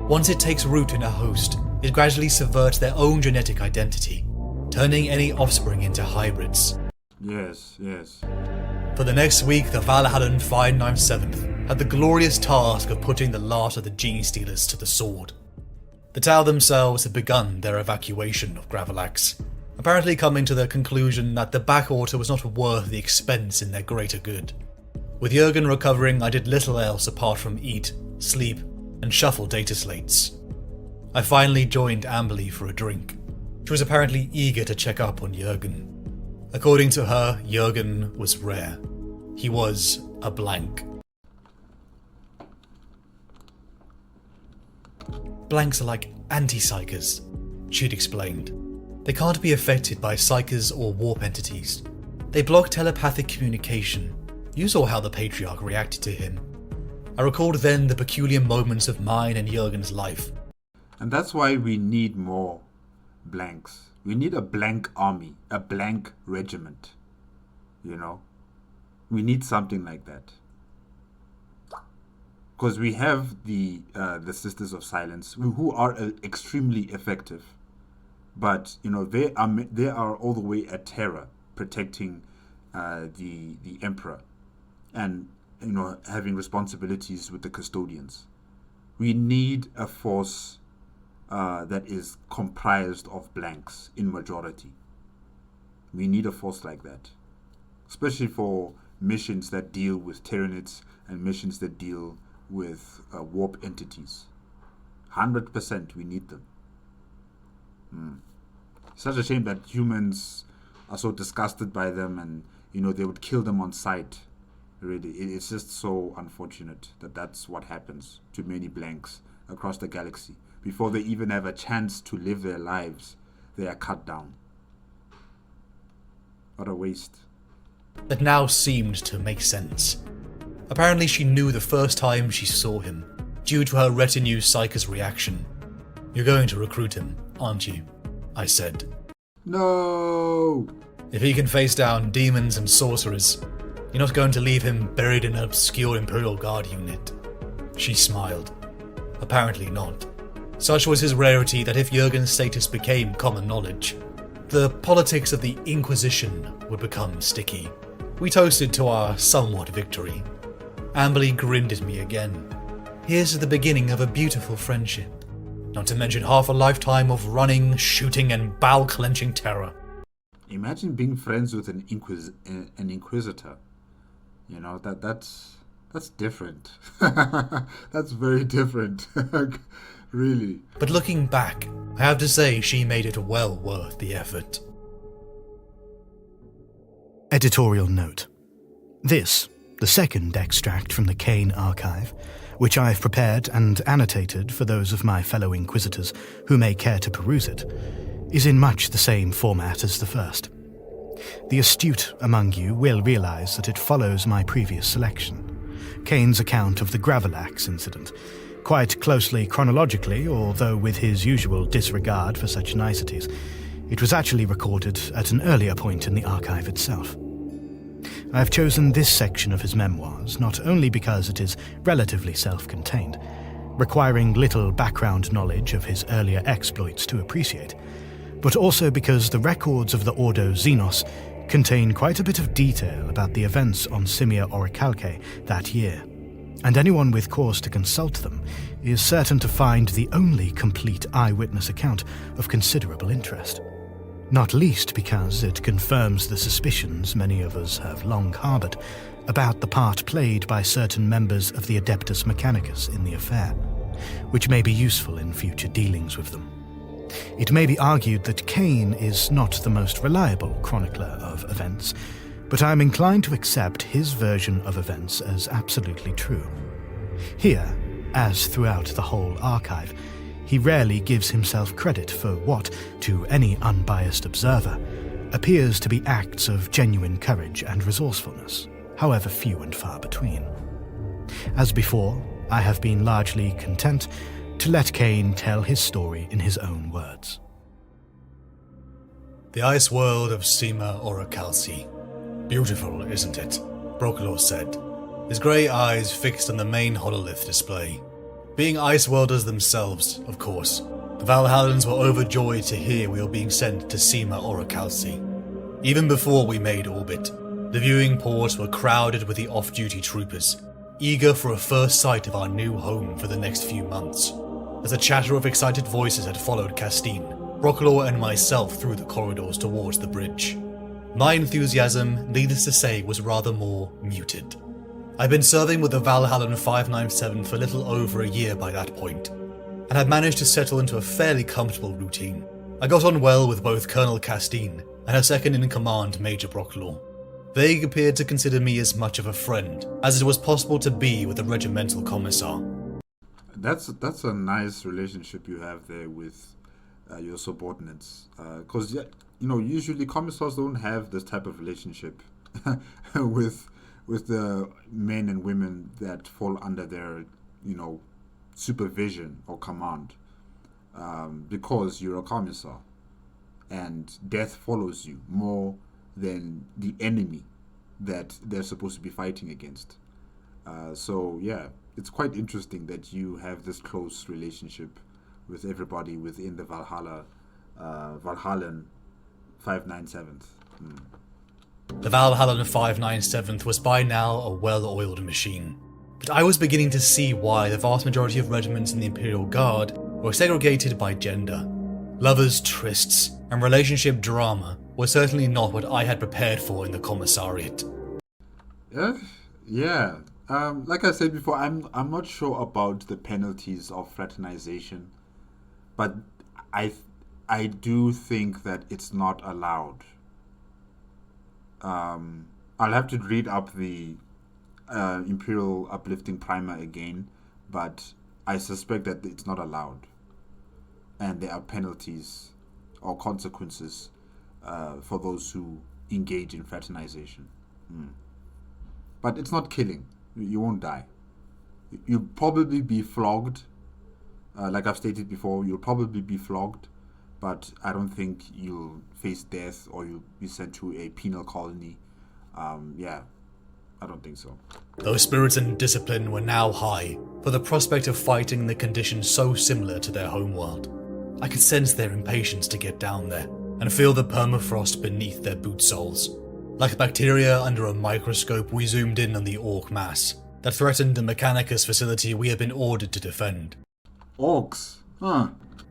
Once it takes root in a host, it gradually subverts their own genetic identity, turning any offspring into hybrids. Yes. For the next week, the Valhallan 597th had the glorious task of putting the last of the gene stealers to the sword. The Tau themselves had begun their evacuation of Gravelax, apparently coming to the conclusion that the backwater was not worth the expense in their greater good. With Jurgen recovering, I did little else apart from eat, sleep, and shuffle data slates. I finally joined Amberley for a drink. She was apparently eager to check up on Jurgen. According to her, Jurgen was rare. He was a blank. Blanks are like anti-psychers, she'd explained. They can't be affected by psychers or warp entities. They block telepathic communication. You saw how the Patriarch reacted to him. I recalled then the peculiar moments of mine and Jurgen's life. And that's why we need more blanks. We need a blank army, a blank regiment. We need something like that. Because we have the Sisters of Silence, who are extremely effective, but they are all the way at Terra, protecting the Emperor, and having responsibilities with the custodians. We need a force that is comprised of blanks in majority. We need a force like that, especially for missions that deal with Tyranids and missions that deal with warp entities. 100% we need them. Such a shame that humans are so disgusted by them, and they would kill them on sight. Really, it's just so unfortunate that that's what happens to many blanks across the galaxy. Before they even have a chance to live their lives, they are cut down. What a waste. That now seemed to make sense. Apparently she knew the first time she saw him, due to her retinue psycher's reaction. You're going to recruit him, aren't you? I said. No! If he can face down demons and sorcerers, you're not going to leave him buried in an obscure Imperial Guard unit. She smiled. Apparently not. Such was his rarity that if Jurgen's status became common knowledge, the politics of the Inquisition would become sticky. We toasted to our somewhat victory. Amberley grinned at me again. Here's the beginning of a beautiful friendship. Not to mention half a lifetime of running, shooting, and bowel-clenching terror. Imagine being friends with an Inquisitor. That's different. That's very different. Really. But looking back, I have to say she made it well worth the effort. Editorial note. This, the second extract from the Cain archive, which I've prepared and annotated for those of my fellow Inquisitors who may care to peruse it, is in much the same format as the first. The astute among you will realize that it follows my previous selection, Cain's account of the Gravelax incident, quite closely chronologically, although with his usual disregard for such niceties. It was actually recorded at an earlier point in the archive itself. I have chosen this section of his memoirs not only because it is relatively self-contained, requiring little background knowledge of his earlier exploits to appreciate, but also because the records of the Ordo Xenos contain quite a bit of detail about the events on Simia Orichalcae that year, and anyone with cause to consult them is certain to find the only complete eyewitness account of considerable interest. Not least because it confirms the suspicions many of us have long harboured about the part played by certain members of the Adeptus Mechanicus in the affair, which may be useful in future dealings with them. It may be argued that Cain is not the most reliable chronicler of events, but I am inclined to accept his version of events as absolutely true. Here, as throughout the whole archive, he rarely gives himself credit for what, to any unbiased observer, appears to be acts of genuine courage and resourcefulness, however few and far between. As before, I have been largely content to let Cain tell his story in his own words. The ice world of Sima Orichalcae. Beautiful, isn't it? Brocklor said, his grey eyes fixed on the main hololith display. Being ice worlders themselves, of course, the Valhallans were overjoyed to hear we were being sent to Sima Orichalcae. Even before we made orbit, the viewing ports were crowded with the off-duty troopers, eager for a first sight of our new home for the next few months. As a chatter of excited voices had followed Castine, Brocklor and myself through the corridors towards the bridge. My enthusiasm, needless to say, was rather more muted. I'd been serving with the Valhallan 597 for little over a year by that point, and had managed to settle into a fairly comfortable routine. I got on well with both Colonel Castine and her second-in-command, Major Brocklor. They appeared to consider me as much of a friend as it was possible to be with a regimental commissar. That's a nice relationship you have there with your subordinates, because usually commissars don't have this type of relationship with the men and women that fall under their supervision or command, because you're a commissar and death follows you more than the enemy that they're supposed to be fighting against. So yeah, it's quite interesting that you have this close relationship with everybody within the Valhallan 597th. The Valhallan 597th was by now a well-oiled machine, but I was beginning to see why the vast majority of regiments in the Imperial Guard were segregated by gender. Lovers' trysts and relationship drama were certainly not what I had prepared for in the commissariat. Yeah. Like I said before, I'm not sure about the penalties of fraternization, but I do think that it's not allowed. I'll have to read up the Imperial Uplifting Primer again, but I suspect that it's not allowed, and there are penalties or consequences for those who engage in fraternization. But it's not killing. You won't die. You'll probably be flogged. Like I've stated before, you'll probably be flogged, but I don't think you'll face death or you'll be sent to a penal colony. Yeah, I don't think so. Those spirits and discipline were now high for the prospect of fighting in the conditions so similar to their homeworld. I could sense their impatience to get down there and feel the permafrost beneath their boot soles. Like bacteria under a microscope, we zoomed in on the orc mass that threatened the Mechanicus facility we had been ordered to defend. Orcs? Huh.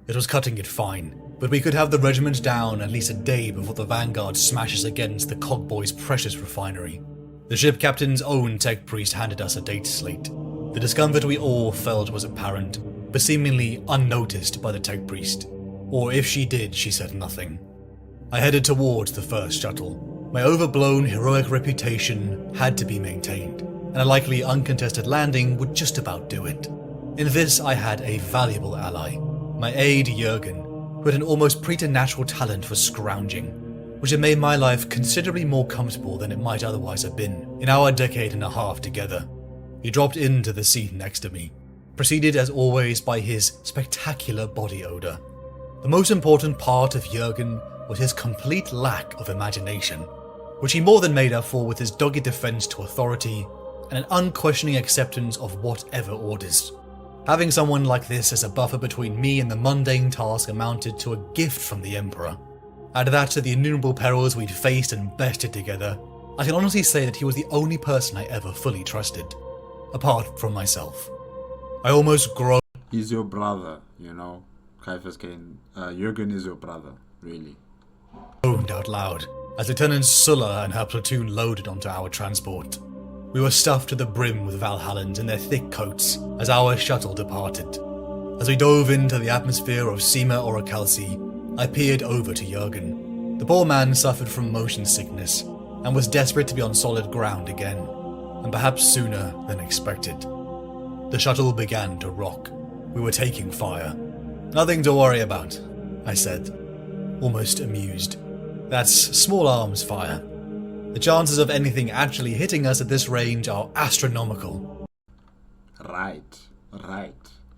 It was cutting it fine, but we could have the regiment down at least a day before the Vanguard smashes against the Cogboy's precious refinery. The ship captain's own tech priest handed us a date slate. The discomfort we all felt was apparent, but seemingly unnoticed by the tech priest. Or if she did, she said nothing. I headed towards the first shuttle. My overblown heroic reputation had to be maintained, and a likely uncontested landing would just about do it. In this I had a valuable ally, my aide Jurgen, who had an almost preternatural talent for scrounging, which had made my life considerably more comfortable than it might otherwise have been in our decade and a half together. He dropped into the seat next to me, preceded as always by his spectacular body odor. The most important part of Jurgen was his complete lack of imagination, which he more than made up for with his dogged defense to authority and an unquestioning acceptance of whatever orders. Having someone like this as a buffer between me and the mundane task amounted to a gift from the Emperor. Add that to the innumerable perils we'd faced and bested together, I can honestly say that he was the only person I ever fully trusted, apart from myself. I almost groaned. He's your brother, you know. CIAPHAS CAIN. Jurgen is your brother, really. Out loud as Lieutenant Sulla and her platoon loaded onto our transport. We were stuffed to the brim with Valhallans in their thick coats as our shuttle departed. As we dove into the atmosphere of Sima Orichalci, I peered over to Jurgen. The poor man suffered from motion sickness and was desperate to be on solid ground again, and perhaps sooner than expected. The shuttle began to rock. We were taking fire. "Nothing to worry about," I said, almost amused. "That's small arms fire. The chances of anything actually hitting us at this range are astronomical." Right.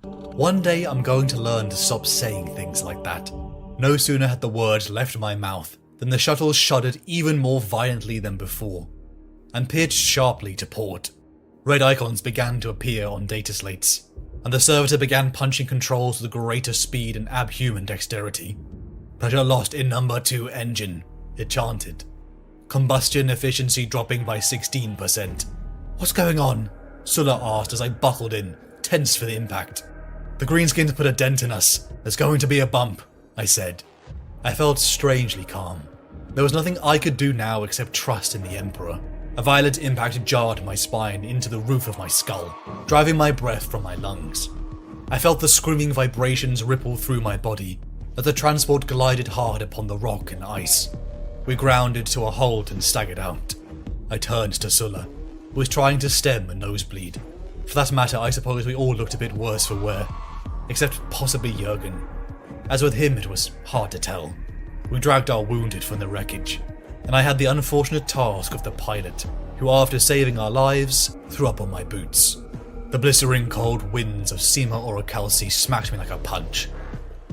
One day I'm going to learn to stop saying things like that. No sooner had the words left my mouth than the shuttle shuddered even more violently than before, and pitched sharply to port. Red icons began to appear on data slates, and the servitor began punching controls with greater speed and abhuman dexterity. "Pressure lost in number 2 engine," it chanted. "Combustion efficiency dropping by 16%. "What's going on?" Sulla asked as I buckled in, tense for the impact. "The greenskins put a dent in us. There's going to be a bump," I said. I felt strangely calm. There was nothing I could do now except trust in the Emperor. A violent impact jarred my spine into the roof of my skull, driving my breath from my lungs. I felt the screaming vibrations ripple through my body as the transport glided hard upon the rock and ice. We grounded to a halt and staggered out. I turned to Sulla, who was trying to stem a nosebleed. For that matter, I suppose we all looked a bit worse for wear, except possibly Jurgen. As with him, it was hard to tell. We dragged our wounded from the wreckage, and I had the unfortunate task of the pilot, who after saving our lives, threw up on my boots. The blistering cold winds of Sima Orichalci smacked me like a punch.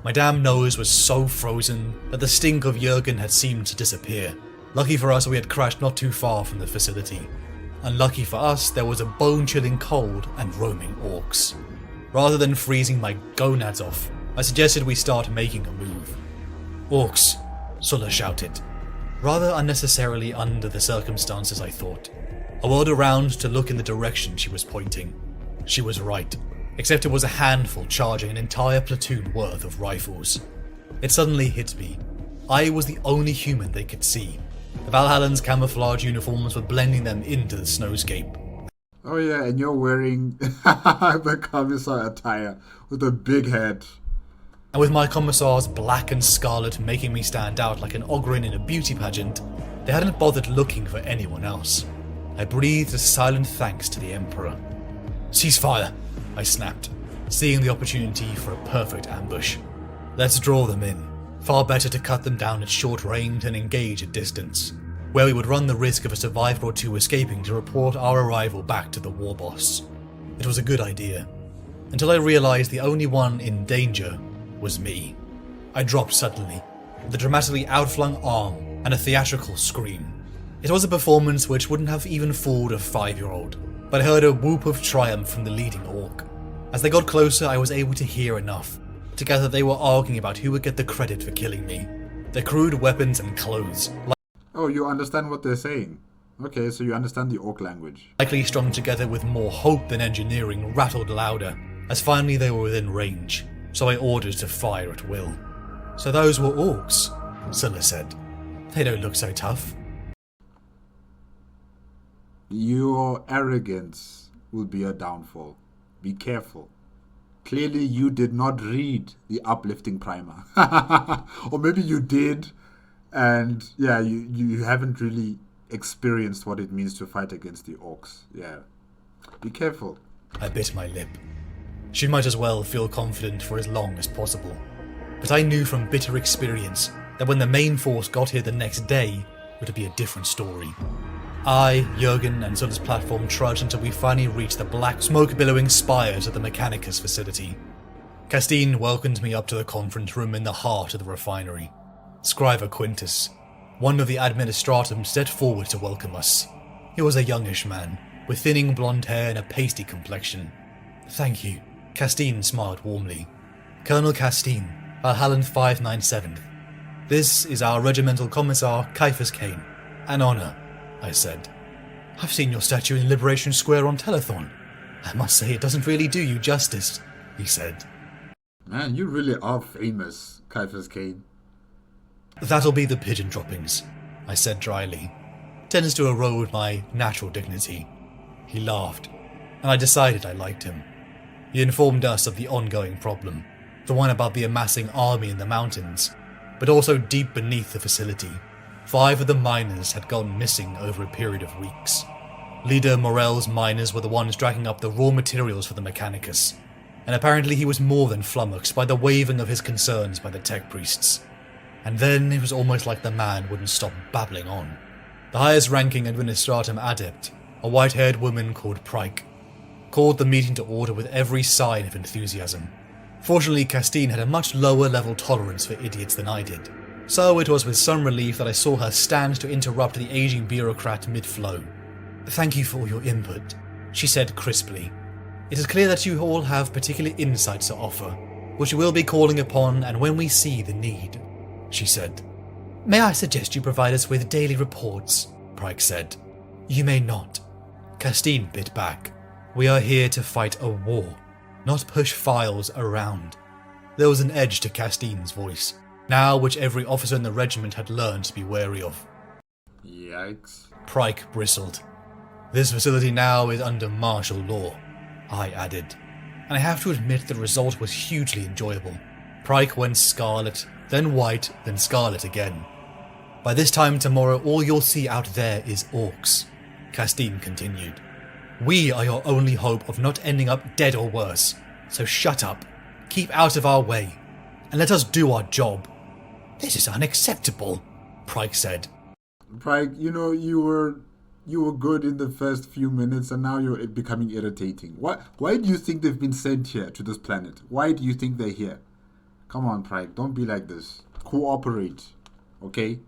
My damn nose was so frozen that the stink of Jurgen had seemed to disappear. Lucky for us, we had crashed not too far from the facility. Unlucky for us, there was a bone-chilling cold and roaming orcs. Rather than freezing my gonads off, I suggested we start making a move. "Orcs," Sulla shouted. Rather unnecessarily under the circumstances, I thought. I whirled around to look in the direction she was pointing. She was right, except it was a handful charging an entire platoon worth of rifles. It suddenly hit me. I was the only human they could see. The Valhallans' camouflage uniforms were blending them into the snowscape. Oh yeah, and you're wearing the commissar attire with a big head. And with my commissar's black and scarlet making me stand out like an Ogrin in a beauty pageant, they hadn't bothered looking for anyone else. I breathed a silent thanks to the Emperor. "Cease fire," I snapped, seeing the opportunity for a perfect ambush. "Let's draw them in. Far better to cut them down at short range than engage at distance, where we would run the risk of a survivor or two escaping to report our arrival back to the war boss." It was a good idea, until I realized the only one in danger was me. I dropped suddenly, with a dramatically outflung arm and a theatrical scream. It was a performance which wouldn't have even fooled a 5-year-old, but I heard a whoop of triumph from the leading orc. As they got closer, I was able to hear enough. Together they were arguing about who would get the credit for killing me. Their crude weapons and clothes, Oh, you understand what they're saying. Okay, so you understand the orc language. likely strung together with more hope than engineering, rattled louder, as finally they were within range, so I ordered to fire at will. "So those were orcs," Sulla said. "They don't look so tough." Your arrogance will be a downfall. Be careful. Clearly you did not read the uplifting primer. Or maybe you did, and yeah, you haven't really experienced what it means to fight against the orcs. Yeah. Be careful. I bit my lip. She might as well feel confident for as long as possible. But I knew from bitter experience that when the main force got here the next day, it would be a different story. I, Jurgen, and Zul's platform trudged until we finally reached the black, smoke-billowing spires of the Mechanicus facility. Castine welcomed me up to the conference room in the heart of the refinery. Scriver Quintus, one of the administratum, stepped forward to welcome us. He was a youngish man, with thinning blonde hair and a pasty complexion. "Thank you," Castine smiled warmly. "Colonel Castine, Valhallan 597th. This is our regimental commissar, CIAPHAS CAIN. An honor," I said. "I've seen your statue in Liberation Square on Telethon. I must say it doesn't really do you justice," he said. Man, you really are famous, CIAPHAS CAIN. "That'll be the pigeon droppings," I said dryly. "Tends to erode my natural dignity." He laughed, and I decided I liked him. He informed us of the ongoing problem, the one about the amassing army in the mountains, but also deep beneath the facility. 5 of the miners had gone missing over a period of weeks. Leader Morel's miners were the ones dragging up the raw materials for the Mechanicus, and apparently he was more than flummoxed by the waving of his concerns by the tech priests. And then it was almost like the man wouldn't stop babbling on. The highest ranking administratum adept, a white-haired woman called Pryke, called the meeting to order with every sign of enthusiasm. Fortunately, Castine had a much lower level tolerance for idiots than I did, so it was with some relief that I saw her stand to interrupt the aging bureaucrat mid-flow. "Thank you for your input," she said crisply. "It is clear that you all have particular insights to offer, which we will be calling upon and when we see the need," she said. "May I suggest you provide us with daily reports?" Pryke said. "You may not." Castine bit back. "We are here to fight a war, not push files around." There was an edge to Castine's voice, now which every officer in the regiment had learned to be wary of. Yikes. Pryke bristled. "This facility now is under martial law," I added, and I have to admit the result was hugely enjoyable. Pryke went scarlet, then white, then scarlet again. "By this time tomorrow all you'll see out there is orcs," Castine continued. "We are your only hope of not ending up dead or worse, so shut up, keep out of our way, and let us do our job." "This is unacceptable," Pryke said. Pryke, you were good in the first few minutes and now you're becoming irritating. Why do you think they've been sent here to this planet? Why do you think they're here? Come on, Pryke, don't be like this. Cooperate, okay?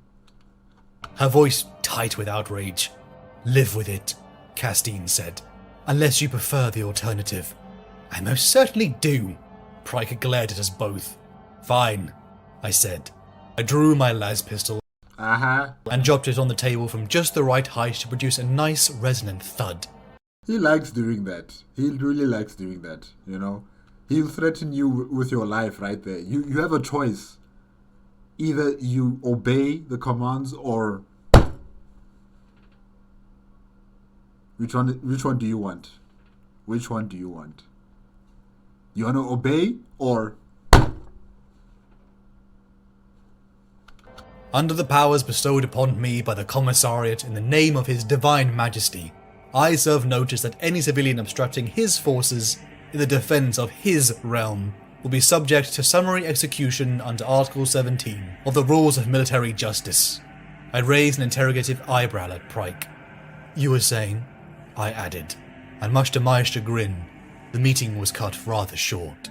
Her voice tight with outrage. "Live with it," Castine said, "unless you prefer the alternative." "I most certainly do." Pryke glared at us both. "Fine," I said. I drew my las pistol and dropped it on the table from just the right height to produce a nice resonant thud. He likes doing that. He really likes doing that, He'll threaten you with your life right there. You have a choice. Either you obey the commands or... Which one do you want? Which one do you want? You want to obey or... Under the powers bestowed upon me by the Commissariat in the name of His Divine Majesty, I serve notice that any civilian obstructing his forces in the defense of his realm will be subject to summary execution under Article 17 of the Rules of Military Justice. I raised an interrogative eyebrow at Pryke. "You were saying?" I added, and much to my chagrin, the meeting was cut rather short.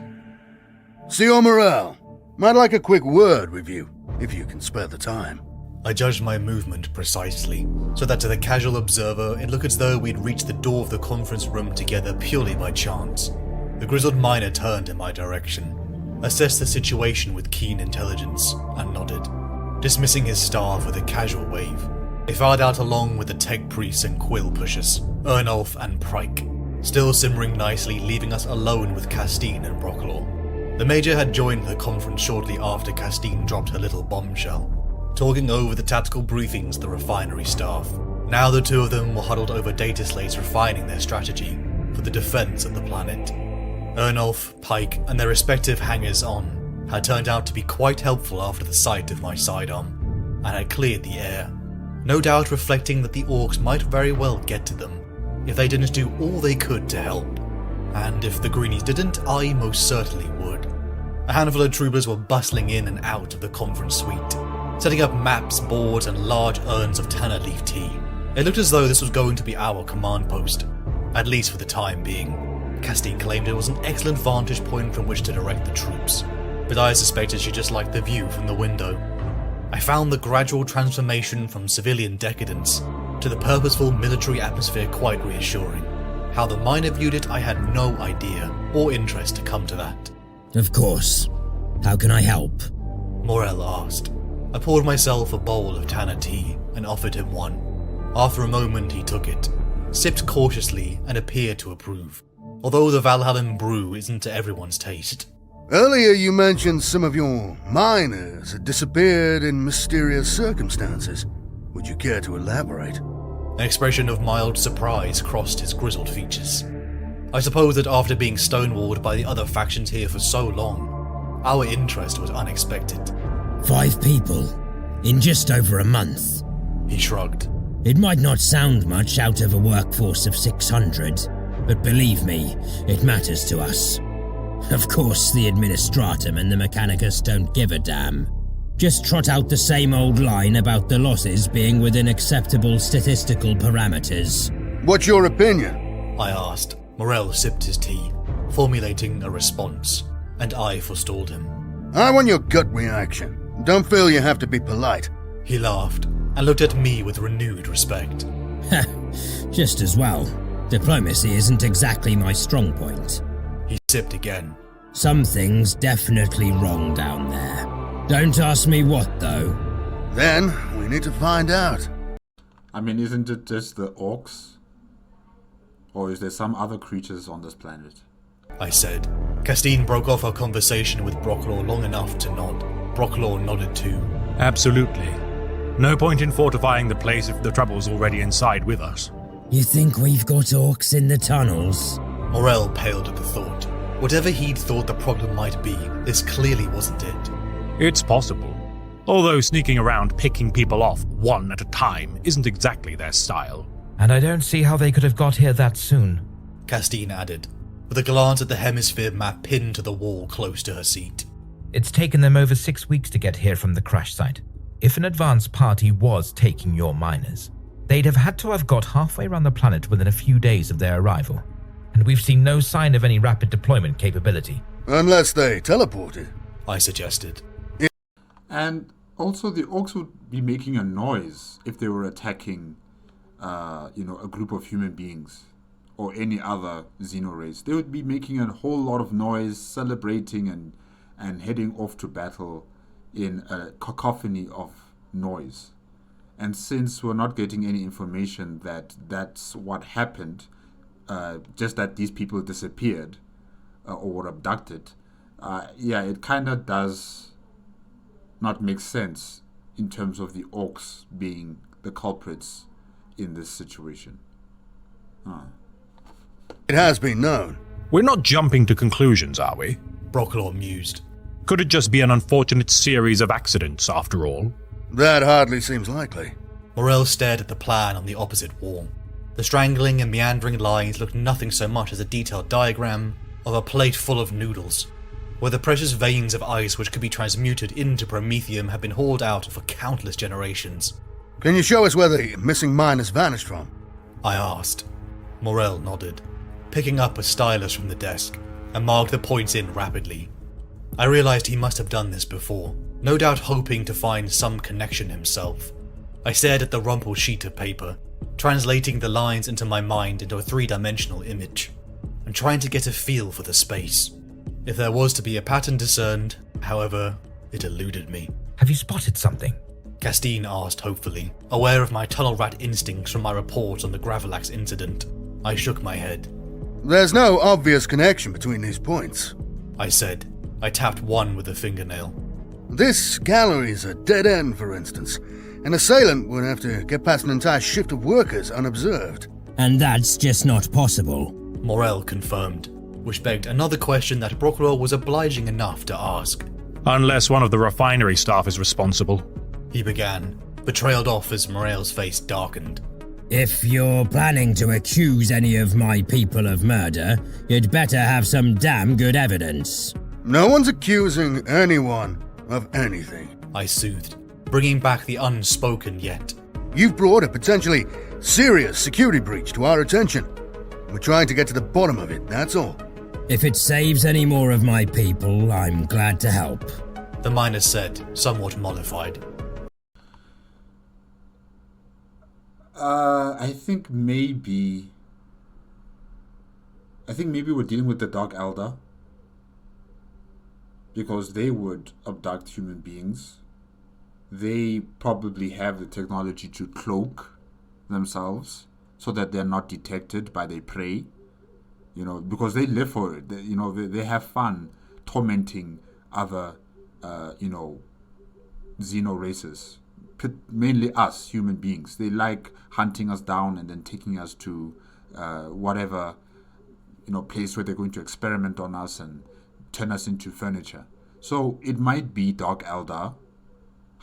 Signor Morel, might like a quick word with you, if you can spare the time. I judged my movement precisely, so that to the casual observer it looked as though we'd reached the door of the conference room together purely by chance. The grizzled miner turned in my direction, assessed the situation with keen intelligence, and nodded, dismissing his staff with a casual wave. They filed out along with the tech priests and quill pushers, Ernulf and Pryke, still simmering nicely, leaving us alone with Castine and Brocklaw. The Major had joined the conference shortly after Castine dropped her little bombshell, talking over the tactical briefings of the refinery staff. Now the two of them were huddled over data slates refining their strategy for the defense of the planet. Ernulf, Pike, and their respective hangers-on had turned out to be quite helpful after the sight of my sidearm, and had cleared the air, no doubt reflecting that the orcs might very well get to them if they didn't do all they could to help. And if the greenies didn't, I most certainly would. A handful of troopers were bustling in and out of the conference suite, setting up maps, boards, and large urns of tanner leaf tea. It looked as though this was going to be our command post, at least for the time being. Castine claimed it was an excellent vantage point from which to direct the troops, but I suspected she just liked the view from the window. I found the gradual transformation from civilian decadence to the purposeful military atmosphere quite reassuring. How the miner viewed it, I had no idea or interest to come to that. Of course. How can I help? Morel asked. I poured myself a bowl of Tanner tea and offered him one. After a moment he took it, sipped cautiously and appeared to approve, although the Valhallan brew isn't to everyone's taste. Earlier you mentioned some of your miners had disappeared in mysterious circumstances. Would you care to elaborate? An expression of mild surprise crossed his grizzled features. I suppose that after being stonewalled by the other factions here for so long, our interest was unexpected. 5 people, in just over a month. He shrugged. It might not sound much out of a workforce of 600, but believe me, it matters to us. Of course, the Administratum and the Mechanicus don't give a damn. Just trot out the same old line about the losses being within acceptable statistical parameters. What's your opinion? I asked. Morel sipped his tea, formulating a response, and I forestalled him. I want your gut reaction. Don't feel you have to be polite. He laughed and looked at me with renewed respect. Just as well. Diplomacy isn't exactly my strong point. He sipped again. Something's definitely wrong down there. Don't ask me what, though. Then we need to find out. I mean, isn't it just the orcs? Or is there some other creatures on this planet? I said. Castine broke off our conversation with Brocklaw long enough to nod. Brocklaw nodded too. Absolutely. No point in fortifying the place if the trouble's already inside with us. You think we've got orcs in the tunnels? Morel paled at the thought. Whatever he'd thought the problem might be, this clearly wasn't it. It's possible. Although sneaking around picking people off one at a time isn't exactly their style. And I don't see how they could have got here that soon. Castine added, with a glance at the hemisphere map pinned to the wall close to her seat. It's taken them over 6 weeks to get here from the crash site. If an advance party was taking your miners, they'd have had to have got halfway around the planet within a few days of their arrival. And we've seen no sign of any rapid deployment capability. Unless they teleported, I suggested. And also the orcs would be making a noise if they were attacking, a group of human beings or any other xenorace. They would be making a whole lot of noise, celebrating and heading off to battle in a cacophony of noise. And since we're not getting any information that that's what happened, just that these people disappeared or were abducted, it kind of does not make sense in terms of the orcs being the culprits in this situation. it has been known. We're not jumping to conclusions, are we? Brocklaw mused. Could it just be an unfortunate series of accidents, after all? That hardly seems likely. Morel stared at the plan on the opposite wall. The strangling and meandering lines looked nothing so much as a detailed diagram of a plate full of noodles, where the precious veins of ice which could be transmuted into promethium had been hauled out for countless generations. Can you show us where the missing miners vanished from? I asked. Morel nodded, picking up a stylus from the desk, and marked the points in rapidly. I realized he must have done this before, no doubt hoping to find some connection himself. I stared at the rumpled sheet of paper, translating the lines into my mind into a 3-dimensional image, and trying to get a feel for the space. If there was to be a pattern discerned, however, it eluded me. Have you spotted something? Castine asked hopefully, aware of my tunnel rat instincts from my report on the Gravelax incident. I shook my head. There's no obvious connection between these points. I said. I tapped one with a fingernail. This gallery's a dead end, for instance. An assailant would have to get past an entire shift of workers unobserved. And that's just not possible. Morel confirmed, which begged another question that Brocklaw was obliging enough to ask. Unless one of the refinery staff is responsible. He began, but trailed off as Morel's face darkened. If you're planning to accuse any of my people of murder, you'd better have some damn good evidence. No one's accusing anyone of anything. I soothed, bringing back the unspoken yet You've brought a potentially serious security breach to our attention. We're trying to get to the bottom of it, that's all. If it saves any more of my people, I'm glad to help. The miner said, somewhat mollified. I think maybe we're dealing with the Dark Elder, because they would abduct human beings. They probably have the technology to cloak themselves so that they're not detected by their prey. You know, because they live for it. They have fun tormenting other, xeno races. Mainly us, human beings. They like hunting us down and then taking us to whatever, place where they're going to experiment on us and turn us into furniture. So it might be Dark Elder.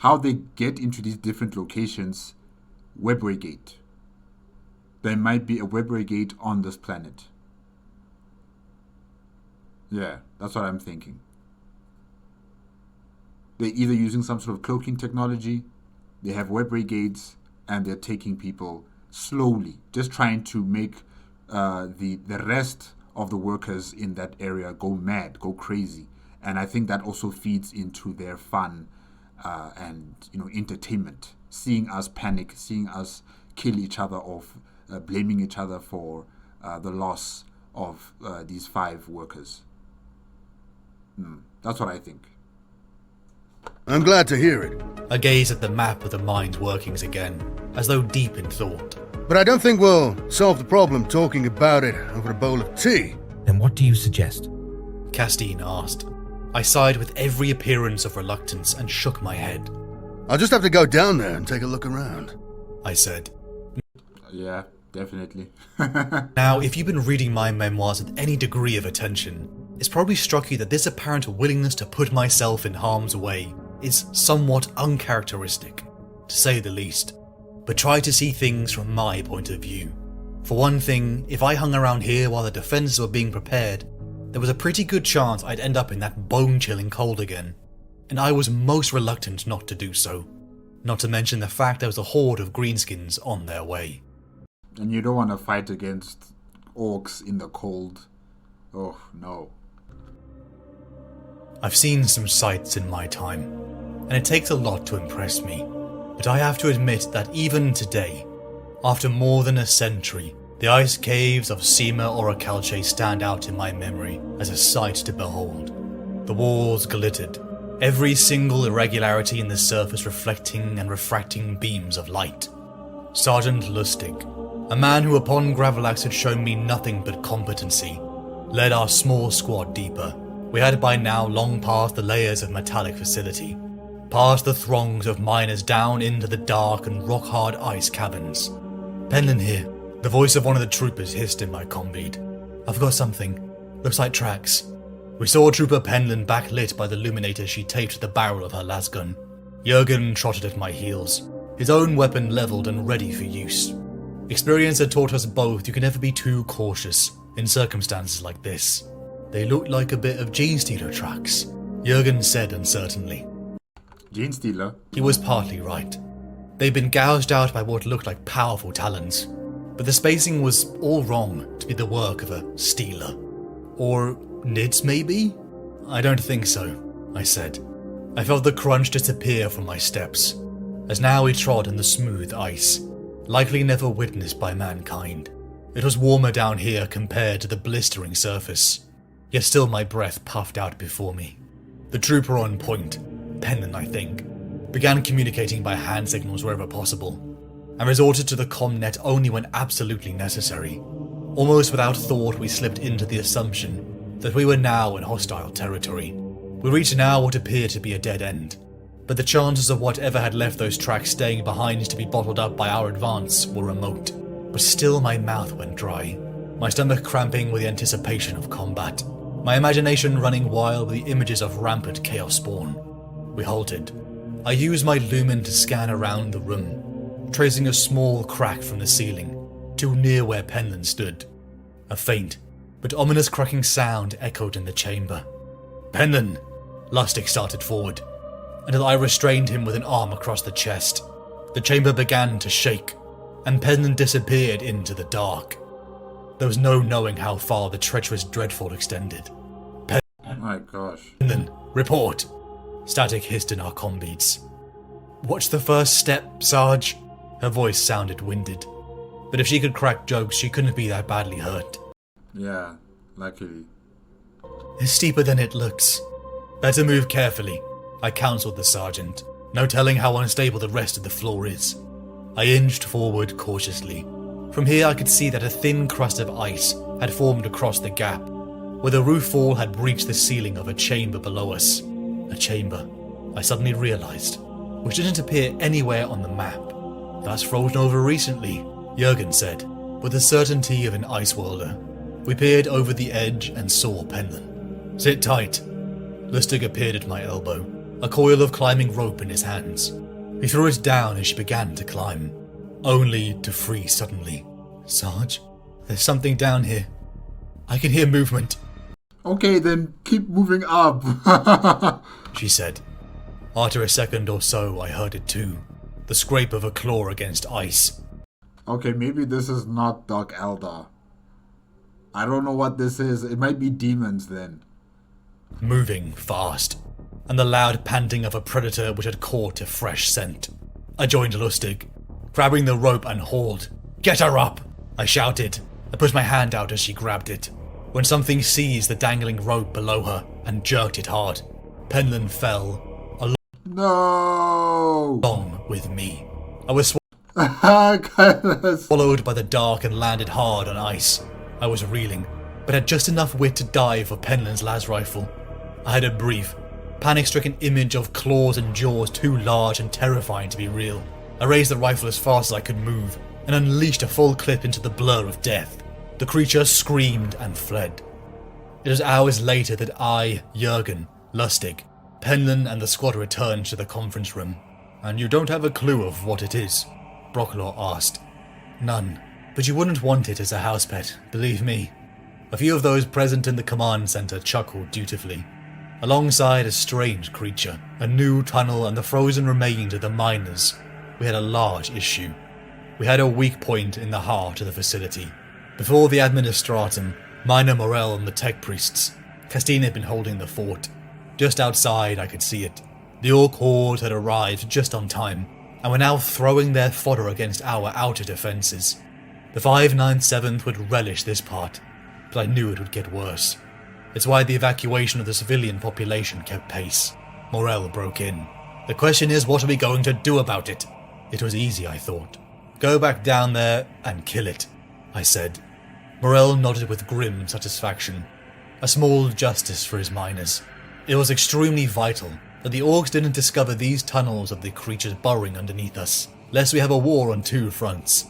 How they get into these different locations, webway gate. There might be a webway gate on this planet. Yeah, that's what I'm thinking. They're either using some sort of cloaking technology, they have webway gates, and they're taking people slowly, just trying to make the rest of the workers in that area go mad, go crazy. And I think that also feeds into their fun and entertainment. Seeing us panic, seeing us kill each other off, blaming each other for the loss of these 5 workers. That's what I think. I'm glad to hear it. I gaze at the map of the mine's workings again, as though deep in thought. But I don't think we'll solve the problem talking about it over a bowl of tea. Then what do you suggest? Castine asked. I sighed with every appearance of reluctance and shook my head. I'll just have to go down there and take a look around, I said. Yeah, definitely. Now, if you've been reading my memoirs with any degree of attention, it's probably struck you that this apparent willingness to put myself in harm's way is somewhat uncharacteristic, to say the least, but try to see things from my point of view. For one thing, if I hung around here while the defences were being prepared, there was a pretty good chance I'd end up in that bone-chilling cold again, and I was most reluctant not to do so, not to mention the fact there was a horde of greenskins on their way. And you don't want to fight against orcs in the cold. Oh, no. I've seen some sights in my time, and it takes a lot to impress me, but I have to admit that even today, after more than a century, the ice caves of Sima Orichalche stand out in my memory as a sight to behold. The walls glittered, every single irregularity in the surface reflecting and refracting beams of light. Sergeant Lustig, a man who upon Gravelax had shown me nothing but competency, led our small squad deeper. We had by now long passed the layers of metallic facility, past the throngs of miners down into the dark and rock-hard ice caverns. Penlin here, the voice of one of the troopers hissed in my combead. I've got something. Looks like tracks. We saw Trooper Penlin backlit by the illuminator she taped to the barrel of her lasgun. Jurgen trotted at my heels, his own weapon levelled and ready for use. Experience had taught us both you can never be too cautious in circumstances like this. They looked like a bit of Genestealer tracks, Jurgen said uncertainly. Genestealer? He was partly right. They'd been gouged out by what looked like powerful talons, but the spacing was all wrong to be the work of a stealer. Or Nids, maybe? I don't think so, I said. I felt the crunch disappear from my steps, as now we trod in the smooth ice, likely never witnessed by mankind. It was warmer down here compared to the blistering surface, yet still my breath puffed out before me. The trooper on point, Penlin I think, began communicating by hand signals wherever possible, and resorted to the comnet only when absolutely necessary. Almost without thought we slipped into the assumption that we were now in hostile territory. We reached now what appeared to be a dead end, but the chances of whatever had left those tracks staying behind to be bottled up by our advance were remote. But still my mouth went dry, my stomach cramping with the anticipation of combat, my imagination running wild with the images of rampant chaos spawn. We halted. I used my lumen to scan around the room, tracing a small crack from the ceiling, too near where Penlin stood. A faint, but ominous cracking sound echoed in the chamber. Penlin! Lustig started forward, until I restrained him with an arm across the chest. The chamber began to shake, and Penland disappeared into the dark. There was no knowing how far the treacherous dreadfall extended. Oh my gosh. Penland, report! Static hissed in our combeats. Watch the first step, Sarge. Her voice sounded winded. But if she could crack jokes, she couldn't be that badly hurt. Yeah, luckily. It's steeper than it looks. Better move carefully, I counseled the sergeant. No telling how unstable the rest of the floor is. I inched forward cautiously. From here I could see that a thin crust of ice had formed across the gap, where the roof fall had breached the ceiling of a chamber below us. A chamber, I suddenly realized, which didn't appear anywhere on the map. That's frozen over recently, Jurgen said, with the certainty of an ice worlder. We peered over the edge and saw Penland. Sit tight. Lustig appeared at my elbow, a coil of climbing rope in his hands. He threw it down as she began to climb, only to freeze suddenly. Sarge, there's something down here. I can hear movement. Okay, then keep moving up. She said. After a second or so, I heard it too. The scrape of a claw against ice. Okay, maybe this is not Dark Eldar. I don't know what this is. It might be demons then. Moving fast, and the loud panting of a predator which had caught a fresh scent. I joined Lustig, grabbing the rope and hauled. Get her up! I shouted. I pushed my hand out as she grabbed it, when something seized the dangling rope below her and jerked it hard. Penland fell No! along with me. I was Kylos. swallowed by the dark and landed hard on ice. I was reeling, but had just enough wit to dive for Penland's las rifle. I had a brief, panic-stricken image of claws and jaws too large and terrifying to be real. I raised the rifle as fast as I could move and unleashed a full clip into the blur of death. The creature screamed and fled. It was hours later that I, Jurgen, Lustig, Penland and the squad returned to the conference room. And you don't have a clue of what it is? Brocklaw asked. None, but you wouldn't want it as a house pet, believe me. A few of those present in the command center chuckled dutifully. Alongside a strange creature, a new tunnel and the frozen remains of the miners, we had a large issue. We had a weak point in the heart of the facility. Before the administratum, Miner Morel and the tech priests, Castine had been holding the fort. Just outside I could see it. The Orc horde had arrived just on time, and were now throwing their fodder against our outer defences. The 597th would relish this part, but I knew it would get worse. It's why the evacuation of the civilian population kept pace. Morel broke in. The question is, what are we going to do about it? It was easy, I thought. Go back down there and kill it, I said. Morel nodded with grim satisfaction. A small justice for his miners. It was extremely vital that the Orcs didn't discover these tunnels of the creatures burrowing underneath us, lest we have a war on two fronts.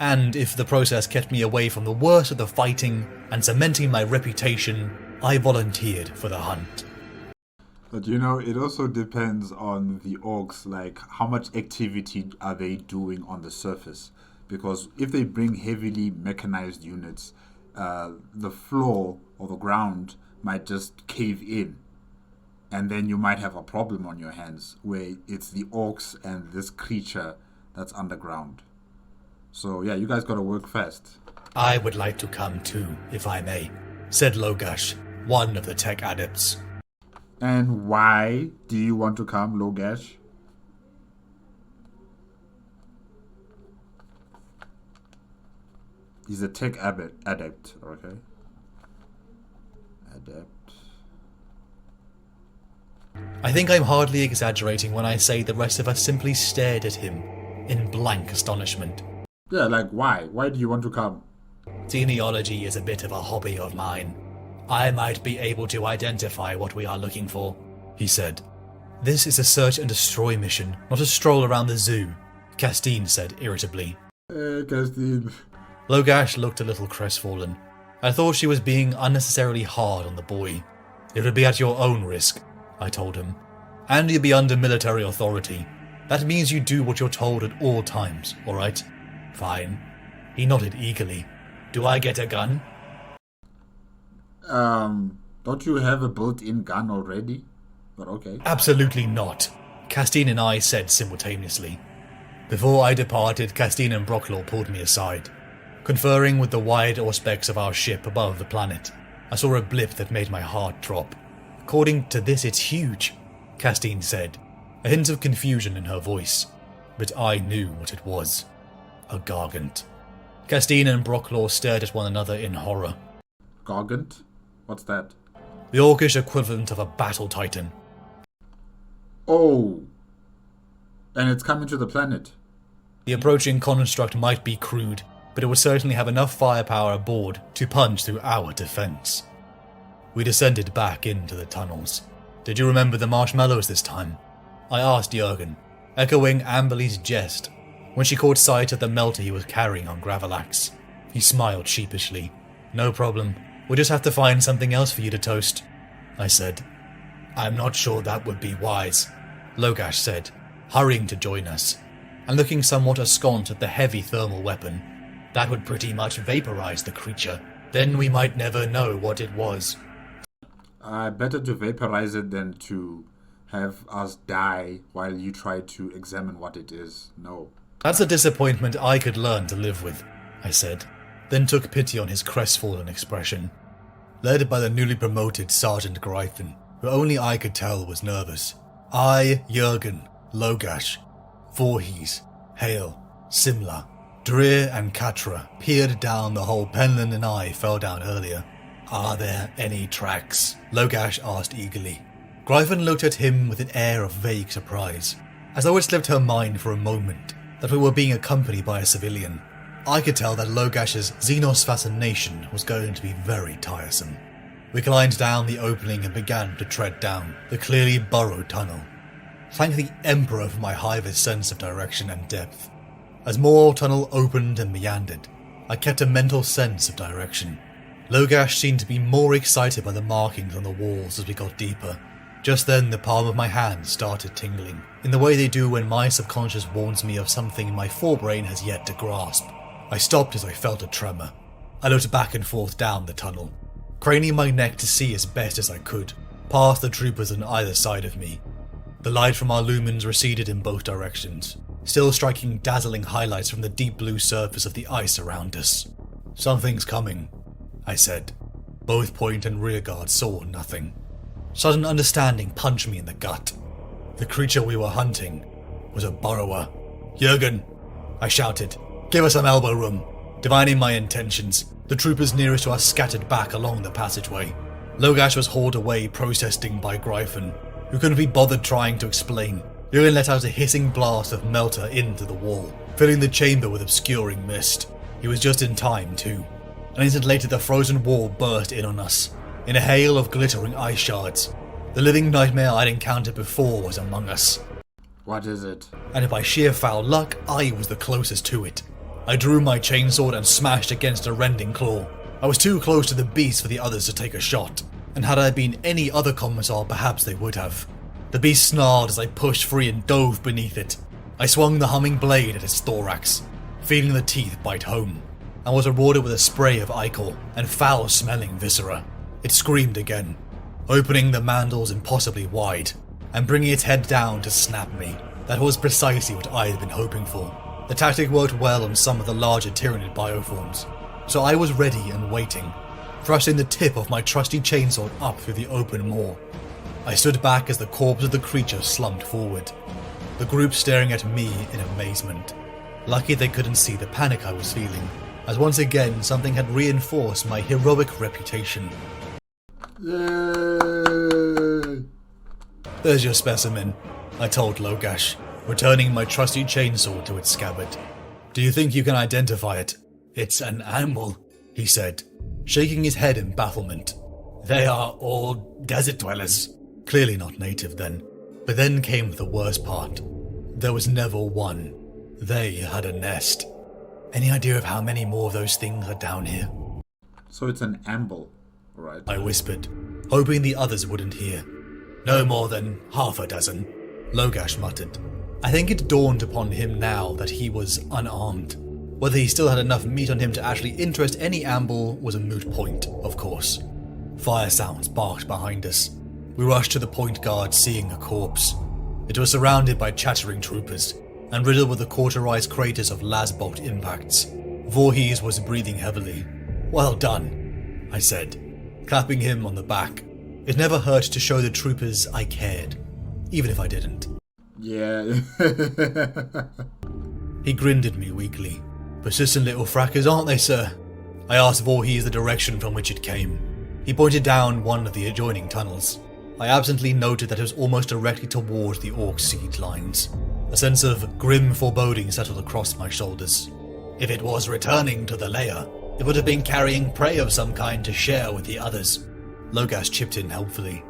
And if the process kept me away from the worst of the fighting and cementing my reputation, I volunteered for the hunt. But you know, it also depends on the Orcs, like how much activity are they doing on the surface? Because if they bring heavily mechanized units, the floor or the ground might just cave in. And then you might have a problem on your hands where it's the Orcs and this creature that's underground. So yeah, you guys gotta work fast. I would like to come too, if I may, said Logash, one of the tech adepts. And why do you want to come, Logash? He's a tech adept, okay? Adept. I think I'm hardly exaggerating when I say the rest of us simply stared at him in blank astonishment. Yeah, like why? Why do you want to come? Genealogy is a bit of a hobby of mine. I might be able to identify what we are looking for, he said. This is a search and destroy mission, not a stroll around the zoo, Castine said irritably. Castine. Logash looked a little crestfallen. I thought she was being unnecessarily hard on the boy. It would be at your own risk, I told him. And you'll be under military authority. That means you do what you're told at all times, alright? Fine. He nodded eagerly. Do I get a gun? Don't you have a built-in gun already? But okay. Absolutely not, Castine and I said simultaneously. Before I departed, Castine and Brocklaw pulled me aside. Conferring with the wide auspex of our ship above the planet, I saw a blip that made my heart drop. According to this, it's huge, Castine said, a hint of confusion in her voice. But I knew what it was. A gargant. Castine and Brocklaw stared at one another in horror. Gargant? What's that? The orcish equivalent of a battle titan. Oh! And it's coming to the planet. The approaching construct might be crude, but it would certainly have enough firepower aboard to punch through our defense. We descended back into the tunnels. Did you remember the marshmallows this time? I asked Jurgen, echoing Amberly's jest, when she caught sight of the melter he was carrying on Gravelax. He smiled sheepishly. No problem. We'll just have to find something else for you to toast, I said. I'm not sure that would be wise, Logash said, hurrying to join us, and looking somewhat askance at the heavy thermal weapon. That would pretty much vaporize the creature. Then we might never know what it was. Better to vaporize it than to have us die while you try to examine what it is. No. That's a disappointment I could learn to live with, I said, then took pity on his crestfallen expression. Led by the newly promoted Sergeant Gryphon, who only I could tell was nervous, I, Jurgen, Logash, Voorhees, Hale, Simla, Dreer and Katra peered down the hole Penland and I fell down earlier. Are there any tracks? Logash asked eagerly. Gryphon looked at him with an air of vague surprise, as though it slipped her mind for a moment that we were being accompanied by a civilian. I could tell that Logash's Xenos fascination was going to be very tiresome. We climbed down the opening and began to tread down the clearly burrowed tunnel. Thank the Emperor for my highest sense of direction and depth. As more tunnel opened and meandered, I kept a mental sense of direction. Logash seemed to be more excited by the markings on the walls as we got deeper. Just then the palm of my hand started tingling, in the way they do when my subconscious warns me of something my forebrain has yet to grasp. I stopped as I felt a tremor. I looked back and forth down the tunnel, craning my neck to see as best as I could, past the troopers on either side of me. The light from our lumens receded in both directions, still striking dazzling highlights from the deep blue surface of the ice around us. Something's coming, I said. Both point and rear guard saw nothing. Sudden understanding punched me in the gut. The creature we were hunting was a burrower. Jurgen, I shouted, give us some elbow room. Divining my intentions, the troopers nearest to us scattered back along the passageway. Logash was hauled away, protesting by Gryphon, who couldn't be bothered trying to explain. Jurgen let out a hissing blast of melter into the wall, filling the chamber with obscuring mist. He was just in time, too. An instant later, the frozen wall burst in on us, in a hail of glittering ice shards. The living nightmare I'd encountered before was among us. What is it? And by sheer foul luck, I was the closest to it. I drew my chainsword and smashed against a rending claw. I was too close to the beast for the others to take a shot, and had I been any other commissar, perhaps they would have. The beast snarled as I pushed free and dove beneath it. I swung the humming blade at its thorax, feeling the teeth bite home, and was rewarded with a spray of ichor and foul-smelling viscera. It screamed again, opening the mandals impossibly wide, and bringing its head down to snap me. That was precisely what I had been hoping for. The tactic worked well on some of the larger Tyranid bioforms, so I was ready and waiting, thrusting the tip of my trusty chainsword up through the open maw. I stood back as the corpse of the creature slumped forward, the group staring at me in amazement. Lucky they couldn't see the panic I was feeling, as once again something had reinforced my heroic reputation. Yay! There's your specimen, I told Logash, returning my trusty chainsword to its scabbard. Do you think you can identify it? It's an amble, he said, shaking his head in bafflement. They are all desert dwellers. Clearly not native then. But then came the worst part. There was never one. They had a nest. Any idea of how many more of those things are down here? So it's an amble, right? I whispered, hoping the others wouldn't hear. No more than half a dozen, Logash muttered. I think it dawned upon him now that he was unarmed. Whether he still had enough meat on him to actually interest any amble was a moot point, of course. Fire sounds barked behind us. We rushed to the point guard, seeing a corpse. It was surrounded by chattering troopers, and riddled with the cauterized craters of lasbolt impacts. Voorhees was breathing heavily. "Well done," I said, clapping him on the back. It never hurt to show the troopers I cared, even if I didn't. Yeah. He grinned at me weakly. "Persistent little frackers, aren't they, sir?" I asked Voorhees the direction from which it came. He pointed down one of the adjoining tunnels. I absently noted that it was almost directly towards the orc siege lines. A sense of grim foreboding settled across my shoulders. If it was returning to the lair, it would have been carrying prey of some kind to share with the others. Logas chipped in helpfully.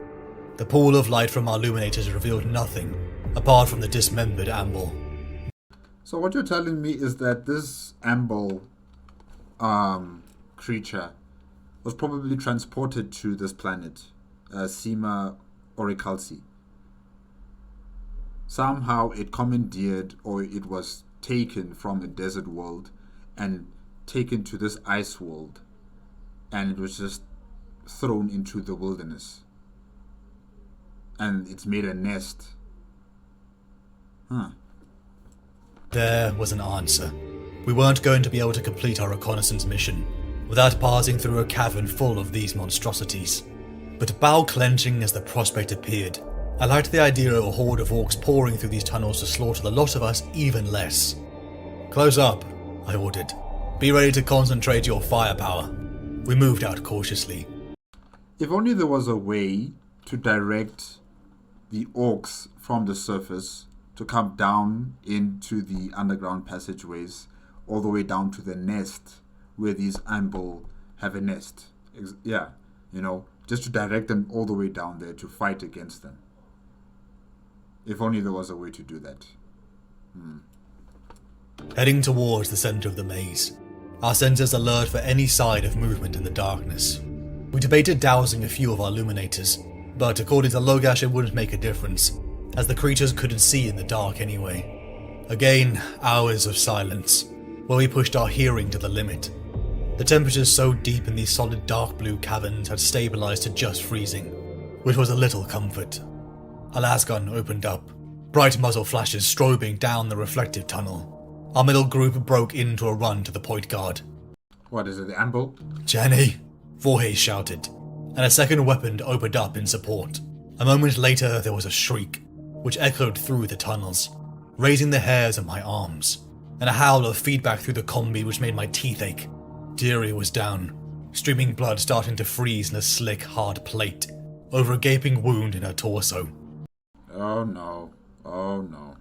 The pool of light from our illuminators revealed nothing, apart from the dismembered amble. So what you're telling me is that this amble creature was probably transported to this planet, Sima Oricalci. Somehow it commandeered, or it was taken from a desert world and taken to this ice world, and it was just thrown into the wilderness, and it's made a nest. There was an answer. We weren't going to be able to complete our reconnaissance mission without passing through a cavern full of these monstrosities. But bow clenching as the prospect appeared, I liked the idea of a horde of orcs pouring through these tunnels to slaughter the lot of us even less. "Close up," I ordered. "Be ready to concentrate your firepower." We moved out cautiously. If only there was a way to direct the orcs from the surface to come down into the underground passageways, all the way down to the nest where these amble have a nest. Yeah, just to direct them all the way down there to fight against them. If only there was a way to do that. Heading towards the center of the maze, our senses alert for any sign of movement in the darkness. We debated dousing a few of our illuminators, but according to Logash it wouldn't make a difference, as the creatures couldn't see in the dark anyway. Again, hours of silence, where we pushed our hearing to the limit. The temperatures so deep in these solid dark blue caverns had stabilized to just freezing, which was a little comfort. A lasgun opened up, bright muzzle flashes strobing down the reflective tunnel. Our middle group broke into a run to the point guard. What is it, the amble? "Jenny!" Voorhees shouted, and a second weapon opened up in support. A moment later there was a shriek, which echoed through the tunnels, raising the hairs on my arms, and a howl of feedback through the combi which made my teeth ache. Deary was down, streaming blood starting to freeze in a slick, hard plate, over a gaping wound in her torso. Oh no, oh no.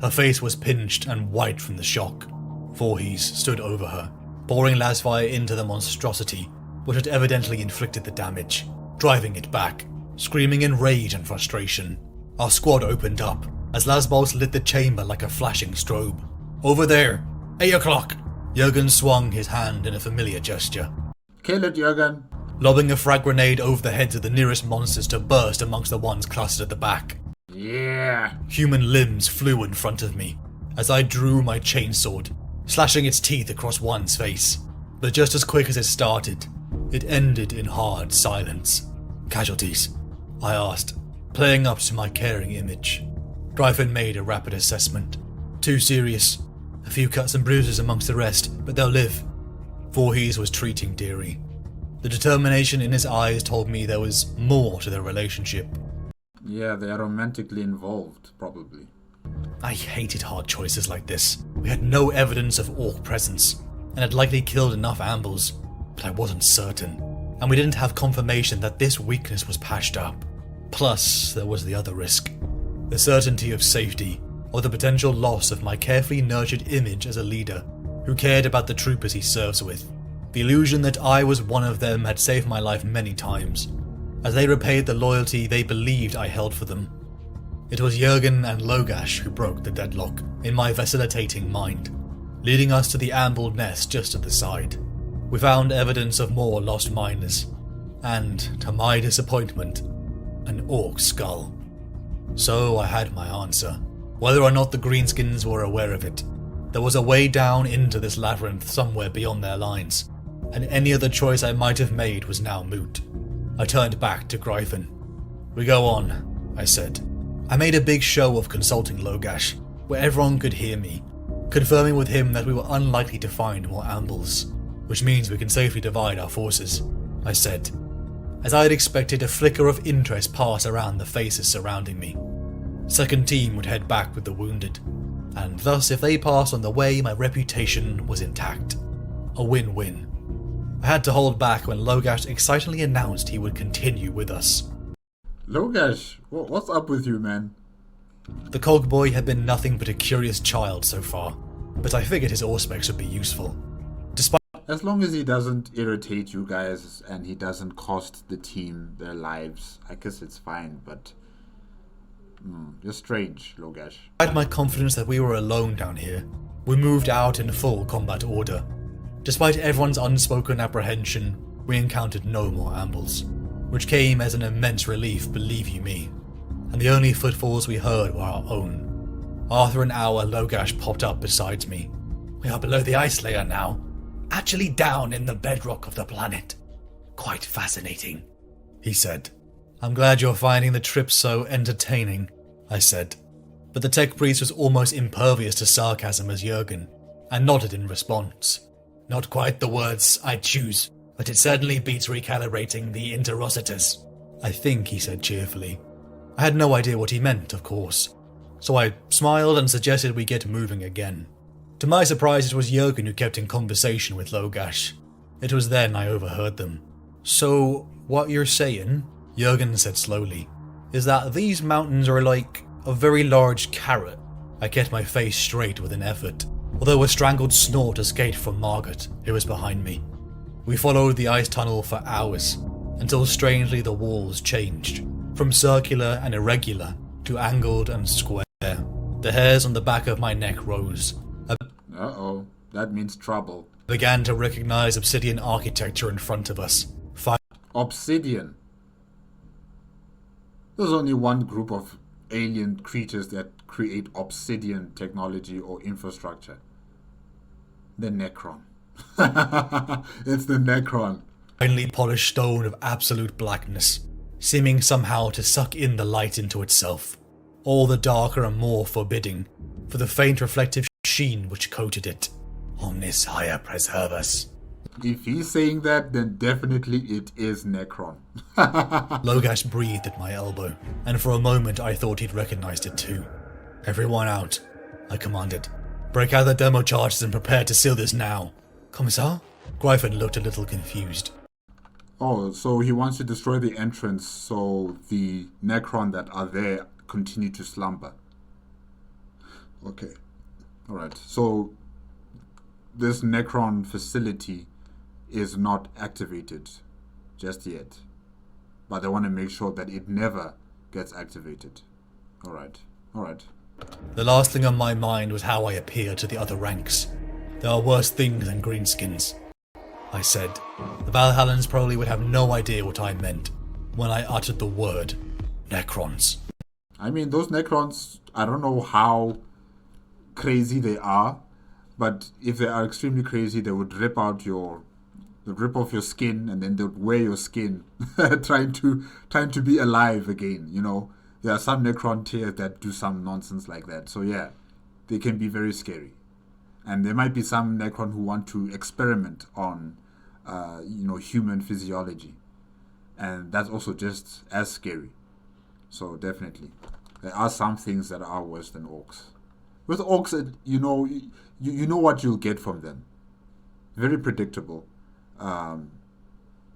Her face was pinched and white from the shock. Voorhees stood over her, pouring lasfire into the monstrosity, which had evidently inflicted the damage, driving it back, screaming in rage and frustration. Our squad opened up, as lasbolts lit the chamber like a flashing strobe. "Over there! 8 o'clock!" Jurgen swung his hand in a familiar gesture. Kill it, Jurgen! Lobbing a frag grenade over the heads of the nearest monsters to burst amongst the ones clustered at the back. Yeah! Human limbs flew in front of me, as I drew my chainsword, slashing its teeth across one's face. But just as quick as it started, it ended in hard silence. "Casualties?" I asked, playing up to my caring image. Gryphon made a rapid assessment. "Too serious. A few cuts and bruises amongst the rest, but they'll live." Voorhees was treating Deary. The determination in his eyes told me there was more to their relationship. Yeah, they are romantically involved, probably. I hated hard choices like this. We had no evidence of orc presence, and had likely killed enough ambles, but I wasn't certain, and we didn't have confirmation that this weakness was patched up. Plus, there was the other risk. The certainty of safety, or the potential loss of my carefully nurtured image as a leader, who cared about the troopers he serves with. The illusion that I was one of them had saved my life many times, as they repaid the loyalty they believed I held for them. It was Jurgen and Logash who broke the deadlock in my vacillating mind, leading us to the ambled nest just at the side. We found evidence of more lost miners, and, to my disappointment, an orc skull. So I had my answer. Whether or not the greenskins were aware of it, there was a way down into this labyrinth somewhere beyond their lines, and any other choice I might have made was now moot. I turned back to Gryphon. "We go on," I said. I made a big show of consulting Logash, where everyone could hear me, confirming with him that we were unlikely to find more ambles, which means we can safely divide our forces, I said, as I had expected a flicker of interest pass around the faces surrounding me. Second team would head back with the wounded, and thus if they passed on the way, my reputation was intact. A win-win. I had to hold back when Logash excitedly announced he would continue with us. Logash, what's up with you, man? The cogboy had been nothing but a curious child so far, but I figured his auspex would be useful. Despite As long as he doesn't irritate you guys and he doesn't cost the team their lives, I guess it's fine, but you're strange, Logash. my confidence that we were alone down here, we moved out in full combat order. Despite everyone's unspoken apprehension, we encountered no more ambles, which came as an immense relief, believe you me, and the only footfalls we heard were our own. After an hour, Logash popped up beside me. We are below the ice layer now, actually down in the bedrock of the planet. Quite fascinating, he said. I'm glad you're finding the trip so entertaining, I said, but the tech priest was almost impervious to sarcasm as Jurgen, and nodded in response. Not quite the words I'd choose, but it certainly beats recalibrating the interrocitors, I think, he said cheerfully. I had no idea what he meant, of course, so I smiled and suggested we get moving again. To my surprise, it was Jurgen who kept in conversation with Logash. It was then I overheard them. So, what you're saying, Jurgen said slowly, is that these mountains are like a very large carrot. I kept my face straight with an effort, although a strangled snort escaped from Margaret, who was behind me. We followed the ice tunnel for hours, until strangely the walls changed, from circular and irregular to angled and square. The hairs on the back of my neck rose. Uh-oh, that means trouble. I began to recognize obsidian architecture in front of us. Obsidian. There's only one group of alien creatures that create obsidian technology or infrastructure. The Necron. It's the Necron. Finely polished stone of absolute blackness, seeming somehow to suck in the light into itself, all the darker and more forbidding, for the faint reflective sheen which coated it. Omnis Haia preserve us. If he's saying that, then definitely it is Necron. Logash breathed at my elbow, and for a moment I thought he'd recognized it too. Everyone out, I commanded. Break out the demo charges and prepare to seal this now. Commissar? Gryphon looked a little confused. Oh, so he wants to destroy the entrance so the Necron that are there continue to slumber. Okay. Alright, so this Necron facility is not activated just yet, but they want to make sure that it never gets activated. Alright. The last thing on my mind was how I appeared to the other ranks. There are worse things than greenskins, I said. The Valhallans probably would have no idea what I meant when I uttered the word Necrons. I mean, those Necrons, I don't know how crazy they are, but if they are extremely crazy, they would rip off your skin, and then they would wear your skin, trying to be alive again. You know, there are some Necron tiers that do some nonsense like that. So yeah, they can be very scary, and there might be some Necron who want to experiment on, human physiology, and that's also just as scary. So definitely, there are some things that are worse than orcs. With orcs, you know what you'll get from them. Very predictable.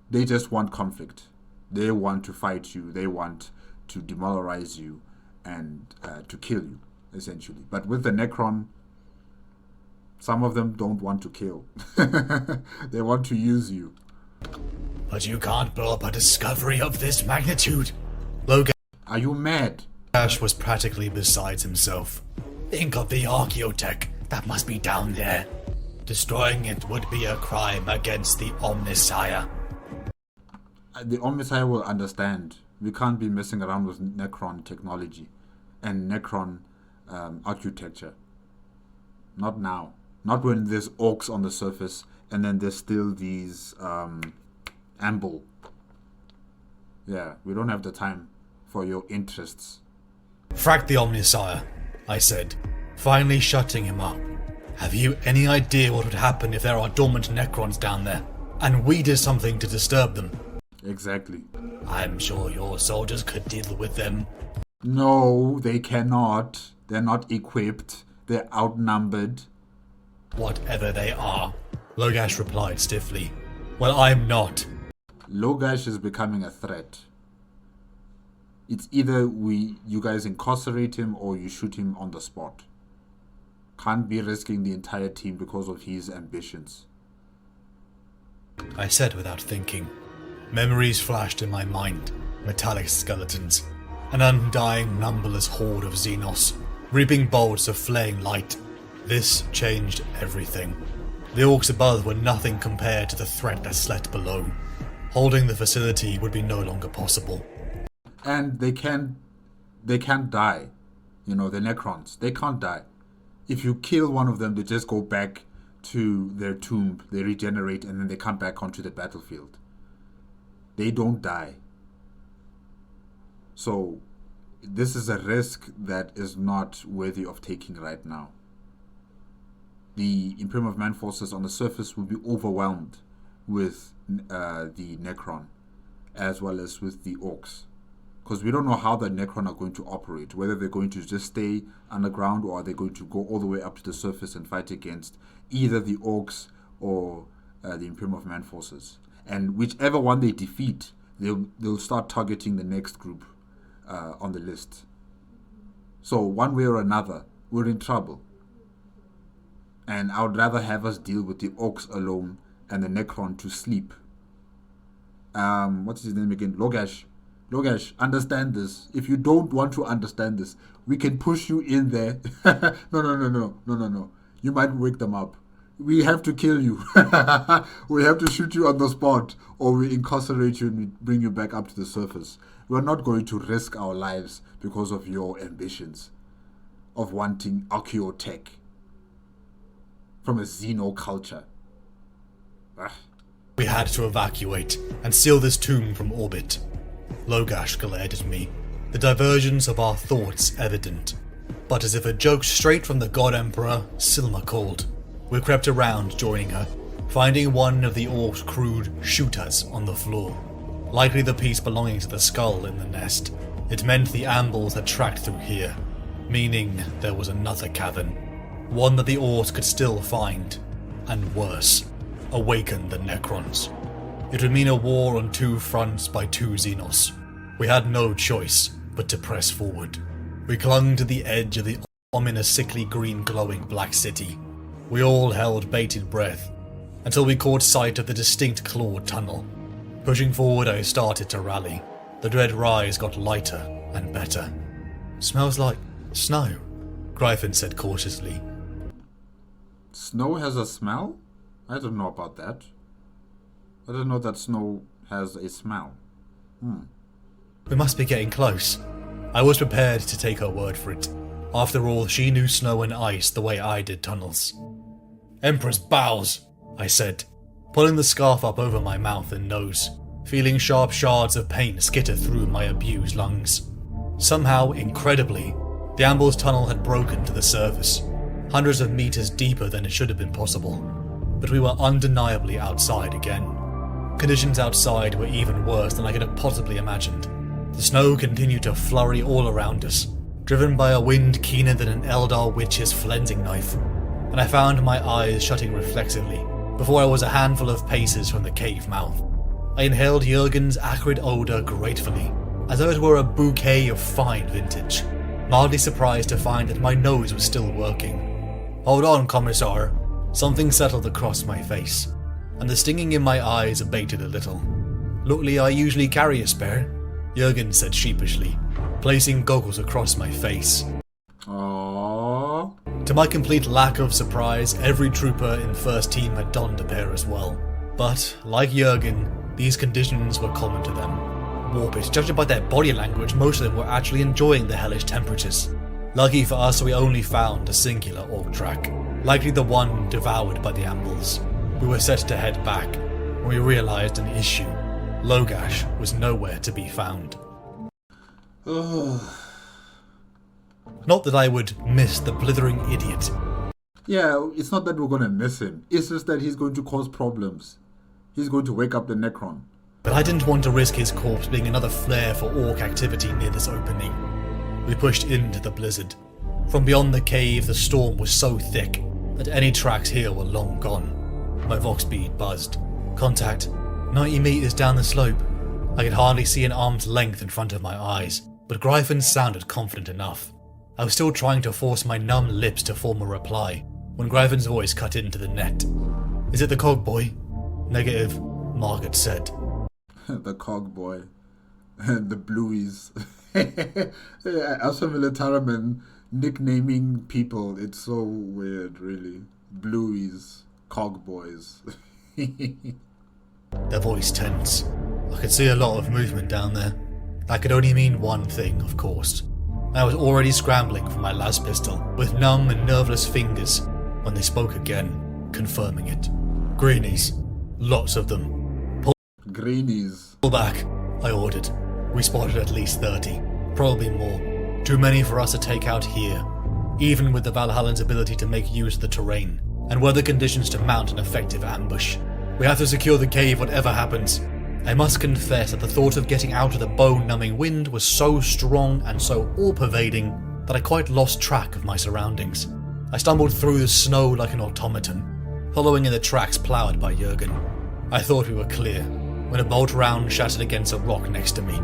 They just want conflict. They want to fight you. They want to demoralize you and to kill you, essentially. But with the Necron, some of them don't want to kill. They want to use you. But you can't blow up a discovery of this magnitude. Logan. Are you mad? Ash was practically beside himself. Think of the archaeotech that must be down there. Destroying it would be a crime against the Omnissiah. The Omnissiah will understand. We can't be messing around with Necron technology and Necron architecture. Not now. Not when there's orcs on the surface and then there's still these amble. Yeah, we don't have the time for your interests. Frack the Omnissiah, I said, finally shutting him up. Have you any idea what would happen if there are dormant Necrons down there, and we did something to disturb them? Exactly. I'm sure your soldiers could deal with them. No, they cannot. They're not equipped. They're outnumbered. Whatever they are, Logash replied stiffly. Well, I'm not. Logash is becoming a threat. It's either you guys incarcerate him or you shoot him on the spot. Can't be risking the entire team because of his ambitions. I said without thinking. Memories flashed in my mind. Metallic skeletons. An undying, numberless horde of Xenos, reaping bolts of flaying light. This changed everything. The orcs above were nothing compared to the threat that slept below. Holding the facility would be no longer possible. And they can't die. You know, the Necrons, they can't die. If you kill one of them, they just go back to their tomb, they regenerate, and then they come back onto the battlefield. They don't die. So, this is a risk that is not worthy of taking right now. The Imperium of Man forces on the surface will be overwhelmed with the Necron, as well as with the Orcs. Because we don't know how the Necron are going to operate, whether they're going to just stay underground or are they going to go all the way up to the surface and fight against either the Orcs or the Imperium of Man forces. And whichever one they defeat, they'll start targeting the next group on the list. So one way or another, we're in trouble. And I would rather have us deal with the Orcs alone and the Necron to sleep. What's his name again? Logash. Logash, understand this. If you don't want to understand this, we can push you in there. No. You might wake them up. We have to kill you. We have to shoot you on the spot, or we incarcerate you and we bring you back up to the surface. We're not going to risk our lives because of your ambitions of wanting archaeotech from a Xeno culture. We had to evacuate and seal this tomb from orbit. Logash glared at me, the divergence of our thoughts evident. But as if a joke straight from the God Emperor, Silma called. We crept around, joining her, finding one of the Orcs' crude shooters on the floor. Likely the piece belonging to the skull in the nest. It meant the ambles had tracked through here, meaning there was another cavern. One that the Orcs could still find, and worse, awaken the Necrons. It would mean a war on two fronts by two Xenos. We had no choice but to press forward. We clung to the edge of the ominous sickly green glowing black city. We all held bated breath until we caught sight of the distinct clawed tunnel. Pushing forward, I started to rally. The dread rise got lighter and better. Smells like snow, Gryphon said cautiously. Snow has a smell? I don't know about that. I don't know that snow has a smell. We must be getting close. I was prepared to take her word for it. After all, she knew snow and ice the way I did tunnels. Emperor's bows, I said, pulling the scarf up over my mouth and nose, feeling sharp shards of paint skitter through my abused lungs. Somehow, incredibly, the Amble's tunnel had broken to the surface, hundreds of meters deeper than it should have been possible. But we were undeniably outside again. Conditions outside were even worse than I could have possibly imagined. The snow continued to flurry all around us, driven by a wind keener than an Eldar witch's flensing knife, and I found my eyes shutting reflexively before I was a handful of paces from the cave mouth. I inhaled Jurgen's acrid odour gratefully, as though it were a bouquet of fine vintage, mildly surprised to find that my nose was still working. Hold on, Commissar. Something settled across my face, and the stinging in my eyes abated a little. Luckily, I usually carry a spare, Jurgen said sheepishly, placing goggles across my face. Aww. To my complete lack of surprise, every trooper in first team had donned a pair as well. But, like Jurgen, these conditions were common to them. Warped, judging by their body language, most of them were actually enjoying the hellish temperatures. Lucky for us, we only found a singular orc track, likely the one devoured by the ambles. We were set to head back when we realised an issue. Logash was nowhere to be found. Not that I would miss the blithering idiot. Yeah, it's not that we're gonna miss him. It's just that he's going to cause problems. He's going to wake up the Necron. But I didn't want to risk his corpse being another flare for orc activity near this opening. We pushed into the blizzard. From beyond the cave, the storm was so thick that any tracks here were long gone. My Vox bead buzzed. Contact. 90 meters down the slope. I could hardly see an arm's length in front of my eyes, but Gryphon sounded confident enough. I was still trying to force my numb lips to form a reply, when Gryphon's voice cut into the net. Is it the cog boy? Negative, Margaret said. The cog boy. The blueies. As a militaryman, nicknaming people, it's so weird, really. Blueies. Cog boys. Their voice tense. I could see a lot of movement down there. That could only mean one thing, of course. I was already scrambling for my las pistol, with numb and nerveless fingers, when they spoke again, confirming it. Greenies. Lots of them. Greenies. Pull back, I ordered. We spotted at least 30. Probably more. Too many for us to take out here, even with the Valhallans' ability to make use of the terrain, and weather conditions to mount an effective ambush. We have to secure the cave whatever happens. I must confess that the thought of getting out of the bone-numbing wind was so strong and so all-pervading that I quite lost track of my surroundings. I stumbled through the snow like an automaton, following in the tracks ploughed by Jurgen. I thought we were clear, when a bolt round shattered against a rock next to me.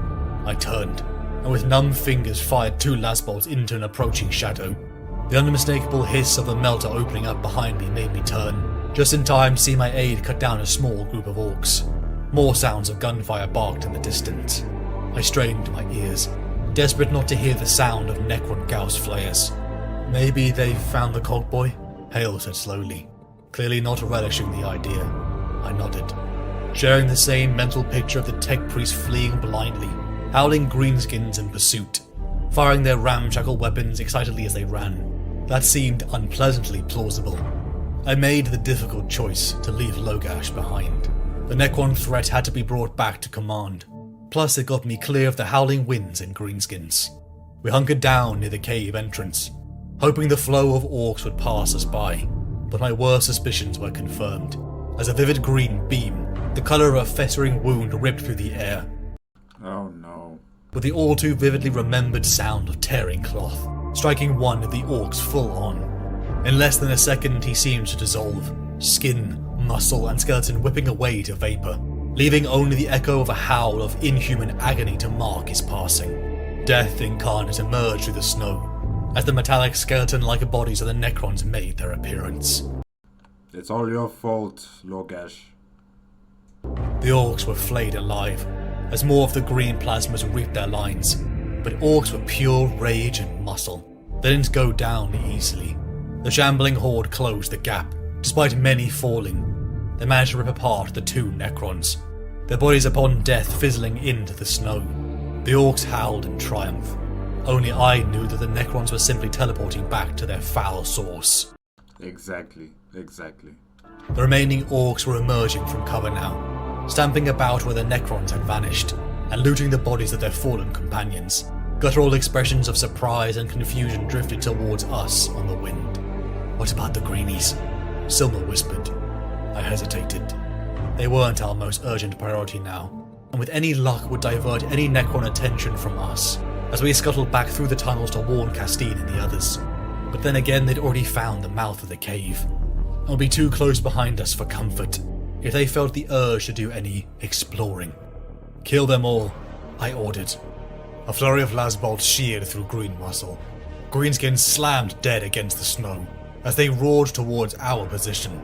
I turned, and with numb fingers fired 2 las bolts into an approaching shadow. The unmistakable hiss of the melter opening up behind me made me turn, just in time to see my aide cut down a small group of orcs. More sounds of gunfire barked in the distance. I strained my ears, desperate not to hear the sound of Necron Gauss flares. Maybe they've found the cog boy? Hale said slowly, clearly not relishing the idea. I nodded, sharing the same mental picture of the tech priests fleeing blindly, howling greenskins in pursuit, firing their ramshackle weapons excitedly as they ran. That seemed unpleasantly plausible. I made the difficult choice to leave Logash behind. The Necron threat had to be brought back to command. Plus, it got me clear of the howling winds and greenskins. We hunkered down near the cave entrance, hoping the flow of orcs would pass us by, but my worst suspicions were confirmed, as a vivid green beam, the colour of a festering wound, ripped through the air. Oh no. With the all too vividly remembered sound of tearing cloth, striking one of the orcs full on. In less than a second he seemed to dissolve, skin, muscle and skeleton whipping away to vapour, leaving only the echo of a howl of inhuman agony to mark his passing. Death incarnate emerged through the snow, as the metallic skeleton-like bodies of the Necrons made their appearance. It's all your fault, Logash. The orcs were flayed alive, as more of the green plasmas reaped their lines, but orcs were pure rage and muscle. They didn't go down easily. The shambling horde closed the gap, despite many falling. They managed to rip apart the 2 Necrons, their bodies upon death fizzling into the snow. The orcs howled in triumph. Only I knew that the Necrons were simply teleporting back to their foul source. Exactly. The remaining orcs were emerging from cover now, stamping about where the Necrons had vanished, and looting the bodies of their fallen companions. Guttural expressions of surprise and confusion drifted towards us on the wind. What about the greenies? Silma whispered. I hesitated. They weren't our most urgent priority now, and with any luck would divert any Necron attention from us, as we scuttled back through the tunnels to warn Castine and the others. But then again they'd already found the mouth of the cave, and would be too close behind us for comfort if they felt the urge to do any exploring. Kill them all, I ordered. A flurry of las bolts sheared through green muscle. Greenskins slammed dead against the snow as they roared towards our position.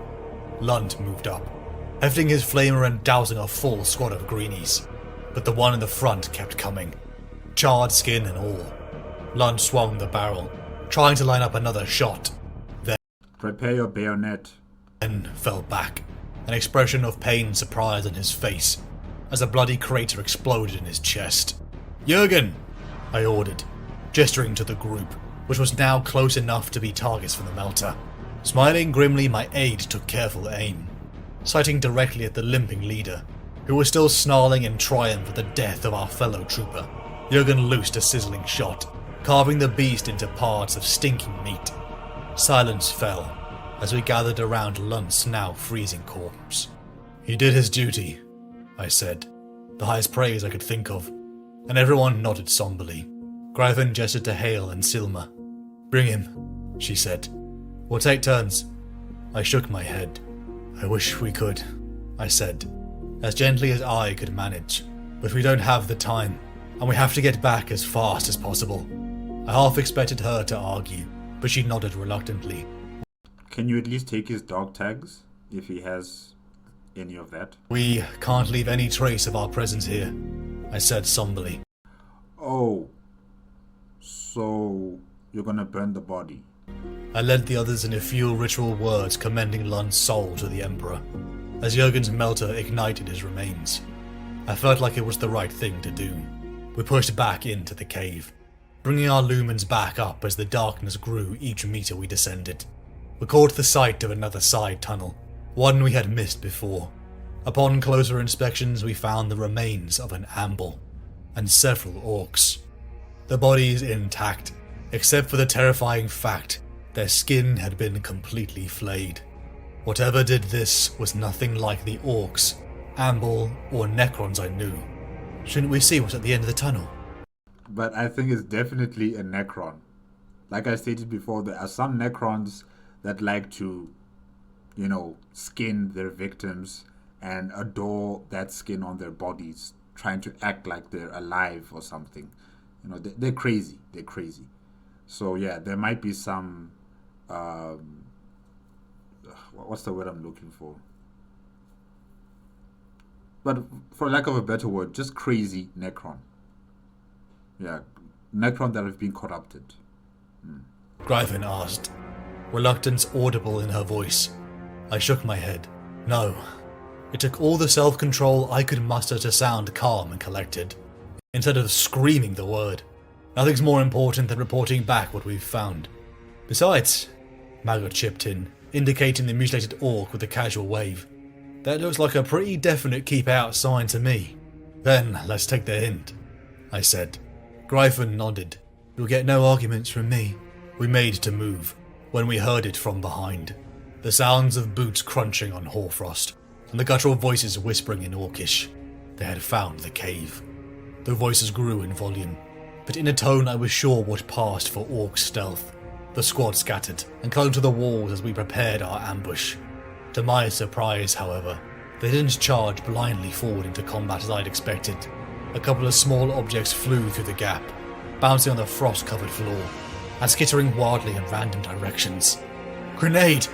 Lund moved up, hefting his flamer and dousing a full squad of greenies, but the one in the front kept coming, charred skin and all. Lund swung the barrel, trying to line up another shot, then Prepare your bayonet. Fell back, an expression of pain surprise on his face, as a bloody crater exploded in his chest. Jurgen! I ordered, gesturing to the group, which was now close enough to be targets for the melter. Smiling grimly, my aide took careful aim, sighting directly at the limping leader, who was still snarling in triumph at the death of our fellow trooper. Jurgen loosed a sizzling shot, carving the beast into parts of stinking meat. Silence fell as we gathered around Lunt's now freezing corpse. "He did his duty," I said, the highest praise I could think of, and everyone nodded somberly. Gryphon gestured to Hale and Silma. "Bring him," she said. "We'll take turns." I shook my head. "I wish we could," I said, as gently as I could manage. "But we don't have the time, and we have to get back as fast as possible." I half expected her to argue, but she nodded reluctantly. Can you at least take his dog tags, if he has any of that? "We can't leave any trace of our presence here," I said somberly. Oh, so you're gonna burn the body? I led the others in a few ritual words commending Lunt's soul to the Emperor, as Jurgen's melter ignited his remains. I felt like it was the right thing to do. We pushed back into the cave, bringing our lumens back up as the darkness grew each meter we descended. We caught the sight of another side tunnel, one we had missed before. Upon closer inspections we found the remains of an amble, and several orcs. The bodies intact, except for the terrifying fact their skin had been completely flayed. Whatever did this was nothing like the orcs, amble, or necrons I knew. Shouldn't we see what's at the end of the tunnel? But I think it's definitely a necron. Like I stated before, there are some necrons that like to, skin their victims and adore that skin on their bodies, trying to act like they're alive or something. They're crazy. They're crazy. So yeah, there might be some, what's the word I'm looking for? But for lack of a better word, just crazy necron. Yeah, necron that have been corrupted. Gryphon asked, reluctance audible in her voice. I shook my head. No. It took all the self-control I could muster to sound calm and collected, instead of screaming the word. Nothing's more important than reporting back what we've found. Besides, Maggot chipped in, indicating the mutilated orc with a casual wave. That looks like a pretty definite keep out sign to me. Then let's take the hint, I said. Gryphon nodded. You'll get no arguments from me. We made to move, when we heard it from behind. The sounds of boots crunching on hoarfrost, and the guttural voices whispering in Orcish. They had found the cave. The voices grew in volume, but in a tone I was sure what passed for orc stealth. The squad scattered and clung to the walls as we prepared our ambush. To my surprise, however, they didn't charge blindly forward into combat as I'd expected. A couple of small objects flew through the gap, bouncing on the frost-covered floor, and skittering wildly in random directions. Grenade!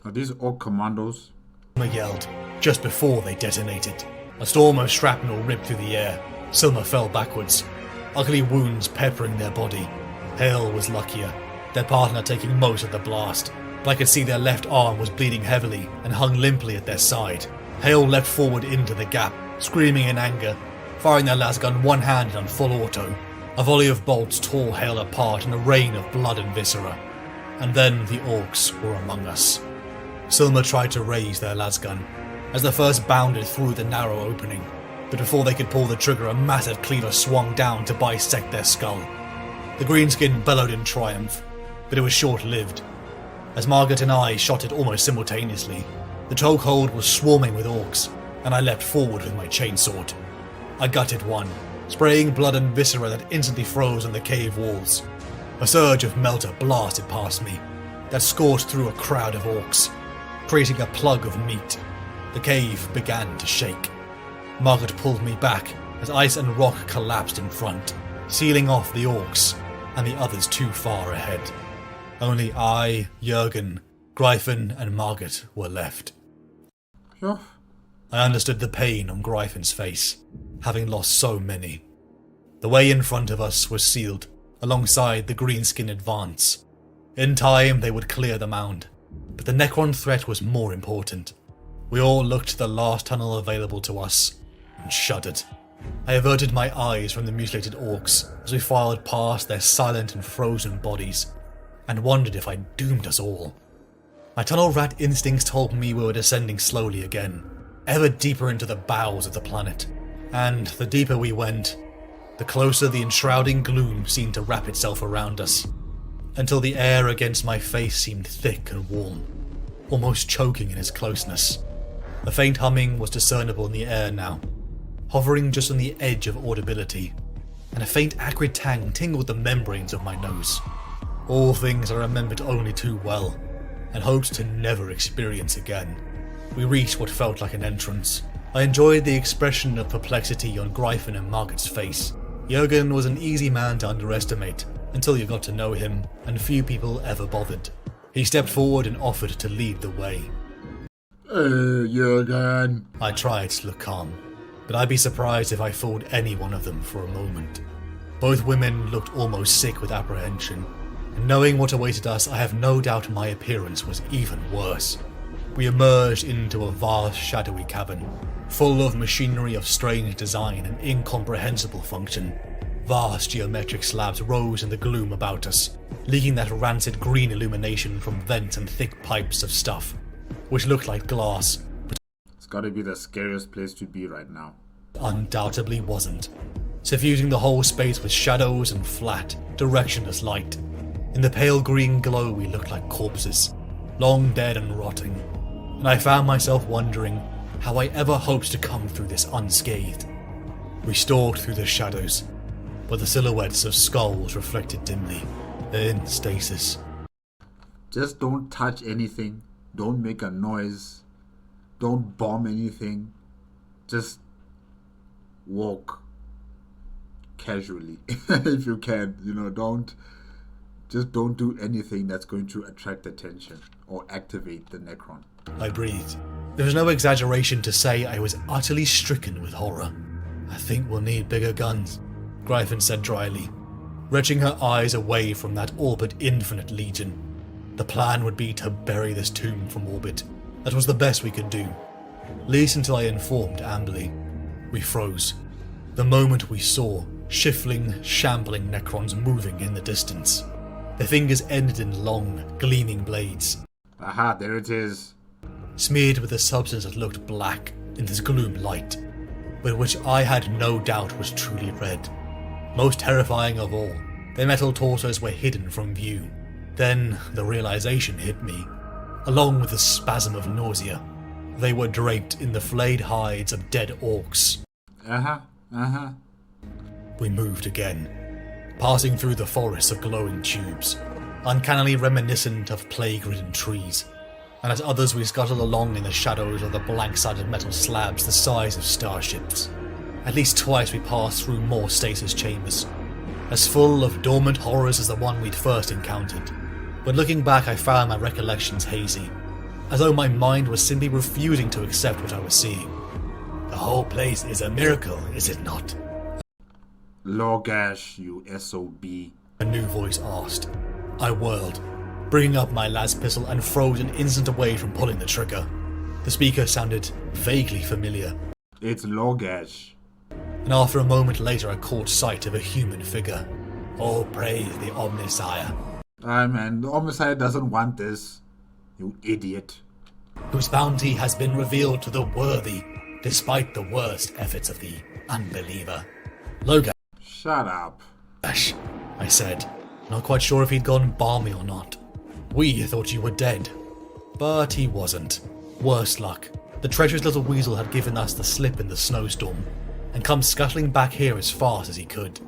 Are these orc commandos? Silma yelled, just before they detonated. A storm of shrapnel ripped through the air. Silma fell backwards, ugly wounds peppering their body. Hale was luckier, their partner taking most of the blast, but I could see their left arm was bleeding heavily and hung limply at their side. Hale leapt forward into the gap, screaming in anger, firing their lasgun one-handed on full auto. A volley of bolts tore Hale apart in a rain of blood and viscera. And then the orcs were among us. Silma tried to raise their lasgun, as the first bounded through the narrow opening, but before they could pull the trigger a massive cleaver swung down to bisect their skull. The greenskin bellowed in triumph, but it was short-lived. As Margaret and I shot it almost simultaneously, the chokehold was swarming with orcs, and I leapt forward with my chainsword. I gutted one, spraying blood and viscera that instantly froze on the cave walls. A surge of melter blasted past me, that scorched through a crowd of orcs, creating a plug of meat. The cave began to shake. Margaret pulled me back as ice and rock collapsed in front, sealing off the orcs and the others too far ahead. Only I, Jurgen, Gryphon, and Margaret were left. Sure. I understood the pain on Gryphon's face, having lost so many. The way in front of us was sealed, alongside the greenskin advance. In time they would clear the mound, but the Necron threat was more important. We all looked to the last tunnel available to us, and shuddered. I averted my eyes from the mutilated orcs as we filed past their silent and frozen bodies, and wondered if I'd doomed us all. My tunnel rat instincts told me we were descending slowly again, ever deeper into the bowels of the planet, and the deeper we went, the the closer the enshrouding gloom seemed to wrap itself around us, until the air against my face seemed thick and warm, almost choking in its closeness. A faint humming was discernible in the air now, hovering just on the edge of audibility, and a faint acrid tang tingled the membranes of my nose. All things I remembered only too well, and hoped to never experience again. We reached what felt like an entrance. I enjoyed the expression of perplexity on Gryphon and Margaret's face. Jurgen was an easy man to underestimate, until you got to know him, and few people ever bothered. He stepped forward and offered to lead the way. Hey, Jurgen. I tried to look calm, but I'd be surprised if I fooled any one of them for a moment. Both women looked almost sick with apprehension, and knowing what awaited us, I have no doubt my appearance was even worse. We emerged into a vast shadowy cavern, full of machinery of strange design and incomprehensible function. Vast geometric slabs rose in the gloom about us, leaking that rancid green illumination from vents and thick pipes of stuff, which looked like glass, but It's gotta be the scariest place to be right now. undoubtedly wasn't, suffusing the whole space with shadows and flat, directionless light. In the pale green glow we looked like corpses, long dead and rotting, and I found myself wondering how I ever hoped to come through this unscathed. We stalked through the shadows, but the silhouettes of skulls reflected dimly. They're in stasis. Just don't touch anything. Don't make a noise. Don't bomb anything. Just walk casually if you can. Don't do anything that's going to attract attention or activate the Necron. I breathed. There was no exaggeration to say I was utterly stricken with horror. I think we'll need bigger guns, Gryphon said dryly, wrenching her eyes away from that all but infinite legion. The plan would be to bury this tomb from orbit. That was the best we could do, at least until I informed Amberley. We froze. The moment we saw shifting, shambling Necrons moving in the distance. Their fingers ended in long, gleaming blades. Aha, there it is. Smeared with a substance that looked black in this gloom light, but which I had no doubt was truly red. Most terrifying of all, their metal torsos were hidden from view. Then the realization hit me, along with a spasm of nausea. They were draped in the flayed hides of dead orcs. We moved again, passing through the forests of glowing tubes, uncannily reminiscent of plague-ridden trees, and at others we scuttled along in the shadows of the blank-sided metal slabs the size of starships. At least twice we passed through more stasis chambers, as full of dormant horrors as the one we'd first encountered. But looking back, I found my recollections hazy, as though my mind was simply refusing to accept what I was seeing. The whole place is a miracle, is it not? Logash, you SOB. A new voice asked. I whirled, bringing up my las pistol and froze an instant away from pulling the trigger. The speaker sounded vaguely familiar. It's Logash. And after a moment later I caught sight of a human figure. Oh, praise the Omnissiah. Man, the Omnissiah doesn't want this. You idiot. Whose bounty has been revealed to the worthy, despite the worst efforts of the unbeliever. Logash, Shut up. I said, not quite sure if he'd gone balmy or not. We thought you were dead. But he wasn't. Worse luck. The treacherous little weasel had given us the slip in the snowstorm, and come scuttling back here as fast as he could.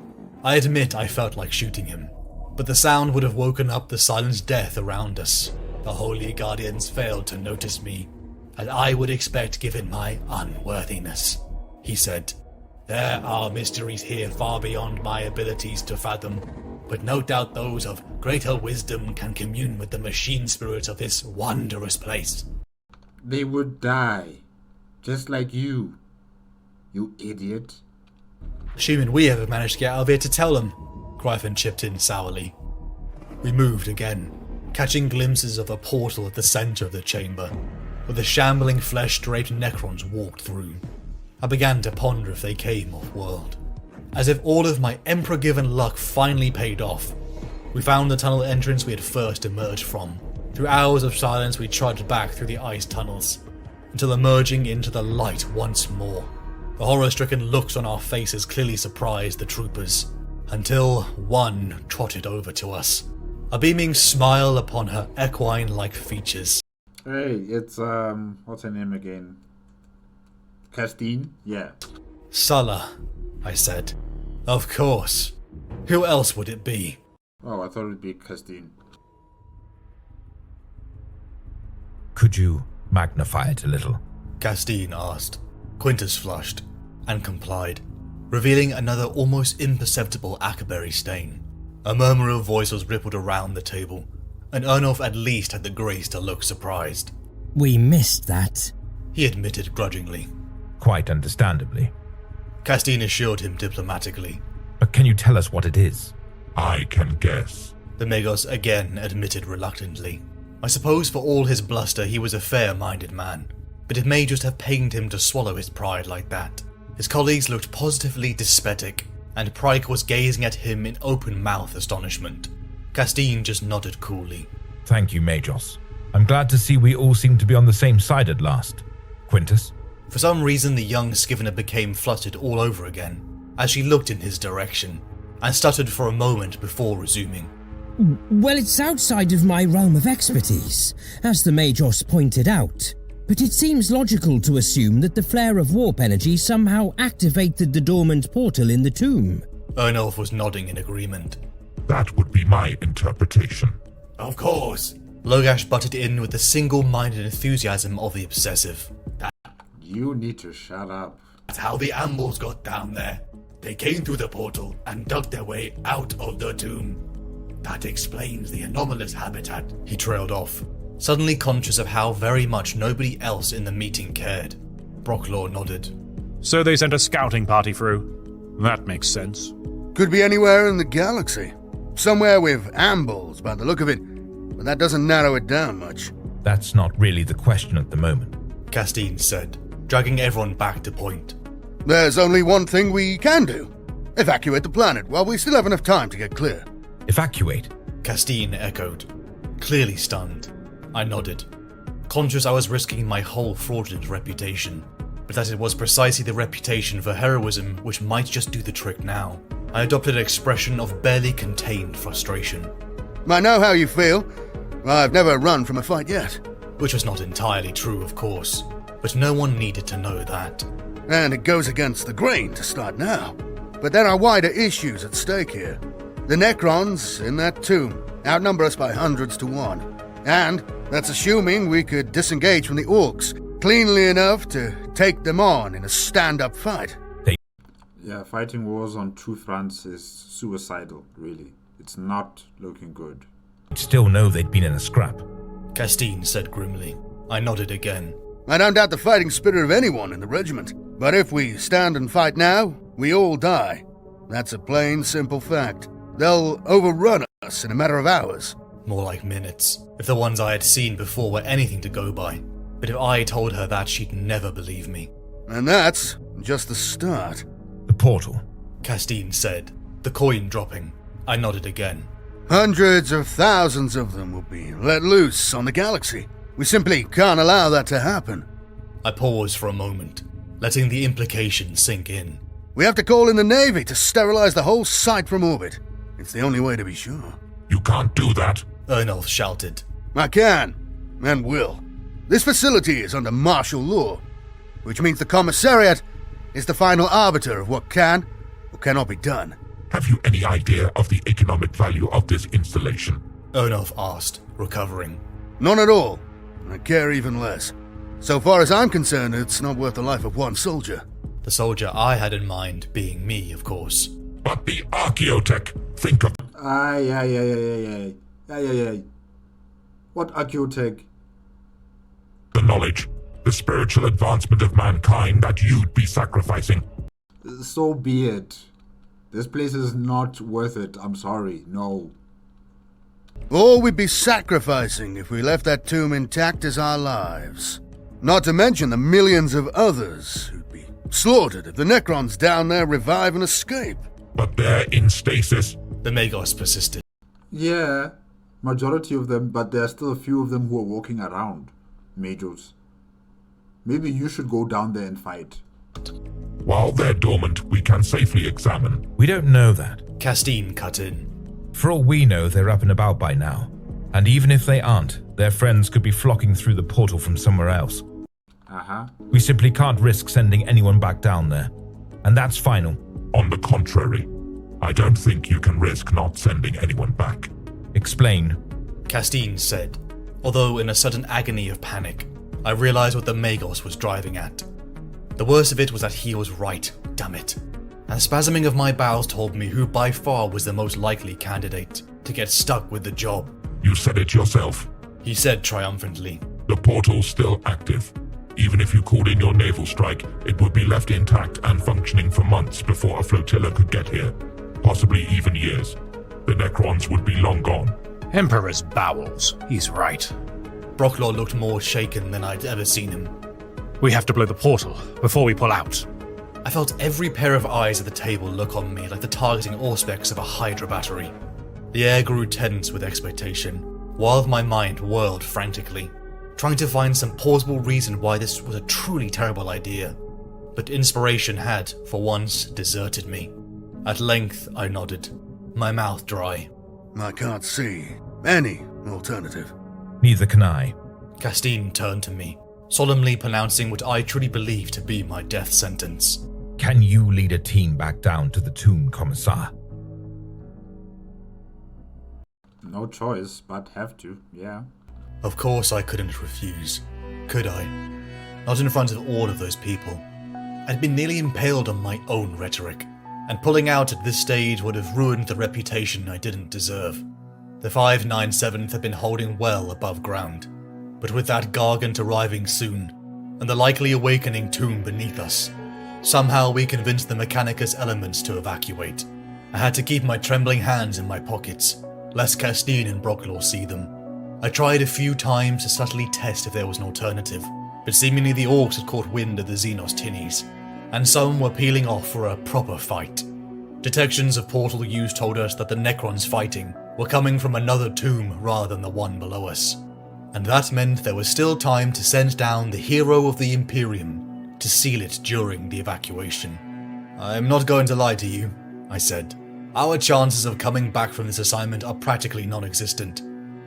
I admit I felt like shooting him, but the sound would have woken up the silent death around us. The Holy Guardians failed to notice me, as I would expect given my unworthiness, he said. There are mysteries here far beyond my abilities to fathom, but no doubt those of greater wisdom can commune with the machine spirit of this wondrous place. They would die, just like you idiot. Assuming we ever managed to get out of here to tell them, Gryphon chipped in sourly. We moved again, catching glimpses of a portal at the center of the chamber, where the shambling flesh-draped Necrons walked through. I began to ponder if they came off-world. As if all of my Emperor-given luck finally paid off, we found the tunnel entrance we had first emerged from. Through hours of silence we trudged back through the ice tunnels, until emerging into the light once more, The horror-stricken looks on our faces clearly surprised the troopers, until one trotted over to us, a beaming smile upon her equine-like features. Hey, it's, what's her name again? Castine? Yeah. Sulla, I said. Of course. Who else would it be? Oh, I thought it'd be Castine. Could you magnify it a little? Castine asked. Quintus flushed, and complied, revealing another almost imperceptible Ackerberry stain. A murmur of voices rippled around the table, and Ernolf at least had the grace to look surprised. We missed that, He admitted grudgingly. Quite understandably. Castine assured him diplomatically. But can you tell us what it is? I can guess. The Magos again admitted reluctantly. I suppose for all his bluster he was a fair-minded man, but it may just have pained him to swallow his pride like that. His colleagues looked positively dyspeptic, and Pryke was gazing at him in open-mouthed astonishment. Castine just nodded coolly. Thank you, Majos. I'm glad to see we all seem to be on the same side at last. Quintus? For some reason the young Scivener became flustered all over again, as she looked in his direction, and stuttered for a moment before resuming. Well, it's outside of my realm of expertise, as the Majos pointed out. But it seems logical to assume that the flare of warp energy somehow activated the dormant portal in the tomb. Ernolf was nodding in agreement. That would be my interpretation. Of course. Logash butted in with the single-minded enthusiasm of the obsessive. You need to shut up. That's how the Ambles got down there. They came through the portal and dug their way out of the tomb. That explains the anomalous habitat. He trailed off, suddenly conscious of how very much nobody else in the meeting cared. Brocklaw nodded. So they sent a scouting party through. That makes sense. Could be anywhere in the galaxy. Somewhere with ambles by the look of it, but that doesn't narrow it down much. That's not really the question at the moment. Castine said, dragging everyone back to point. There's only one thing we can do. Evacuate the planet while we still have enough time to get clear. Evacuate? Castine echoed, clearly stunned. I nodded, conscious I was risking my whole fraudulent reputation, but that it was precisely the reputation for heroism which might just do the trick now. I adopted an expression of barely contained frustration. I know how you feel. I've never run from a fight yet. Which was not entirely true, of course, but no one needed to know that. And it goes against the grain to start now. But there are wider issues at stake here. The Necrons in that tomb outnumber us by hundreds to one. And that's assuming we could disengage from the Orcs cleanly enough to take them on in a stand-up fight. Yeah, fighting wars on two fronts is suicidal, really. It's not looking good. I'd still know they'd been in a scrap. Castine said grimly. I nodded again. I don't doubt the fighting spirit of anyone in the regiment. But if we stand and fight now, we all die. That's a plain, simple fact. They'll overrun us in a matter of hours. More like minutes, if the ones I had seen before were anything to go by. But if I told her that, she'd never believe me. And that's just the start. The portal. Castine said, the coin dropping. I nodded again. Hundreds of thousands of them will be let loose on the galaxy. We simply can't allow that to happen. I paused for a moment, letting the implication sink in. We have to call in the Navy to sterilize the whole site from orbit. It's the only way to be sure. You can't do that. Ernolf shouted. I can, and will. This facility is under martial law, which means the Commissariat is the final arbiter of what can or cannot be done. Have you any idea of the economic value of this installation? Ernolf asked, recovering. None at all. I care even less. So far as I'm concerned, it's not worth the life of one soldier. The soldier I had in mind being me, of course. But the archaeotech, think of Yeah. What archaeotech? the knowledge, the spiritual advancement of mankind that you'd be sacrificing. So be it. This place is not worth it. I'm sorry. No. All we'd be sacrificing if we left that tomb intact is our lives. Not to mention the millions of others who'd be slaughtered if the Necrons down there revive and escape. But they're in stasis. The Magos persisted. Yeah, majority of them, but there are still a few of them who are walking around. Majors. Maybe you should go down there and fight. While they're dormant, we can safely examine. We don't know that. Castine cut in. For all we know, they're up and about by now. And even if they aren't, their friends could be flocking through the portal from somewhere else. We simply can't risk sending anyone back down there. And that's final. On the contrary, I don't think you can risk not sending anyone back. Explain. Castine said, although in a sudden agony of panic, I realized what the Magos was driving at. The worst of it was that he was right, damn it. And spasming of my bowels told me who by far was the most likely candidate to get stuck with the job. You said it yourself. He said triumphantly. The portal's still active. Even if you called in your naval strike, it would be left intact and functioning for months before a flotilla could get here. Possibly even years. The Necrons would be long gone. Emperor's bowels. He's right. Brocklaw looked more shaken than I'd ever seen him. We have to blow the portal before we pull out. I felt every pair of eyes at the table look on me like the targeting auspex of a Hydra battery. The air grew tense with expectation, while my mind whirled frantically, trying to find some plausible reason why this was a truly terrible idea. But inspiration had, for once, deserted me. At length I nodded, my mouth dry. I can't see any alternative. Neither can I. Castine turned to me, solemnly pronouncing what I truly believed to be my death sentence. Can you lead a team back down to the tomb, Commissar? No choice, but have to, yeah. Of course I couldn't refuse, could I? Not in front of all of those people. I'd been nearly impaled on my own rhetoric, and pulling out at this stage would have ruined the reputation I didn't deserve. The 597th had been holding well above ground, but with that gargant arriving soon, and the likely awakening tomb beneath us, somehow we convinced the Mechanicus elements to evacuate. I had to keep my trembling hands in my pockets, lest Castine and Brocklaw see them. I tried a few times to subtly test if there was an alternative, but seemingly the orcs had caught wind of the Xenos tinnies, and some were peeling off for a proper fight. Detections of portal use told us that the Necrons fighting were coming from another tomb rather than the one below us, and that meant there was still time to send down the hero of the Imperium to seal it during the evacuation. I'm not going to lie to you, I said. Our chances of coming back from this assignment are practically non-existent,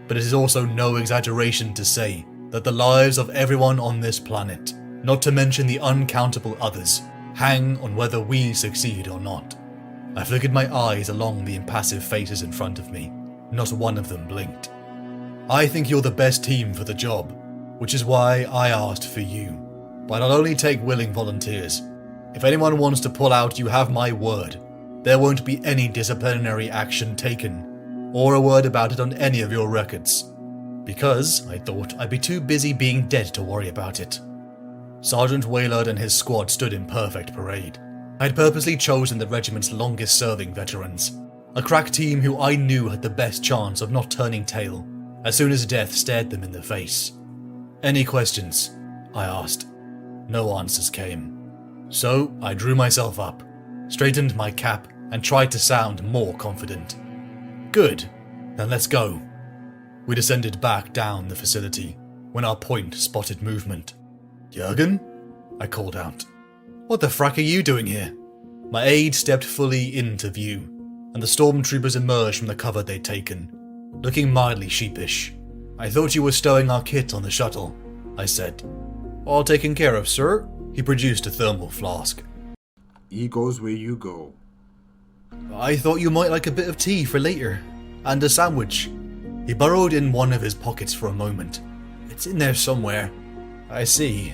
but it is also no exaggeration to say that the lives of everyone on this planet, not to mention the uncountable others, hang on whether we succeed or not. I flickered my eyes along the impassive faces in front of me. Not one of them blinked. I think you're the best team for the job, which is why I asked for you. But I'll only take willing volunteers. If anyone wants to pull out, you have my word. There won't be any disciplinary action taken, or a word about it on any of your records. Because, I thought, I'd be too busy being dead to worry about it. Sergeant Waylard and his squad stood in perfect parade. I had purposely chosen the regiment's longest-serving veterans, a crack team who I knew had the best chance of not turning tail as soon as death stared them in the face. Any questions? I asked. No answers came. So I drew myself up, straightened my cap, and tried to sound more confident. Good, then let's go. We descended back down the facility when our point spotted movement. Jurgen? I called out. What the frack are you doing here? My aide stepped fully into view, and the stormtroopers emerged from the cover they'd taken, looking mildly sheepish. I thought you were stowing our kit on the shuttle, I said. All taken care of, sir. He produced a thermal flask. He goes where you go. I thought you might like a bit of tea for later, and a sandwich. He burrowed in one of his pockets for a moment. It's in there somewhere. I see,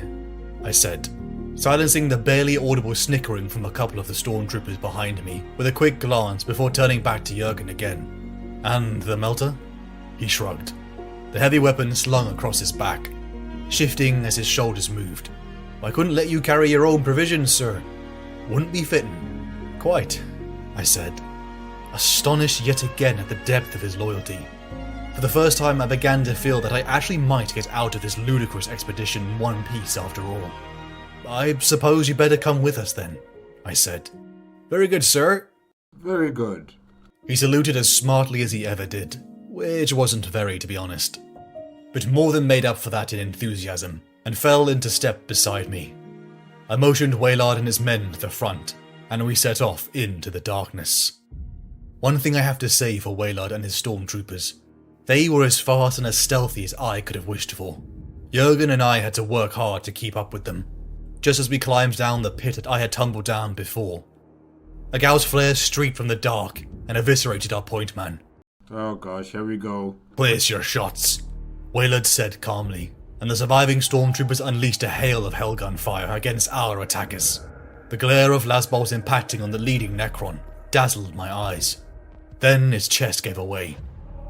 I said, silencing the barely audible snickering from a couple of the stormtroopers behind me with a quick glance before turning back to Jurgen again. And the melter? He shrugged, the heavy weapon slung across his back, shifting as his shoulders moved. I couldn't let you carry your own provisions, sir. Wouldn't be fitting. Quite, I said, astonished yet again at the depth of his loyalty. For the first time I began to feel that I actually might get out of this ludicrous expedition in one piece after all. I suppose you better come with us then, I said. Very good, sir. Very good. He saluted as smartly as he ever did, which wasn't very, to be honest, but more than made up for that in enthusiasm, and fell into step beside me. I motioned Waylard and his men to the front, and we set off into the darkness. One thing I have to say for Waylard and his stormtroopers: they were as fast and as stealthy as I could have wished for. Jurgen and I had to work hard to keep up with them, just as we climbed down the pit that I had tumbled down before. A Gauss flare streaked from the dark and eviscerated our point man. Oh gosh, here we go. "Place your shots," Waylard said calmly, and the surviving stormtroopers unleashed a hail of hellgun fire against our attackers. The glare of lasballs impacting on the leading Necron dazzled my eyes. Then his chest gave away,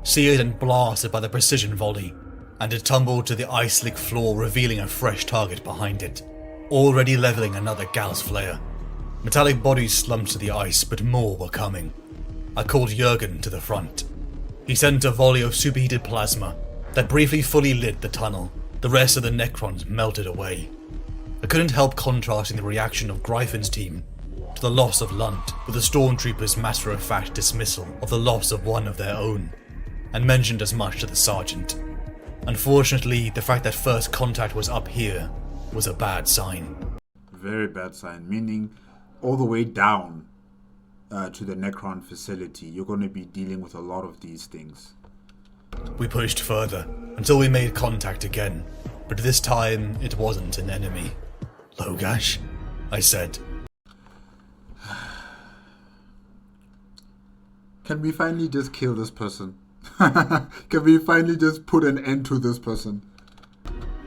seared and blasted by the precision volley, and it tumbled to the ice-slick floor, revealing a fresh target behind it, already leveling another Gauss flare. Metallic bodies slumped to the ice, but more were coming. I called Jurgen to the front. He sent a volley of superheated plasma that briefly fully lit the tunnel. The rest of the Necrons melted away. I couldn't help contrasting the reaction of Gryphon's team to the loss of Lunt with the stormtroopers' matter-of-fact dismissal of the loss of one of their own, and mentioned as much to the sergeant. Unfortunately, the fact that first contact was up here was a bad sign. Very bad sign, meaning all the way down to the Necron facility, you're going to be dealing with a lot of these things. We pushed further until we made contact again, but this time it wasn't an enemy. "Logash," I said. Can we finally just kill this person? Can we finally just put an end to this person?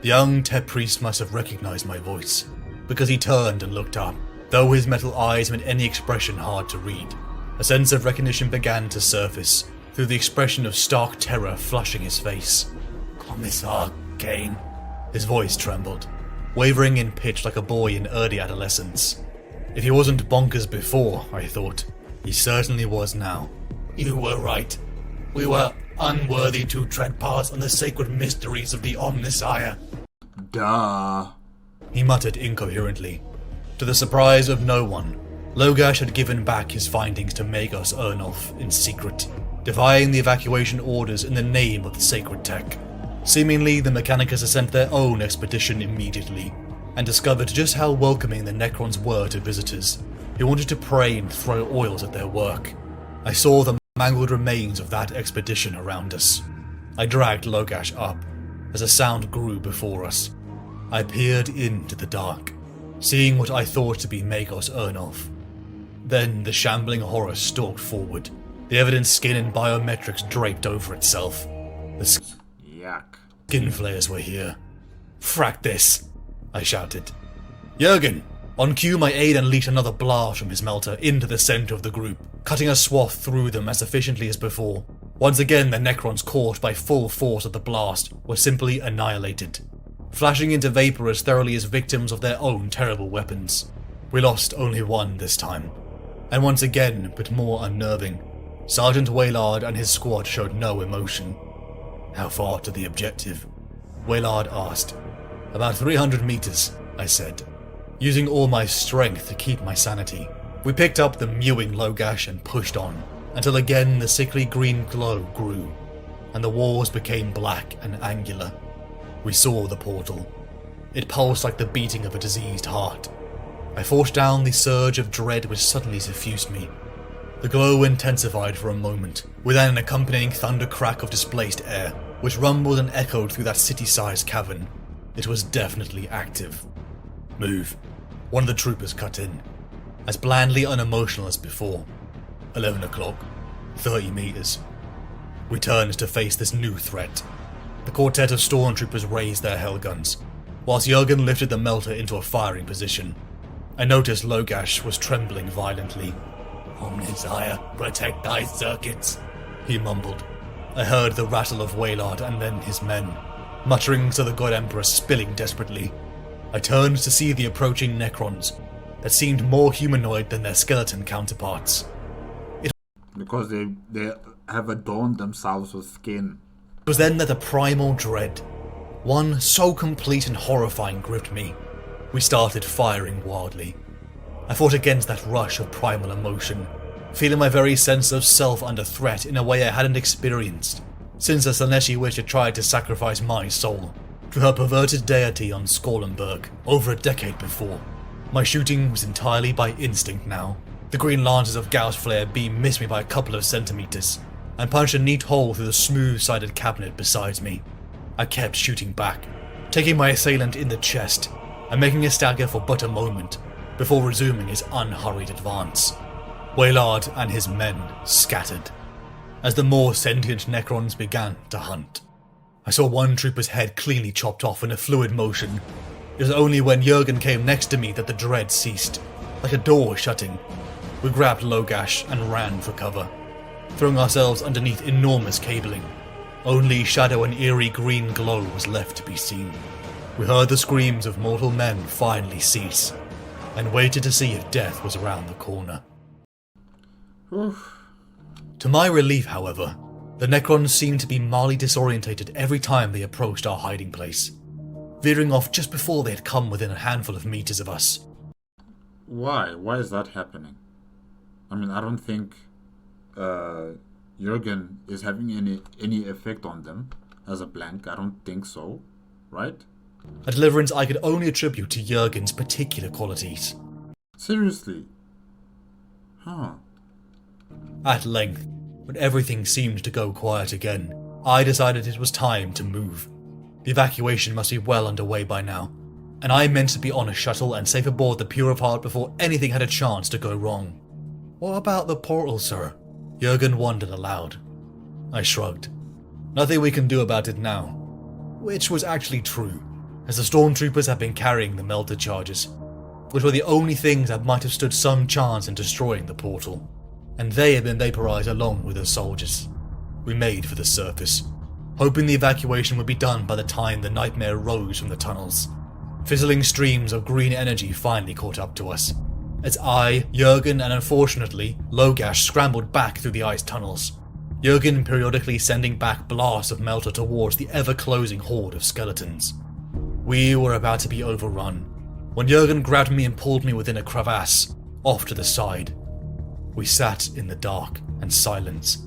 The young Tep priest must have recognized my voice, because he turned and looked up, though his metal eyes made any expression hard to read. A sense of recognition began to surface, through the expression of stark terror flushing his face. "Commissar Cain." His voice trembled, wavering in pitch like a boy in early adolescence. If he wasn't bonkers before, I thought, he certainly was now. "You were right. We were unworthy to tread paths on the sacred mysteries of the Omnissiah." Duh. He muttered incoherently. To the surprise of no one, Logash had given back his findings to Magos Ernolf in secret, defying the evacuation orders in the name of the sacred tech. Seemingly, the Mechanicus had sent their own expedition immediately, and discovered just how welcoming the Necrons were to visitors who wanted to pray and throw oils at their work. I saw the mangled remains of that expedition around us. I dragged Logash up, as a sound grew before us. I peered into the dark, seeing what I thought to be Magos Ernolf. Then the shambling horror stalked forward, the evident skin and biometrics draped over itself. The Yuck. skin flares were here. "Frack this!" I shouted. "Jurgen!" On cue, my aide unleashed another blast from his melter into the center of the group, cutting a swath through them as efficiently as before. Once again, the Necrons caught by full force of the blast were simply annihilated, flashing into vapor as thoroughly as victims of their own terrible weapons. We lost only one this time, and once again, but more unnerving, Sergeant Waylard and his squad showed no emotion. "How far to the objective?" Waylard asked. "About 300 meters, I said, using all my strength to keep my sanity. We picked up the mewing Logash and pushed on, until again the sickly green glow grew, and the walls became black and angular. We saw the portal. It pulsed like the beating of a diseased heart. I forced down the surge of dread which suddenly suffused me. The glow intensified for a moment, with an accompanying thunder crack of displaced air, which rumbled and echoed through that city-sized cavern. It was definitely active. "Move," one of the troopers cut in, as blandly unemotional as before. 11 o'clock, 30 meters. We turned to face this new threat. The quartet of stormtroopers raised their hellguns, whilst Jurgen lifted the melter into a firing position. I noticed Logash was trembling violently. "Omnissiah, protect thy circuits," he mumbled. I heard the rattle of Waylard and then his men, mutterings of the God Emperor spilling desperately. I turned to see the approaching Necrons that seemed more humanoid than their skeleton counterparts. Because they have adorned themselves with skin. It was then that the primal dread, one so complete and horrifying, gripped me. We started firing wildly. I fought against that rush of primal emotion, feeling my very sense of self under threat in a way I hadn't experienced since the Slaneshi witch had tried to sacrifice my soul to her perverted deity on Skollenberg over a decade before. My shooting was entirely by instinct now. The green lances of Gauss flare beam missed me by a couple of centimeters, and punched a neat hole through the smooth-sided cabinet beside me. I kept shooting back, taking my assailant in the chest, and making a stagger for but a moment, before resuming his unhurried advance. Waylard and his men scattered, as the more sentient Necrons began to hunt. I saw one trooper's head cleanly chopped off in a fluid motion. It was only when Jurgen came next to me that the dread ceased, like a door shutting. We grabbed Logash and ran for cover, throwing ourselves underneath enormous cabling. Only shadow and eerie green glow was left to be seen. We heard the screams of mortal men finally cease, and waited to see if death was around the corner. Oof. To my relief, however, the Necrons seemed to be mildly disorientated every time they approached our hiding place, veering off just before they had come within a handful of meters of us. Why? Why is that happening? I mean, I don't think Jurgen is having any effect on them as a blank. I don't think so, right? A deliverance I could only attribute to Jurgen's particular qualities. Seriously? Huh. At length, when everything seemed to go quiet again, I decided it was time to move. The evacuation must be well underway by now, and I meant to be on a shuttle and safe aboard the Pure of Heart before anything had a chance to go wrong. What about the portal, sir? Jurgen wondered aloud. I shrugged. Nothing we can do about it now. Which was actually true, as the stormtroopers had been carrying the melter charges, which were the only things that might have stood some chance in destroying the portal, and they had been vaporized along with the soldiers. We made for the surface, hoping the evacuation would be done by the time the nightmare rose from the tunnels. Fizzling streams of green energy finally caught up to us, as I, Jurgen, and unfortunately, Logash scrambled back through the ice tunnels, Jurgen periodically sending back blasts of melter towards the ever-closing horde of skeletons. We were about to be overrun, when Jurgen grabbed me and pulled me within a crevasse, off to the side. We sat in the dark and silence,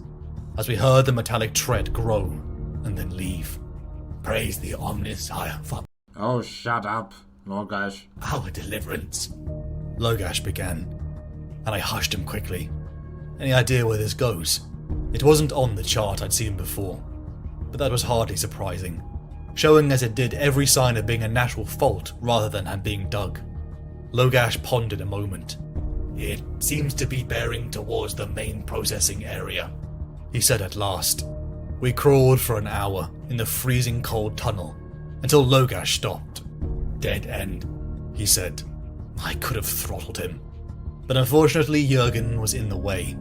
as we heard the metallic tread grow and then leave. Praise the Omnissiah for Oh, shut up, Logash. our deliverance, Logash began, and I hushed him quickly. Any idea where this goes? It wasn't on the chart I'd seen before, but that was hardly surprising, showing as it did every sign of being a natural fault rather than being dug. Logash pondered a moment. It seems to be bearing towards the main processing area, he said at last. We crawled for an hour in the freezing cold tunnel until Logash stopped. Dead end, he said. I could have throttled him, but unfortunately Jurgen was in the way.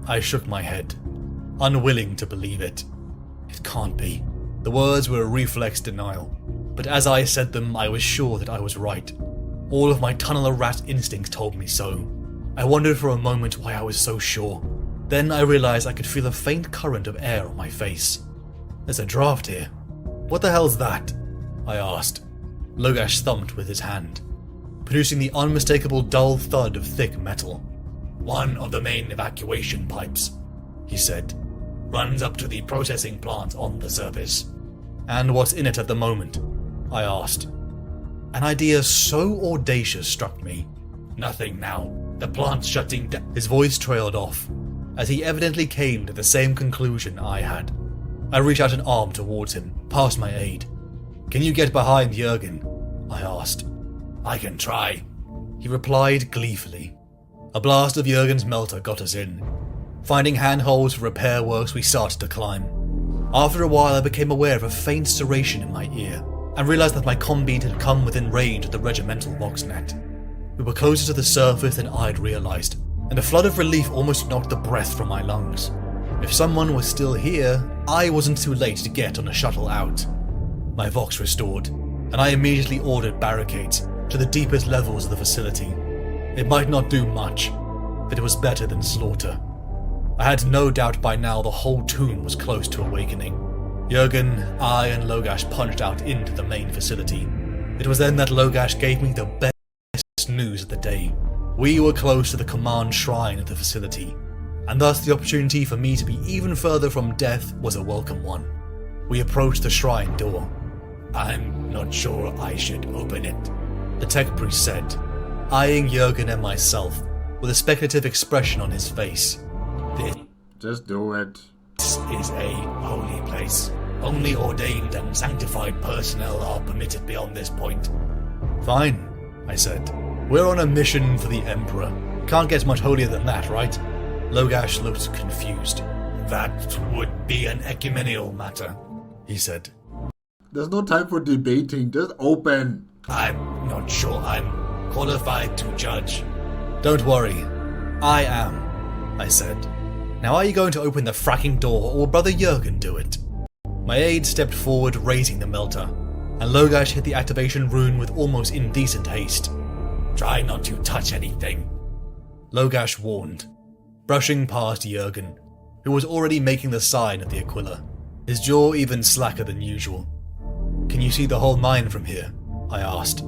I shook my head, unwilling to believe it. It can't be. The words were a reflex denial, but as I said them I was sure that I was right. All of my tunneler rat instincts told me so. I wondered for a moment why I was so sure. Then I realized I could feel a faint current of air on my face. There's a draft here. What the hell's that? I asked. Logash thumped with his hand, producing the unmistakable dull thud of thick metal. One of the main evacuation pipes, he said. Runs up to the processing plant on the surface. And what's in it at the moment? I asked. An idea so audacious struck me. Nothing now. The plant's shutting down. His voice trailed off, as he evidently came to the same conclusion I had. I reached out an arm towards him, past my aide. Can you get behind Jurgen? I asked. I can try, he replied gleefully. A blast of Jurgen's melter got us in. Finding handholds for repair works, we started to climb. After a while, I became aware of a faint serration in my ear, and realized that my combeat had come within range of the regimental voxnet. We were closer to the surface than I'd realized, and a flood of relief almost knocked the breath from my lungs. If someone was still here, I wasn't too late to get on a shuttle out. My vox restored, and I immediately ordered barricades to the deepest levels of the facility. It might not do much, but it was better than slaughter. I had no doubt by now the whole tomb was close to awakening. Jurgen, I, and Logash punched out into the main facility. It was then that Logash gave me the best news of the day. We were close to the command shrine of the facility, and thus the opportunity for me to be even further from death was a welcome one. We approached the shrine door. I'm not sure I should open it, the tech priest said, eyeing Jurgen and myself with a speculative expression on his face. Just do it. This is a holy place. Only ordained and sanctified personnel are permitted beyond this point. Fine, I said. We're on a mission for the Emperor. Can't get much holier than that, right? Logash looked confused. That would be an ecumenical matter, he said. There's no time for debating, just open. I'm not sure I'm qualified to judge. Don't worry, I am, I said. Now are you going to open the fracking door, or will Brother Jurgen do it? My aide stepped forward, raising the melter, and Logash hit the activation rune with almost indecent haste. Try not to touch anything, Logash warned, brushing past Jurgen, who was already making the sign of the Aquila, his jaw even slacker than usual. Can you see the whole mine from here? I asked.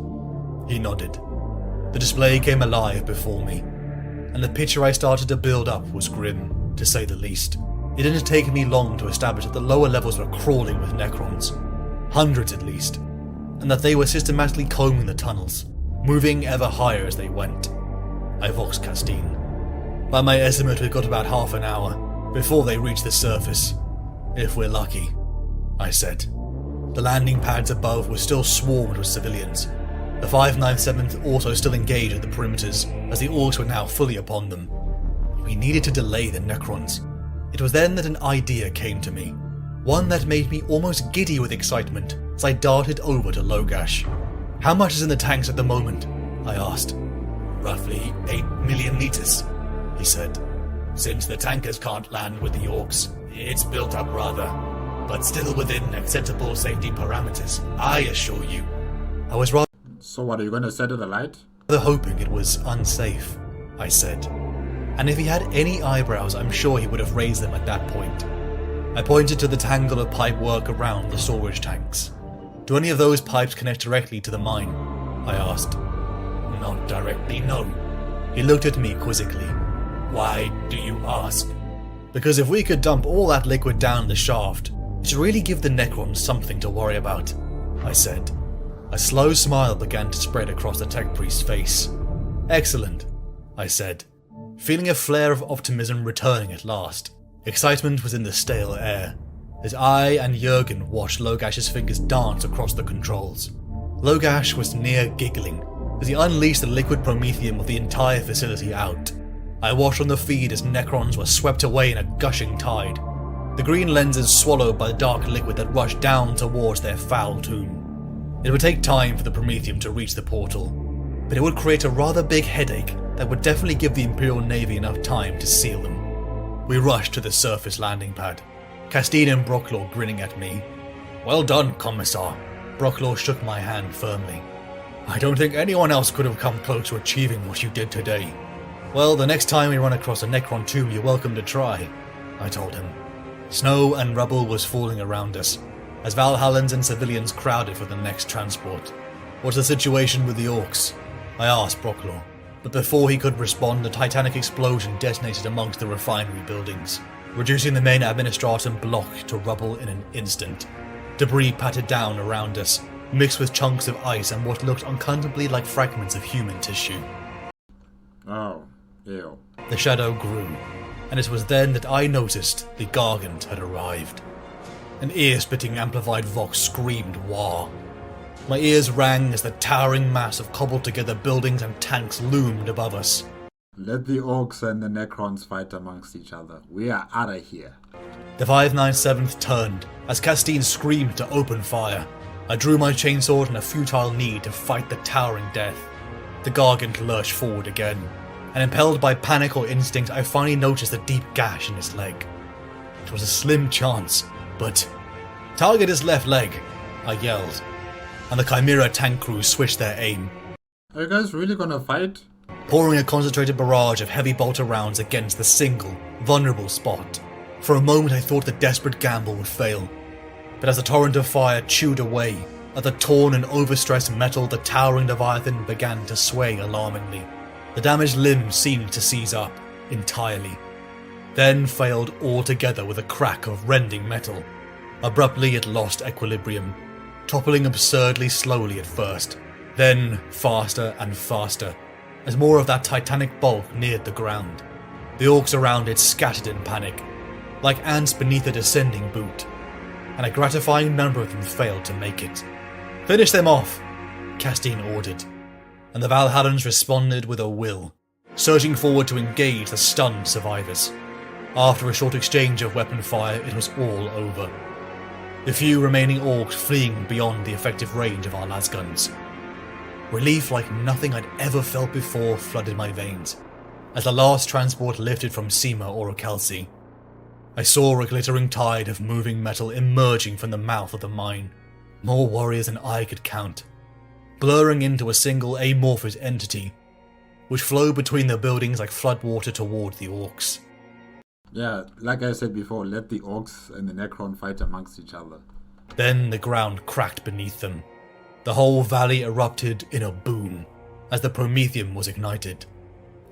He nodded. The display came alive before me, and the picture I started to build up was grim, to say the least. It didn't take me long to establish that the lower levels were crawling with Necrons, hundreds at least, and that they were systematically combing the tunnels, moving ever higher as they went. I voxed Castine. By my estimate, we've got about half an hour before they reach the surface, if we're lucky, I said. The landing pads above were still swarmed with civilians, the 597th also still engaged at the perimeters, as the Orcs were now fully upon them. We needed to delay the Necrons. It was then that an idea came to me, one that made me almost giddy with excitement as I darted over to Logash. How much is in the tanks at the moment? I asked. Roughly 8 million liters, he said. Since the tankers can't land with the Orcs, it's built up rather, but still within acceptable safety parameters, I assure you. I was rather So what, are you gonna set it alight? hoping it was unsafe, I said. And if he had any eyebrows, I'm sure he would have raised them at that point. I pointed to the tangle of pipework around the storage tanks. Do any of those pipes connect directly to the mine? I asked. Not directly, no. He looked at me quizzically. Why do you ask? Because if we could dump all that liquid down the shaft, it should really give the Necrons something to worry about, I said. A slow smile began to spread across the tech priest's face. Excellent, I said, feeling a flare of optimism returning at last. Excitement was in the stale air, as I and Jurgen watched Logash's fingers dance across the controls. Logash was near giggling as he unleashed the liquid promethium of the entire facility out. I watched on the feed as Necrons were swept away in a gushing tide, the green lenses swallowed by the dark liquid that rushed down towards their foul tomb. It would take time for the promethium to reach the portal, but it would create a rather big headache that would definitely give the Imperial Navy enough time to seal them. We rushed to the surface landing pad, Castine and Brocklaw grinning at me. Well done, Commissar. Brocklaw shook my hand firmly. I don't think anyone else could have come close to achieving what you did today. Well, the next time we run across a Necron tomb, you're welcome to try, I told him. Snow and rubble was falling around us, as Valhallans and civilians crowded for the next transport. What's the situation with the Orcs? I asked Brocklaw, but before he could respond, a titanic explosion detonated amongst the refinery buildings, reducing the main administratum block to rubble in an instant. Debris pattered down around us, mixed with chunks of ice and what looked uncountably like fragments of human tissue. Oh, ew. The shadow grew, and it was then that I noticed the Gargant had arrived. An ear-splitting amplified vox screamed "Wah!" My ears rang as the towering mass of cobbled-together buildings and tanks loomed above us. Let the Orcs and the Necrons fight amongst each other. We are out of here. The 597th turned as Castine screamed to open fire. I drew my chainsword in a futile need to fight the towering death. The Gargant lurched forward again, and impelled by panic or instinct, I finally noticed the deep gash in his leg. It was a slim chance, but "Target his left leg," I yelled, and the Chimera tank crew switched their aim, Are you guys really gonna fight? pouring a concentrated barrage of heavy bolter rounds against the single, vulnerable spot. For a moment I thought the desperate gamble would fail, but as the torrent of fire chewed away at the torn and overstressed metal, the towering Leviathan began to sway alarmingly. The damaged limb seemed to seize up entirely, then failed altogether with a crack of rending metal. Abruptly it lost equilibrium, toppling absurdly slowly at first, then faster and faster, as more of that titanic bulk neared the ground. The orcs around it scattered in panic, like ants beneath a descending boot, and a gratifying number of them failed to make it. "Finish them off," Castine ordered, and the Valhallans responded with a will, surging forward to engage the stunned survivors. After a short exchange of weapon fire, it was all over. The few remaining orcs fleeing beyond the effective range of our lasguns. Relief like nothing I'd ever felt before flooded my veins, as the last transport lifted from Sima or Kelsey. I saw a glittering tide of moving metal emerging from the mouth of the mine, more warriors than I could count, blurring into a single amorphous entity, which flowed between the buildings like floodwater toward the orcs. Yeah, like I said before, let the orcs and the Necron fight amongst each other. Then the ground cracked beneath them. The whole valley erupted in a boom as the Prometheum was ignited.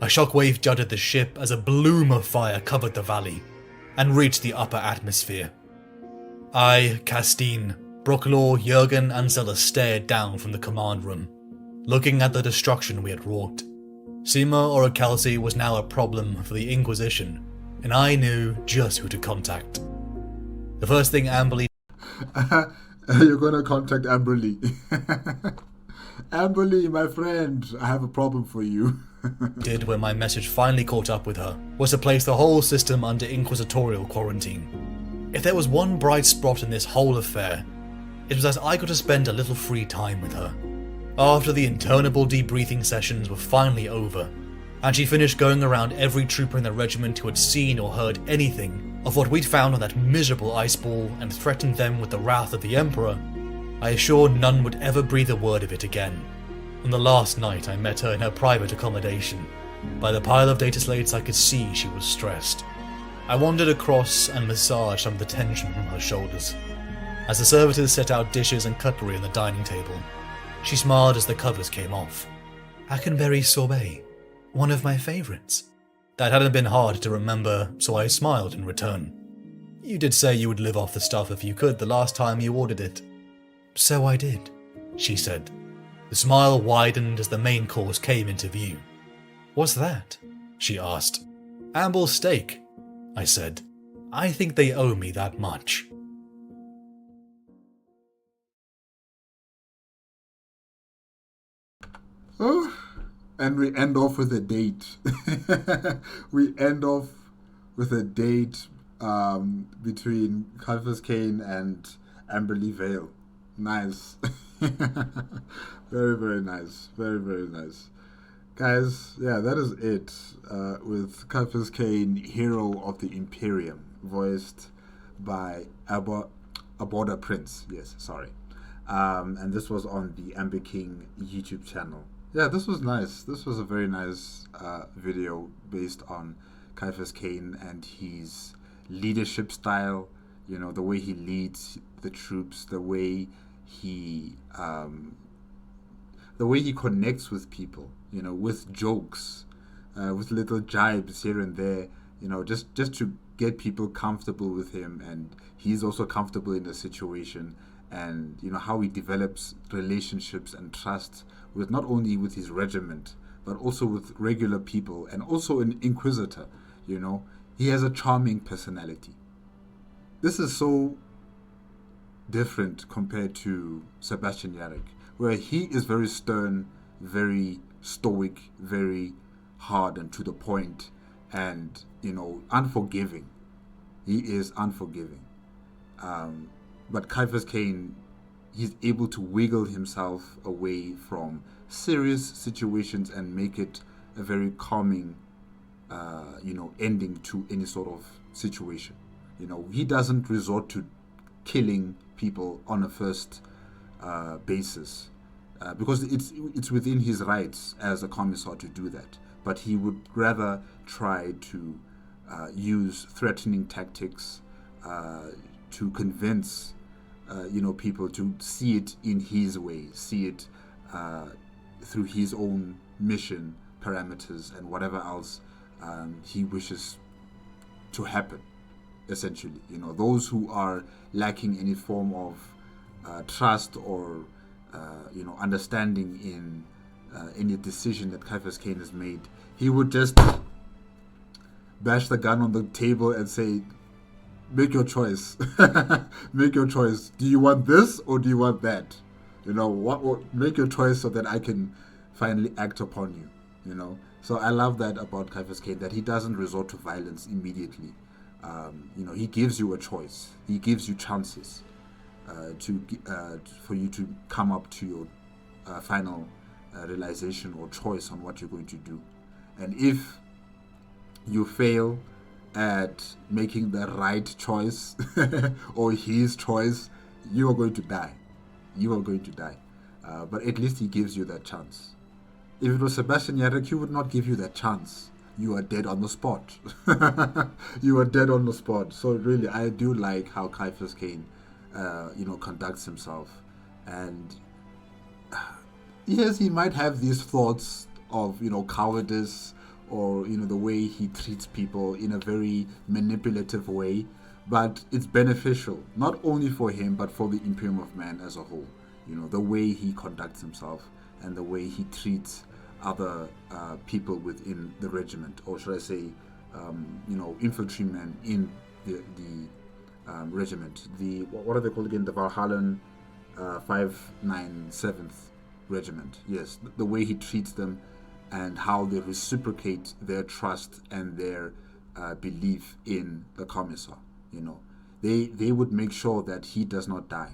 A shockwave jutted the ship as a bloom of fire covered the valley and reached the upper atmosphere. I, Castine, Brooklaw, Jurgen, and Zella stared down from the command room, looking at the destruction we had wrought. Sima or Kelsey was now a problem for the Inquisition, and I knew just who to contact. The first thing Amberly You're gonna contact Amberly. Amberly, my friend, I have a problem for you. did when my message finally caught up with her was to place the whole system under inquisitorial quarantine. If there was one bright spot in this whole affair, it was that I got to spend a little free time with her. After the interminable debriefing sessions were finally over, and she finished going around every trooper in the regiment who had seen or heard anything of what we'd found on that miserable ice ball and threatened them with the wrath of the Emperor, I assured none would ever breathe a word of it again. On the last night I met her in her private accommodation. By the pile of data slates I could see she was stressed. I wandered across and massaged some of the tension from her shoulders. As the servitors set out dishes and cutlery on the dining table, she smiled as the covers came off. Hackenberry sorbet, one of my favourites. That hadn't been hard to remember, so I smiled in return. You did say you would live off the stuff if you could the last time you ordered it. So I did, she said. The smile widened as the main course came into view. What's that? She asked. Amble's steak, I said. I think they owe me that much. Oh, and we end off with a date. We end off with a date between CIAPHAS CAIN and Amberly Vale. Nice. Very, very nice. Very, very nice. Guys, yeah, that is it with CIAPHAS CAIN, Hero of the Imperium, voiced by Aboda Prince. Yes, sorry. And this was on the Amber King YouTube channel. Yeah, this was nice. This was a very nice video based on CIAPHAS CAIN and his leadership style. You know, the way he leads the troops, the way he connects with people. You know, with jokes, with little jibes here and there. You know, just to get people comfortable with him, and he's also comfortable in the situation. And you know how he develops relationships and trust with not only with his regiment but also with regular people, and also an inquisitor. You know, he has a charming personality. This is so different compared to Sebastian Jarek, where he is very stern, very stoic, very hard and to the point, and you know, unforgiving. He is unforgiving. But CIAPHAS CAIN, he's able to wiggle himself away from serious situations and make it a very calming, ending to any sort of situation. You know, he doesn't resort to killing people on a first basis because it's within his rights as a commissar to do that. But he would rather try to use threatening tactics to convince people to see it in his way, see it through his own mission parameters and whatever else he wishes to happen. Essentially, you know, those who are lacking any form of trust or understanding in any decision that CIAPHAS CAIN has made, he would just bash the gun on the table and say, make your choice. Make your choice. Do you want this or do you want that? You know, what make your choice so that I can finally act upon you, you know. So I love that about CIAPHAS CAIN, that he doesn't resort to violence immediately. You know, he gives you a choice. He gives you chances for you to come up to your final realization or choice on what you're going to do. And if you fail at making the right choice or his choice, you are going to die. You are going to die. But at least he gives you that chance. If it was Sebastian Jarek, he would not give you that chance. You are dead on the spot. You are dead on the spot. So really, I do like how CIAPHAS CAIN, you know, conducts himself. And yes, he might have these thoughts of, you know, cowardice, or, you know, the way he treats people in a very manipulative way, but it's beneficial, not only for him, but for the Imperium of Man as a whole. You know, the way he conducts himself and the way he treats other people within the regiment, or should I say, you know, infantrymen in the regiment. What are they called again? The Valhallan 597th Regiment. Yes, the way he treats them and how they reciprocate their trust and their belief in the Commissar. You know, they would make sure that he does not die.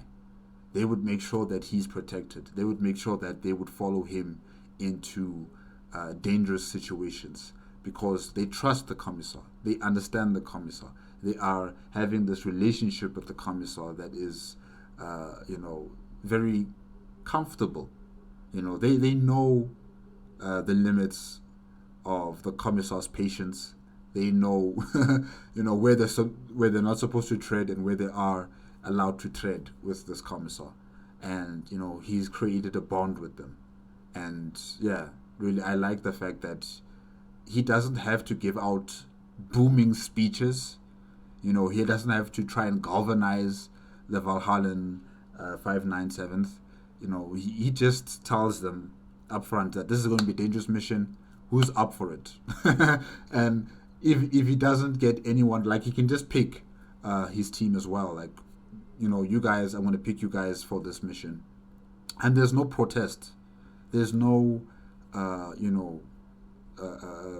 They would make sure that he's protected. They would make sure that they would follow him into dangerous situations because they trust the Commissar. They understand the Commissar. They are having this relationship with the Commissar that is, you know, very comfortable. You know, they know the limits of the Commissar's patience. They know, you know, where they're not supposed to tread and where they are allowed to tread with this Commissar. And, you know, he's created a bond with them. And, yeah, really, I like the fact that he doesn't have to give out booming speeches. You know, he doesn't have to try and galvanize the Valhallan 597th. You know, he just tells them up front that this is going to be a dangerous mission. Who's up for it? And if he doesn't get anyone, like, he can just pick his team as well. Like, you know, you guys, I'm going to pick you guys for this mission. And there's no protest. There's no, you know,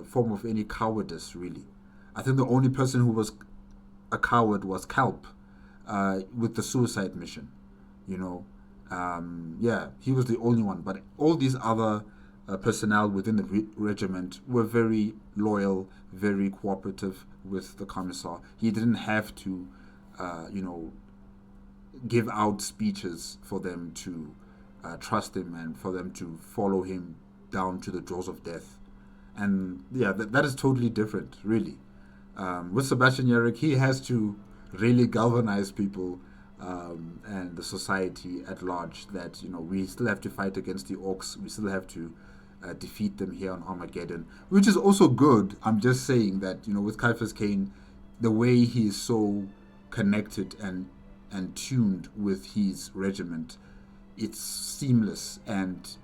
form of any cowardice, really. I think the only person who was a coward was Kalp with the suicide mission, you know. Yeah, he was the only one. But all these other personnel within the regiment were very loyal, very cooperative with the Commissar. He didn't have to, you know, give out speeches for them to trust him and for them to follow him down to the jaws of death. And yeah, that is totally different, really. With Sebastian Jarek, he has to really galvanize people and the society at large that, you know, we still have to fight against the orcs. We still have to defeat them here on Armageddon, which is also good. I'm just saying that, you know, with CIAPHAS CAIN, the way he is so connected and tuned with his regiment, it's seamless, and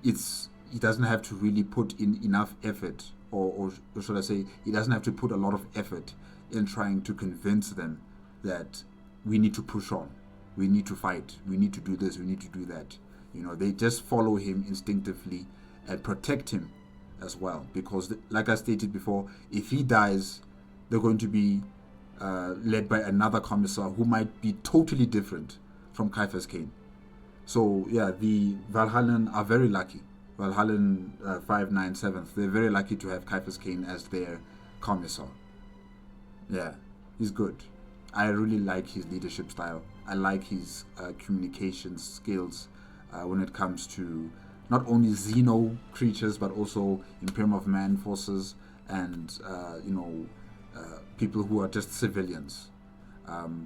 he doesn't have to really put in enough effort, or should I say, he doesn't have to put a lot of effort in trying to convince them that we need to push on, we need to fight, we need to do this, we need to do that. You know, they just follow him instinctively and protect him as well, because like I stated before, if he dies, they're going to be led by another Commissar who might be totally different from CIAPHAS CAIN. So yeah, the Valhallan are very lucky. Valhallan 597th, they're very lucky to have CIAPHAS CAIN as their Commissar. Yeah, he's good. I really like his leadership style. I like his communication skills when it comes to not only Xeno creatures, but also Imperium of Man forces and, you know, people who are just civilians,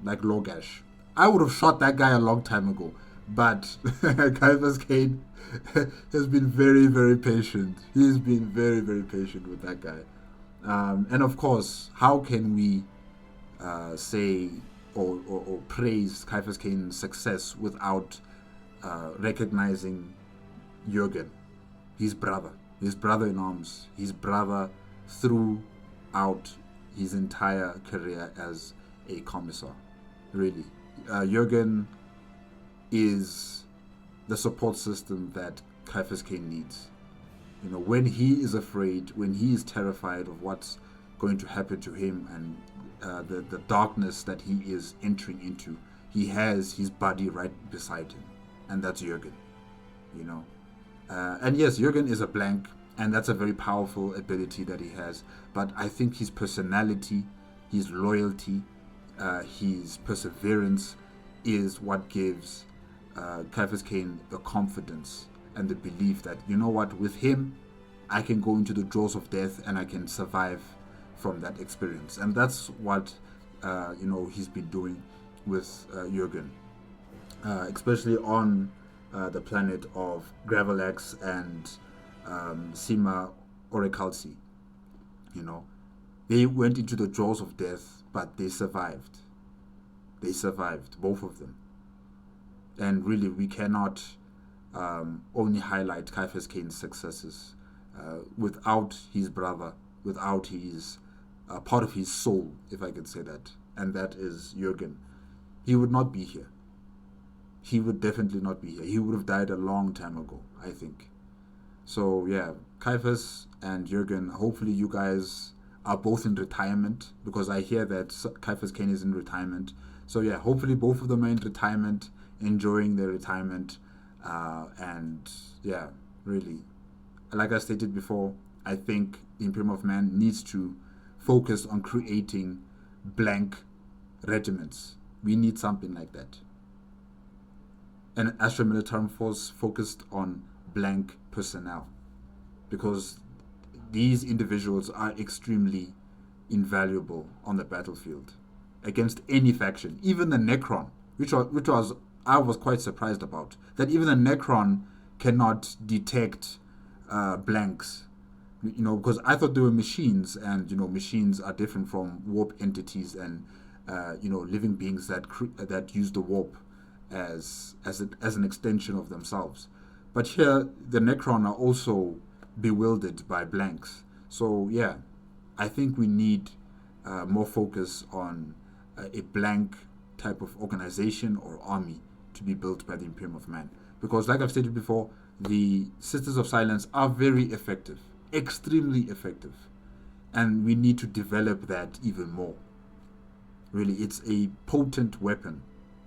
like Logash. I would have shot that guy a long time ago, but CIAPHAS CAIN has been very, very patient. He's been very, very patient with that guy. And of course, how can we say or praise CIAPHAS CAIN's success without recognizing Jürgen? his brother in arms, his brother throughout his entire career as a commissar. Really, Jurgen is the support system that CIAPHAS CAIN needs. You know, when he is afraid, when he is terrified of what's going to happen to him and the darkness that he is entering into, he has his buddy right beside him, and that's Jurgen. You know, and yes, Jurgen is a blank, and that's a very powerful ability that he has. But I think his personality, his loyalty, his perseverance is what gives CIAPHAS CAIN the confidence and the belief that, you know what, with him, I can go into the jaws of death and I can survive from that experience. And that's what, he's been doing with Jurgen, especially on the planet of Gravelax and Sima Orichalci. You know, they went into the jaws of death, but they survived. They survived, both of them. And really, we cannot only highlight CIAPHAS CAIN's successes without his brother, without his part of his soul, if I could say that, and that is Jurgen. He would not be here. He would definitely not be here. He would have died a long time ago, I think. So yeah, CIAPHAS and Jurgen, hopefully you guys are both in retirement, because I hear that CIAPHAS CAIN is in retirement. So yeah, hopefully both of them are in retirement, enjoying their retirement. And yeah, really, like I stated before, I think the Imperium of Man needs to focus on creating blank regiments. We need something like that. An Astra Militarum Force focused on blank personnel, because these individuals are extremely invaluable on the battlefield against any faction, even the Necron, which was I was quite surprised about, that even the Necron cannot detect blanks, you know, because I thought they were machines, and you know, machines are different from warp entities and living beings that use the warp as an extension of themselves. But here, the Necron are also bewildered by blanks. So yeah, I think we need more focus on a blank type of organization or army to be built by the Imperium of Man. Because like I've stated before, the Sisters of Silence are very effective, extremely effective. And we need to develop that even more. Really, it's a potent weapon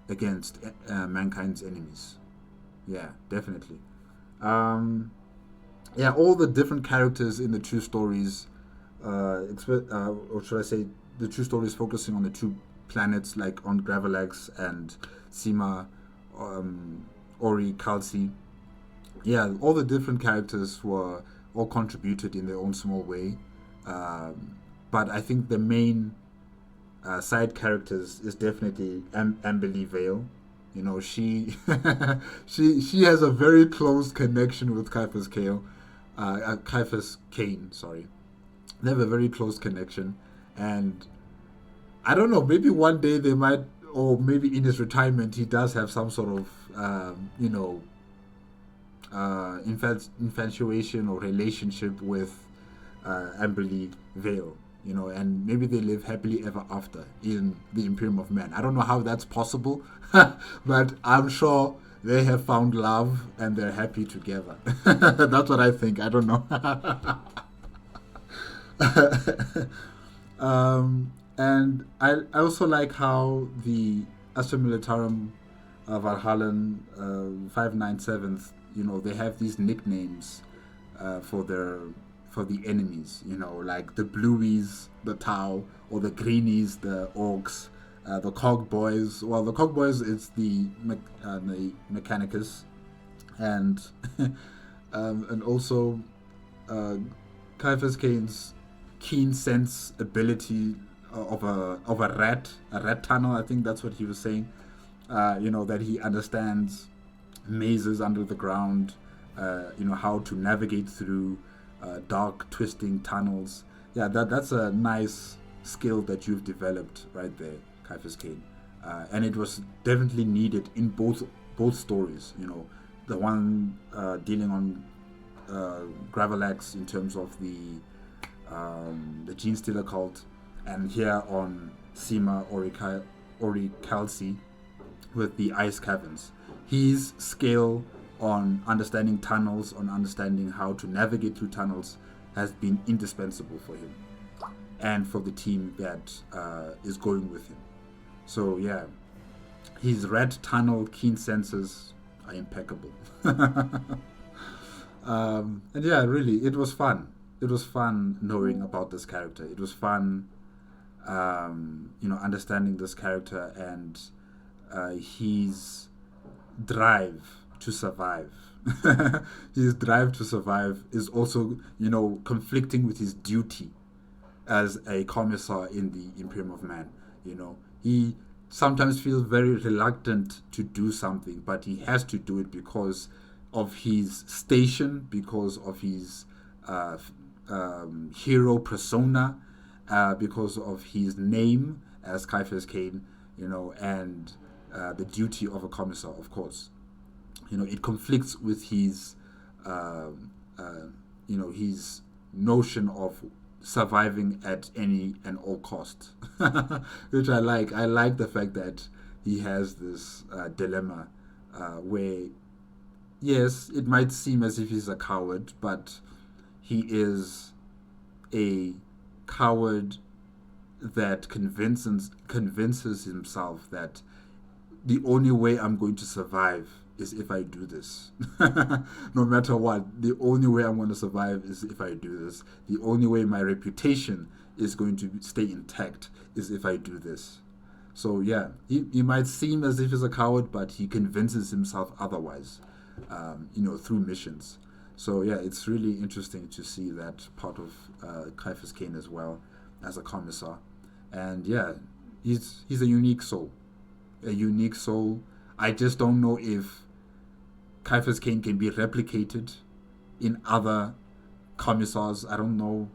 against mankind's enemies. Yeah, definitely. All the different characters in the two stories, or should I say, the two stories focusing on the two planets, like on Gravelax and Sima Orichalci. Yeah, all the different characters were all contributed in their own small way. But I think the main side characters is definitely Amberly Vale. You know, she she has a very close connection with CIAPHAS CAIN. Sorry, they have a very close connection, and I don't know. Maybe one day they might, or maybe in his retirement, he does have some sort of infatuation or relationship with Amberly Vale. You know, and maybe they live happily ever after in the Imperium of Man. I don't know how that's possible, but I'm sure they have found love and they're happy together. That's what I think. I don't know. And I also like how the Astra Militarum Valhallan 597th, you know, they have these nicknames for the enemies, you know, like the Blueies, the Tau, or the Greenies, the Orcs, the Cog Boys. Well, the Cog Boys, it's the Mechanicus, and and also CIAPHAS CAIN's keen sense ability of a rat tunnel. I think that's what he was saying. That he understands mazes under the ground. How to navigate through dark, twisting tunnels. Yeah, that's a nice skill that you've developed right there, CIAPHAS CAIN. And it was definitely needed in both stories. You know, the one dealing on Gravelax in terms of the Gene Stealer cult, and here on Sima Orichalci with the ice caverns. His skill on understanding tunnels, on understanding how to navigate through tunnels, has been indispensable for him and for the team that is going with him. So yeah, his red tunnel keen senses are impeccable. And yeah, really, it was fun. It was fun knowing about this character. It was fun, understanding this character and his drive to survive. His drive to survive is also, conflicting with his duty as a commissar in the Imperium of Man. He sometimes feels very reluctant to do something, but he has to do it because of his station, because of his hero persona, because of his name as CIAPHAS CAIN, and the duty of a commissar, of course. It conflicts with his, his notion of surviving at any and all cost, which I like. I like the fact that he has this dilemma where, yes, it might seem as if he's a coward, but he is a coward that convinces himself that the only way I'm going to survive is if I do this. No matter what, the only way I'm going to survive is if I do this. The only way my reputation is going to stay intact is if I do this. So yeah, he might seem as if he's a coward, but he convinces himself otherwise, through missions. So yeah, it's really interesting to see that part of CIAPHAS CAIN as well as a commissar. And yeah, he's a unique soul. A unique soul. I just don't know if CIAPHAS CAIN can be replicated in other commissars. I don't know,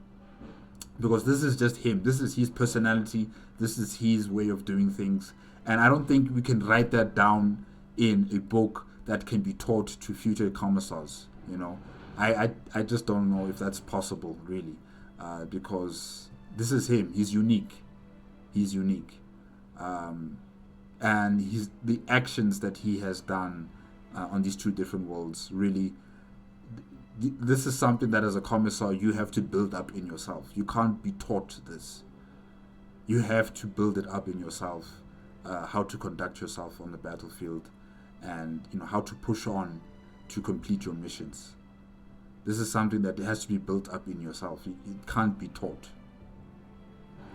because this is just him. This is his personality. This is his way of doing things, and I don't think we can write that down in a book that can be taught to future commissars. I just don't know if that's possible, really, because this is him. He's unique. And the actions that he has done on these two different worlds, really, this is something that as a commissar you have to build up in yourself. You can't be taught this. You have to build it up in yourself, how to conduct yourself on the battlefield, and how to push on to complete your missions. This is something that has to be built up in yourself. It can't be taught.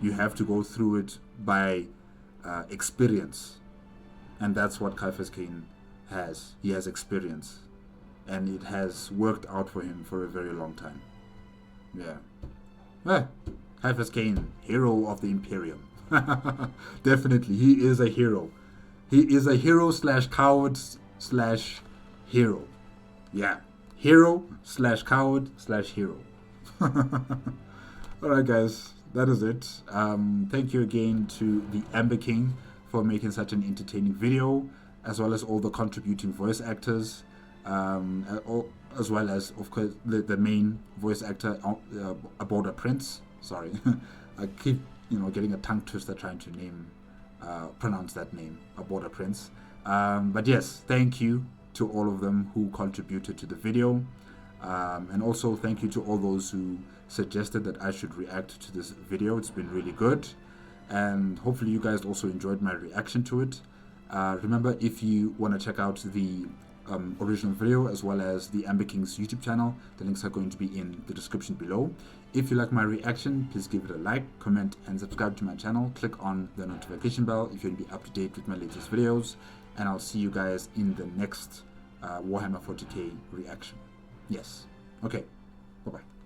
You have to go through it by experience, and that's what CIAPHAS CAIN has. He has experience, and it has worked out for him for a very long time. CIAPHAS CAIN, hero of the Imperium. Definitely, he is a hero. He is a hero / coward / hero. Hero / coward / hero. Alright guys, that is it. Thank you again to the Amber King for making such an entertaining video, as well as all the contributing voice actors, as well as, of course, the main voice actor, Aboda Prince. Sorry, I keep getting a tongue twister trying to pronounce that name, Aboda Prince. But yes, thank you to all of them who contributed to the video, and also thank you to all those who suggested that I should react to this video. It's been really good, and hopefully you guys also enjoyed my reaction to it. Remember, if you want to check out the original video as well as the Amber King's YouTube channel, the links are going to be in the description below. If you like my reaction, please give it a like, comment, and subscribe to my channel. Click on the notification bell if you want to be up to date with my latest videos, and I'll see you guys in the next Warhammer 40k reaction. Yes. Okay. Bye-bye.